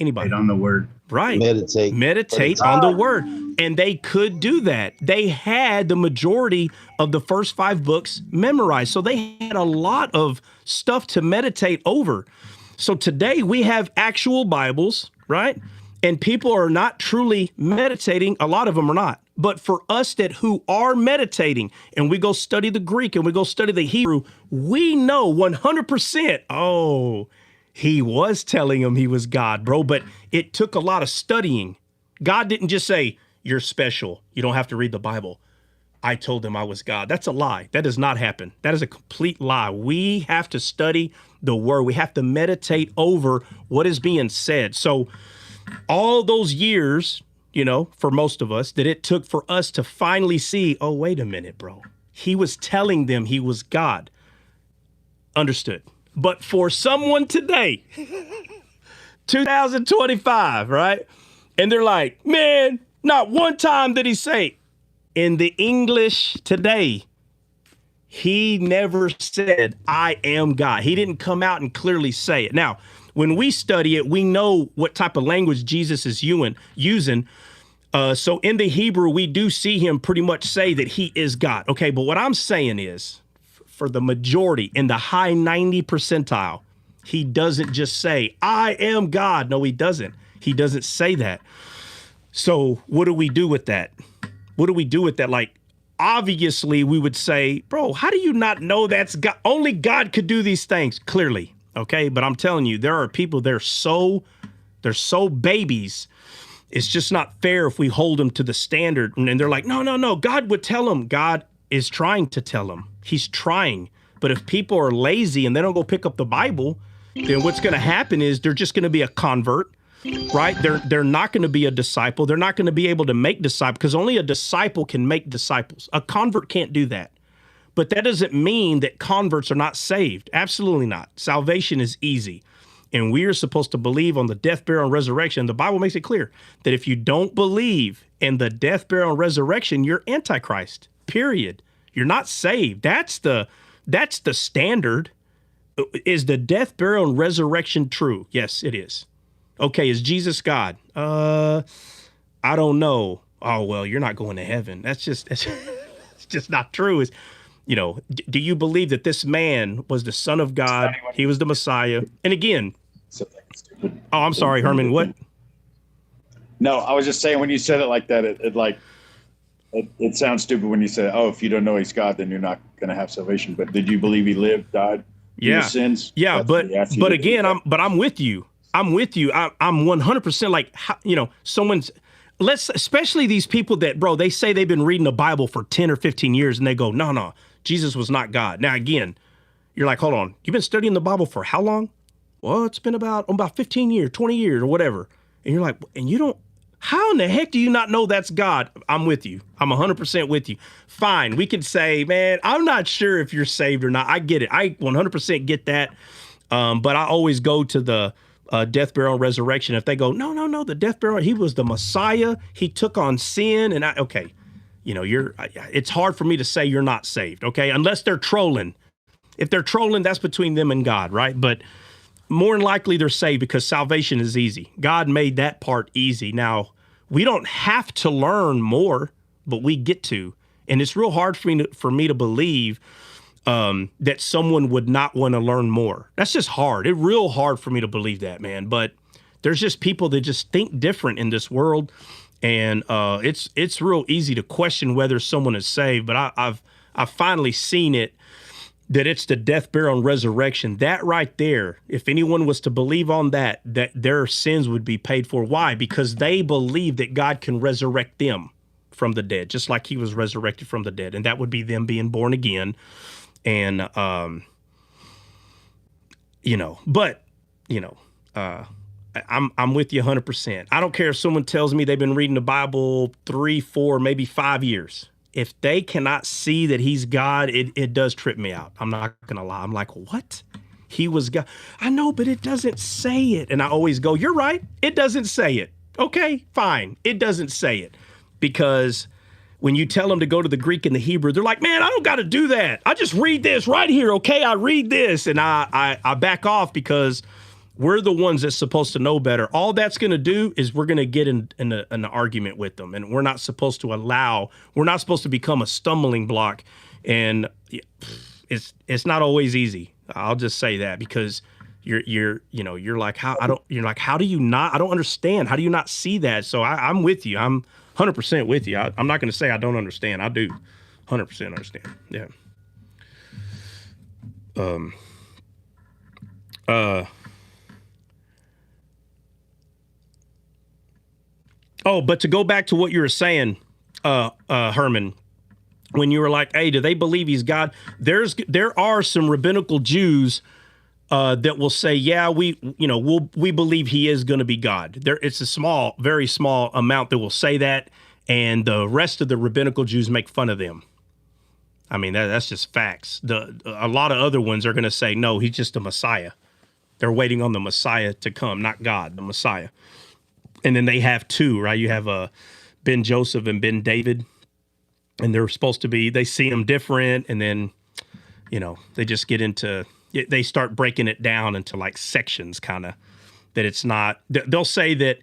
Meditate on the word. Right. Meditate on the word. And they could do that. They had the majority of the first 5 books memorized. So they had a lot of stuff to meditate over. So today we have actual Bibles, right? And people are not truly meditating. A lot of them are not. But for us who are meditating, and we go study the Greek and we go study the Hebrew, we know 100%, oh, he was telling him he was God, bro. But it took a lot of studying. God didn't just say, you're special. You don't have to read the Bible. I told him I was God. That's a lie. That does not happen. That is a complete lie. We have to study the word. We have to meditate over what is being said. So all those years, for most of us, that it took for us to finally see, oh, wait a minute, bro. He was telling them he was God. Understood. But for someone today, 2025, right? And they're like, man, not one time did he say, in the English today, he never said, I am God. He didn't come out and clearly say it. Now, when we study it, we know what type of language Jesus is using. So in the Hebrew, we do see him pretty much say that he is God. Okay, but what I'm saying is, for the majority, in the high 90 percentile, he doesn't just say, I am God. No, he doesn't. He doesn't say that. So what do we do with that? What do we do with that? Like, obviously, we would say, bro, how do you not know that's God? Only God could do these things, clearly. Okay, but I'm telling you, there are people, they're so babies. It's just not fair if we hold them to the standard. And they're like, no, God would tell them. God is trying to tell them. He's trying. But if people are lazy and they don't go pick up the Bible, then what's going to happen is they're just going to be a convert, right? They're not going to be a disciple. They're not going to be able to make disciples, because only a disciple can make disciples. A convert can't do that. But that doesn't mean that converts are not saved. Absolutely not. Salvation is easy. And we are supposed to believe on the death, burial, and resurrection. The Bible makes it clear that if you don't believe in the death, burial, and resurrection, you're Antichrist, period. You're not saved. That's the standard. Is the death, burial, and resurrection true? Yes, it is. Okay, is Jesus God? I don't know. Oh, well, you're not going to heaven. It's just not true. Do you believe that this man was the Son of God? He was the Messiah. And again, oh, I'm sorry, Herman, what? No, I was just saying, when you said it like that, it sounds stupid when you say, oh, if you don't know he's God, then you're not going to have salvation. But did you believe he lived, died for your sins? Yeah, but again, I'm with you. I'm 100% like, someone's, especially these people that, bro, they say they've been reading the Bible for 10 or 15 years and they go, no, Jesus was not God. Now, again, you're like, hold on, you've been studying the Bible for how long? Well, it's been about 15 years, 20 years or whatever. And you're like, and you don't, How in the heck do you not know that's God? I'm with you. I'm 100% with you. Fine. We could say, man, I'm not sure if you're saved or not. I get it. I 100% get that. But I always go to the death, burial, and resurrection. If they go, no, the death, burial, he was the Messiah. He took on sin. And okay, it's hard for me to say you're not saved. Okay. Unless they're trolling. If they're trolling, that's between them and God. Right. But more than likely they're saved because salvation is easy. God made that part easy. Now, we don't have to learn more, but we get to. And it's real hard for me to believe that someone would not want to learn more. That's just hard. It's real hard for me to believe that, man. But there's just people that just think different in this world. And it's real easy to question whether someone is saved. But I've finally seen it, that it's the death, burial, and resurrection. That right there, if anyone was to believe on that their sins would be paid for. Why? Because they believe that God can resurrect them from the dead, just like he was resurrected from the dead. And that would be them being born again. And, I'm with you 100%. I don't care if someone tells me they've been reading the Bible 3, 4, maybe 5 years. If they cannot see that he's God, it does trip me out. I'm not going to lie. I'm like, what? He was God. I know, but it doesn't say it. And I always go, you're right. It doesn't say it. Okay, fine. It doesn't say it. Because when you tell them to go to the Greek and the Hebrew, they're like, man, I don't got to do that. I just read this right here. Okay, I read this. And I back off because we're the ones that's supposed to know better. All that's going to do is we're going to get in an argument with them. And we're not supposed to become a stumbling block. And it's not always easy. I'll just say that because you're like, how do you not, I don't understand. How do you not see that? So I'm with you. I'm 100% with you. I'm not going to say I don't understand. I do 100% understand. Yeah. Oh, but to go back to what you were saying, Herman, when you were like, hey, do they believe he's God? There are some rabbinical Jews that will say, yeah, we believe he is going to be God. It's a very small amount that will say that, and the rest of the rabbinical Jews make fun of them. I mean, that's just facts. A lot of other ones are going to say, no, he's just a Messiah. They're waiting on the Messiah to come, not God, the Messiah. And then they have two, right? You have Ben Joseph and Ben David, and they're supposed to be, they see them different, and then, they just they start breaking it down into like sections, kind of, that it's not, they'll say that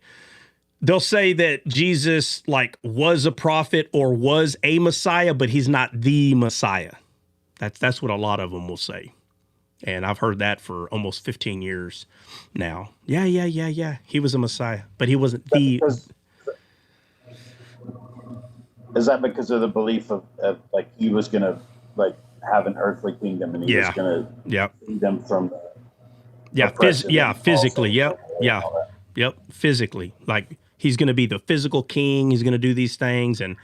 Jesus like was a prophet or was a Messiah, but he's not the Messiah. That's what a lot of them will say. And I've heard that for almost 15 years now. Yeah. He was a Messiah, but he wasn't the. Is that because of the belief of like he was going to like have an earthly kingdom and he was going to feed them from physically. Yep. Physically. Like he's going to be the physical king. He's going to do these things and,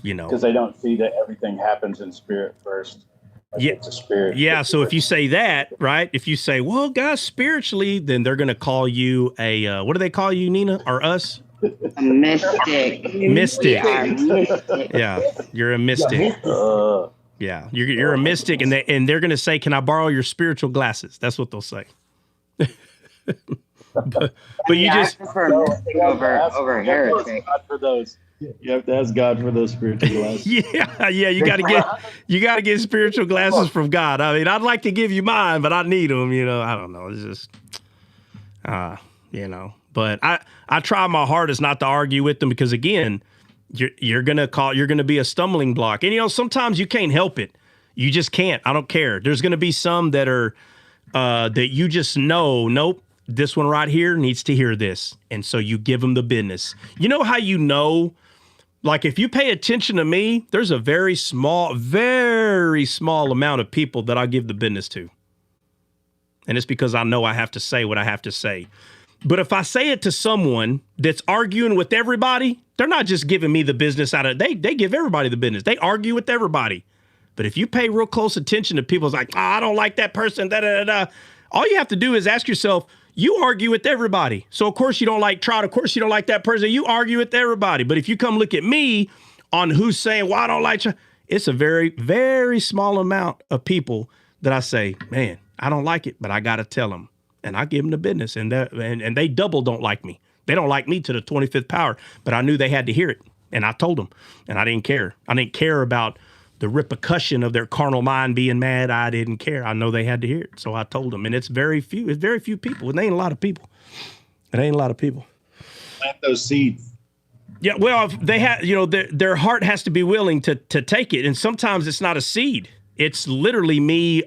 Because they don't see that everything happens in spirit first. Like it's a spirit. Yeah. So if you say that, right? If you say, well, God, spiritually, then they're going to call you what do they call you, Nina, or us? A mystic. Mystic. Mystic. Yeah. You're a mystic. Yeah. You're a mystic. And they're going to say, can I borrow your spiritual glasses? That's what they'll say. but you just. I prefer mystic over heretic. For those. You have to ask God for those spiritual glasses. Yeah, you got to get spiritual glasses from God. I mean, I'd like to give you mine, but I need them. I don't know. It's just, But I try my hardest not to argue with them because again, you're gonna be a stumbling block, and sometimes you can't help it. You just can't. I don't care. There's gonna be some that are that you just know. Nope. This one right here needs to hear this, and so you give them the business. You know how you know. Like if you pay attention to me, there's a very small amount of people that I give the business to. And it's because I know I have to say what I have to say. But if I say it to someone that's arguing with everybody, they're not just giving me the business they give everybody the business. They argue with everybody. But if you pay real close attention to people, it's like, I don't like that person, all you have to do is ask yourself, you argue with everybody. So of course you don't like Trot. Of course you don't like that person. You argue with everybody. But if you come look at me on who's saying, well, I don't like Trot, it's a very, very small amount of people that I say, man, I don't like it, but I got to tell them. And I give them the business. And they double don't like me. They don't like me to the 25th power. But I knew they had to hear it. And I told them. And I didn't care. I didn't care about the repercussion of their carnal mind being mad. I didn't care. I know they had to hear it. So I told them. And it's very few. It's very few people. It ain't a lot of people. It ain't a lot of people. Plant those seeds. Yeah, well, they have, their heart has to be willing to take it. And sometimes it's not a seed. It's literally me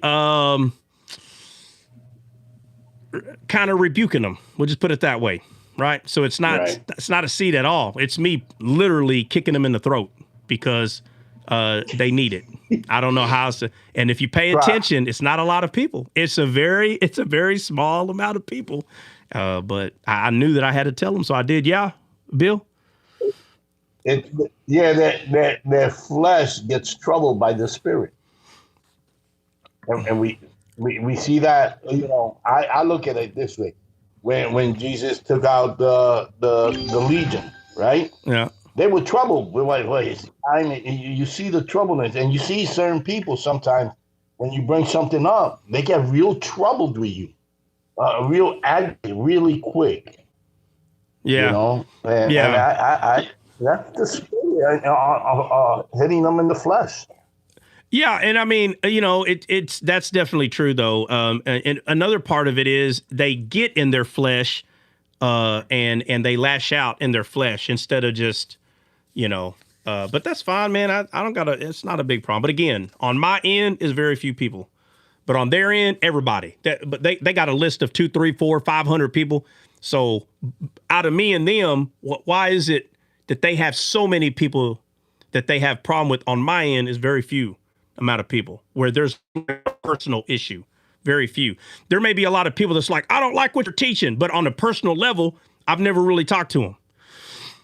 kind of rebuking them. We'll just put it that way. Right. So it's not a seed at all. It's me literally kicking them in the throat because they need it. I don't know how to. And if you pay attention, it's not a lot of people. It's a very small amount of people. But I knew that I had to tell them. So I did. Yeah. Bill. Their flesh gets troubled by the spirit. And we see that, I look at it this way. When Jesus took out the legion, right? Yeah. They were troubled. We're like, wait, you see the troubleness, and you see certain people sometimes when you bring something up, they get real troubled with you, real angry, really quick. Yeah. And I that's the spirit hitting them in the flesh. Yeah, and I mean, that's definitely true though. And another part of it is they get in their flesh, and they lash out in their flesh instead of just, but that's fine, man. I don't it's not a big problem. But again, on my end is very few people, but on their end, everybody. But they got a list of 200, 300, 400, 500 people. So out of me and them, why is it that they have so many people that they have problem with? On my end is very few amount of people where there's a personal issue. Very few. There may be a lot of people that's like, I don't like what you're teaching, but on a personal level, I've never really talked to them.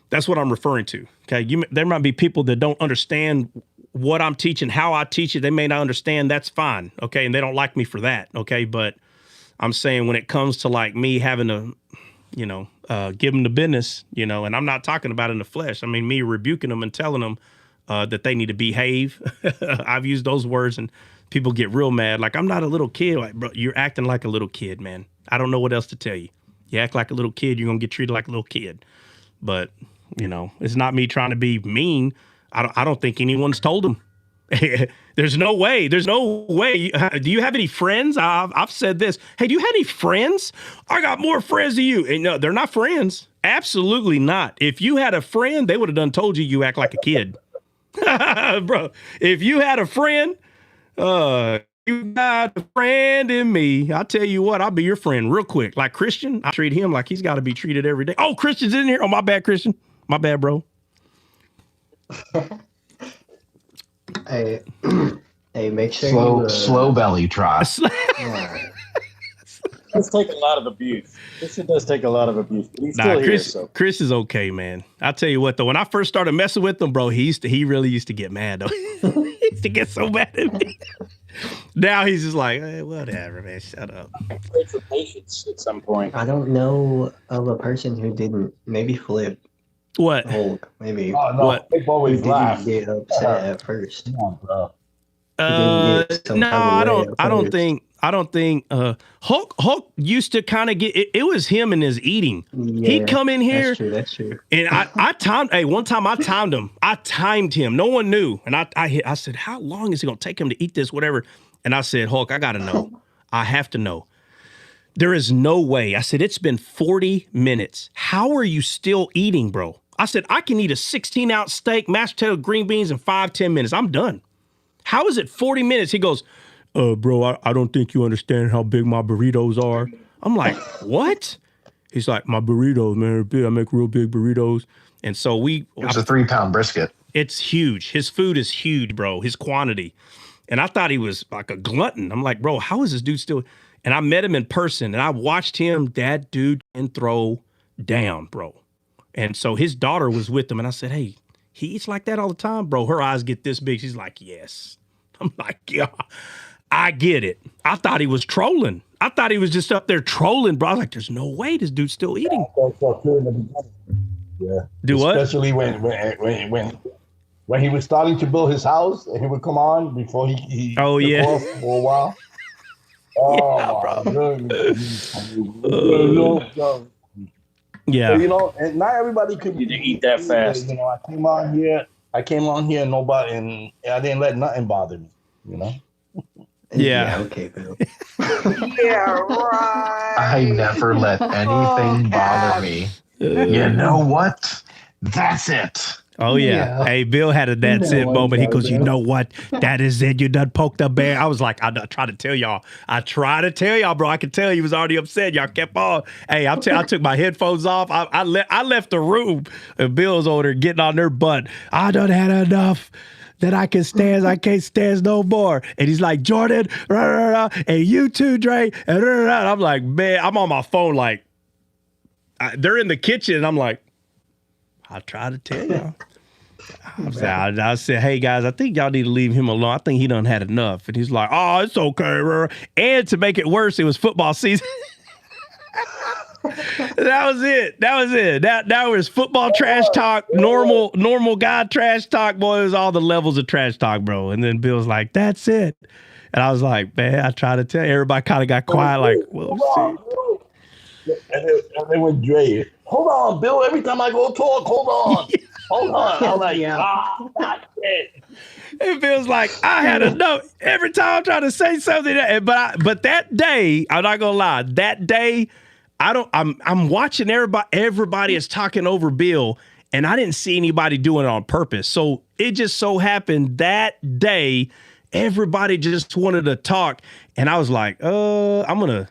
That's what I'm referring to. Okay. There might be people that don't understand what I'm teaching, how I teach it. They may not understand. That's fine. Okay. And they don't like me for that. Okay. But I'm saying when it comes to like me having to, give them the business, and I'm not talking about in the flesh. I mean, me rebuking them and telling them that they need to behave. I've used those words and people get real mad. Like, I'm not a little kid. Like, bro, you're acting like a little kid, man. I don't know what else to tell you. You act like a little kid, you're going to get treated like a little kid. But, it's not me trying to be mean. I don't think anyone's told them. There's no way. Do you have any friends? I've said this. Hey, do you have any friends? I got more friends than you. And no, they're not friends. Absolutely not. If you had a friend, they would have done told you act like a kid. Bro, if you had a friend, you got a friend in me. I'll tell you what, I'll be your friend real quick. Like Christian, I treat him like he's got to be treated every day. Oh, Christian's in here. Oh, my bad, Christian. My bad, bro. Hey, make sure slow belly Trot. This take a lot of abuse. This does take a lot of abuse. But he's still here. So. Chris is okay, man. I'll tell you what, though. When I first started messing with him, bro, he really used to get mad, though. He used to get so mad at me. Now he's just like, hey, whatever, man. Shut up. Pray for patience at some point. I don't know of a person who didn't. Maybe Flip. What? Hulk. Maybe. Oh, no. What? Flip always didn't get upset at first. Come on, bro. No, I don't think Hulk used to kind of get it was him and his eating. Yeah, he'd come in here. That's true. And one time I timed him. I timed him. No one knew. And I said, how long is it gonna take him to eat this, whatever? And I said, Hulk, I gotta know. I have to know. There is no way. I said, it's been 40 minutes. How are you still eating, bro? I said, I can eat a 16-ounce steak, mashed potato, green beans in 5-10 minutes. I'm done. How is it 40 minutes? He goes, bro, I don't think you understand how big my burritos are. I'm like, what? He's like, my burritos, man, I make real big burritos. And so it was a 3-pound brisket. It's huge. His food is huge, bro, his quantity. And I thought he was like a glutton. I'm like, bro, how is this dude still? And I met him in person and I watched him. That dude can throw down, bro. And so his daughter was with him. And I said, hey, he eats like that all the time, bro. Her eyes get this big. She's like, yes. I'm like, yeah. I get it. I thought he was trolling. I thought he was just up there trolling, bro. I was like, there's no way this dude's still eating. Yeah. Do what? Especially when he was starting to build his house and he would come on before he oh took yeah off for a while. Oh yeah, my goodness. Yeah. So, you know, and not everybody could eat that fast. You know, I came on here and nobody, and I didn't let nothing bother me, you know? Yeah. Okay, Bill. Yeah, right. I never let anything bother me. You know what? That's it. Oh, yeah. Hey, Bill had a that's it moment. He goes, you know what? That is it. You done poked the bear. I was like, I try to tell y'all. Bro. I could tell he was already upset. Y'all kept on. Hey, I took my headphones off. I left the room. And Bill's over there getting on their butt. I done had enough that I can stand. I can't stand no more. And he's like, Jordan, rah, rah, rah, and you too, Dre. And I'm like, man, I'm on my phone like, they're in the kitchen. And I'm like, I try to tell y'all. I said, hey, guys, I think y'all need to leave him alone. I think he done had enough. And he's like, oh, it's okay. And to make it worse, it was football season. That was it. That was football trash talk, normal guy trash talk. Boy, it was all the levels of trash talk, bro. And then Bill's like, that's it. And I was like, man, I tried to tell you. Everybody kind of got quiet, like, well, see. And then when Dre, hold on, Bill, every time I go talk, hold on. Hold on. I'm like, that's it. It feels like I had enough. Every time I'm trying to say something, but that day, I'm not gonna lie. That day, I'm watching everybody is talking over Bill, and I didn't see anybody doing it on purpose. So it just so happened that day, everybody just wanted to talk, and I was like, I'm gonna.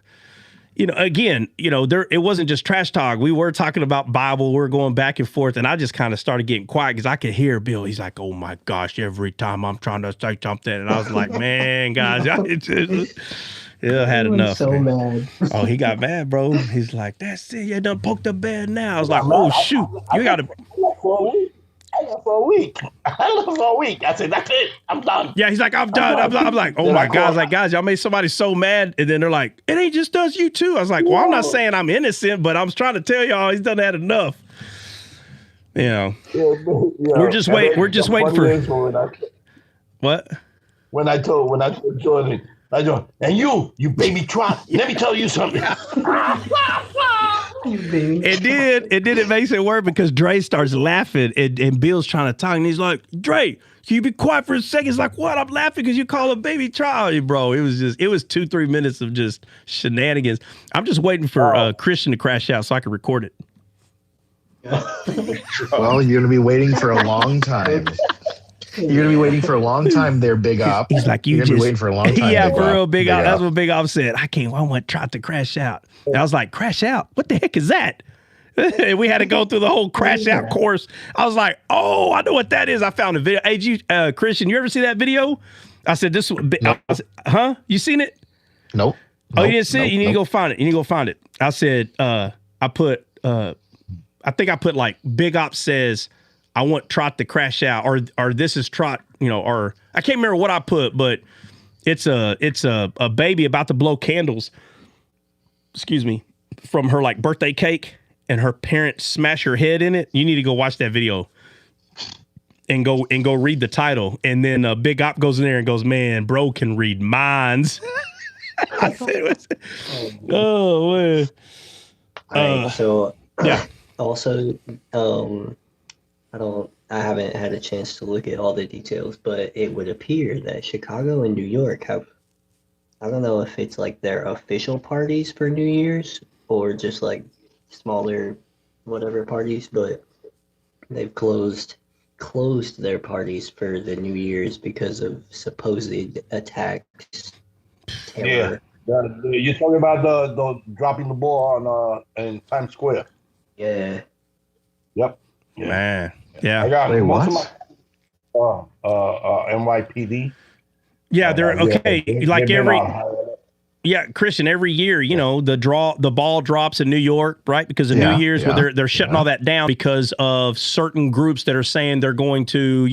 Again, it wasn't just trash talk. We were talking about Bible. We were going back and forth, and I just kind of started getting quiet because I could hear Bill. He's like, oh, my gosh, every time I'm trying to say something. And I was like, man, guys, had enough. So mad. Oh, he got mad, bro. He's like, that's it. You done poked the bear now. I was like, oh, shoot. You got to. I left for a week. I said, that's it. I'm done. Yeah, he's like, I'm done. I'm like, oh my God. I was like, guys, y'all made somebody so mad. And then they're like, it ain't just us, you too. I was like, well, I'm not saying I'm innocent, but I'm trying to tell y'all he's done that enough. We're just waiting for what? When I told Jordan, and you baby trot, let me tell you something. It makes it work because Dre starts laughing and Bill's trying to talk and he's like, Dre, can you be quiet for a second? He's like, what? I'm laughing because you call a baby child, bro. It was 2-3 minutes of just shenanigans. I'm just waiting for Christian to crash out so I can record it. Well, you're gonna be waiting for a long time. You're gonna be waiting for a long time there, Big Op. He's like, you're gonna be waiting for a long time. Yeah, for real, Big Op. That's what Big Op said. I want Trot to crash out. And I was like, crash out? What the heck is that? We had to go through the whole crash out course. I was like, oh, I know what that is. I found a video. Hey, Christian, you ever see that video? I said, this one. Nope. Huh? You seen it? Nope. Oh, you didn't see it? You need to go find it. I said, I think I put like Big Op says, I want Trot to crash out, or this is Trot, or I can't remember what I put, but it's a baby about to blow candles, excuse me, from her like birthday cake, and her parents smash her head in it. You need to go watch that video and go read the title. And then Big Op goes in there and goes, man, bro can read minds. I said, oh man. All right, so yeah. Also, I haven't had a chance to look at all the details, but it would appear that Chicago and New York have, I don't know if it's like their official parties for New Year's or just like smaller whatever parties, but they've closed their parties for the New Year's because of supposed attacks. Terror. Yeah. You're talking about the dropping the ball on in Times Square. Yeah. Yep. Man. Yeah. I got most of my NYPD. Yeah, they're okay. Christian, every year, the ball drops in New York, right? Because of New Year's, where they're shutting all that down because of certain groups that are saying they're going to,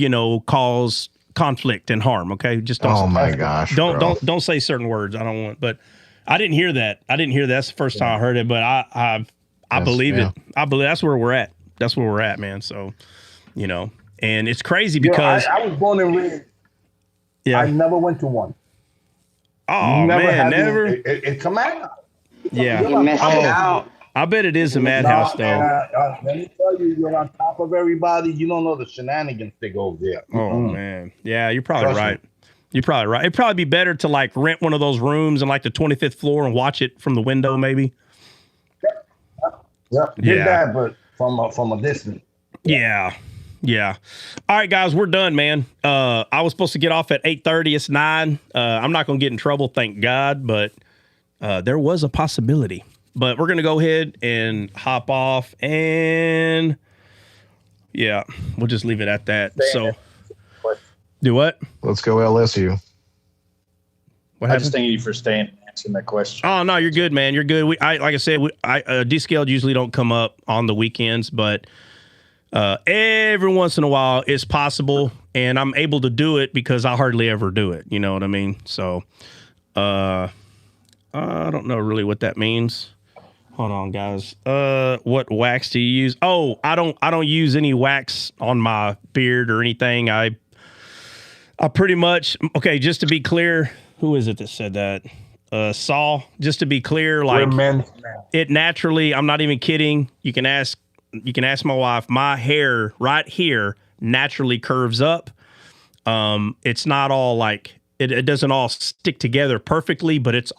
cause conflict and harm. Okay, just don't. Oh my gosh! Don't say certain words. I don't want. But I didn't hear that. That's the first time I heard it. But I believe it. I believe that's where we're at. That's where we're at, man. So, and it's crazy because I was born and raised. Yeah, I never went to one. Oh man, never. It's a madhouse. Yeah, You missed out. I bet it is a madhouse, though. Let me tell you, you're on top of everybody. You don't know the shenanigans that go there. Oh man, yeah, you're probably right. You're probably right. It'd probably be better to like rent one of those rooms on like the 25th floor and watch it from the window, maybe. Yeah, did that, but from a distance. Yeah. All right, guys, we're done, man. I was supposed to get off at 8:30. It's 9. I'm not gonna get in trouble, thank God, but there was a possibility. But we're gonna go ahead and hop off, and yeah, we'll just leave it at that. So, do what? Let's go LSU. What I happened? just thank you for staying and answering that question. Oh no, you're good, man. You're good. Like I said, descaled usually don't come up on the weekends, but every once in a while it's possible, and I'm able to do it because I hardly ever do it. You know what I mean? So, I don't know really what that means. Hold on, guys. What wax do you use? Oh, I don't use any wax on my beard or anything. I pretty much, okay, just to be clear, who is it that said that? Saul, just to be clear, like it naturally, I'm not even kidding. You can ask my wife, my hair right here naturally curves up. It's not all like, it doesn't all stick together perfectly, but it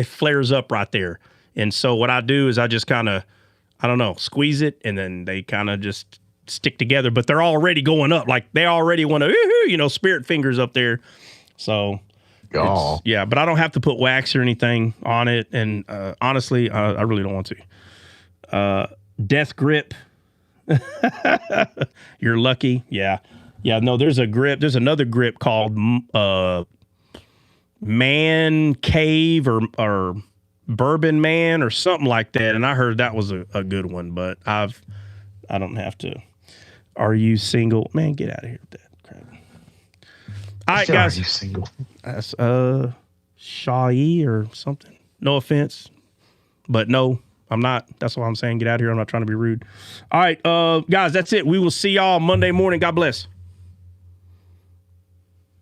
flares up right there. And so what I do is I just kind of, I don't know, squeeze it, and then they kind of just stick together, but they're already going up. Like they already want to, spirit fingers up there. So yeah, but I don't have to put wax or anything on it. And honestly, I really don't want to. Death grip. You're lucky. Yeah. No, there's a grip. There's another grip called Man Cave or Bourbon Man or something like that, and I heard that was a good one, but I don't have to. Are you single? Man, get out of here with that crap. All right, guys. Are you single? That's Shai or something. No offense, but no, I'm not. That's what I'm saying. Get out of here. I'm not trying to be rude. All right, guys, that's it. We will see y'all Monday morning. God bless.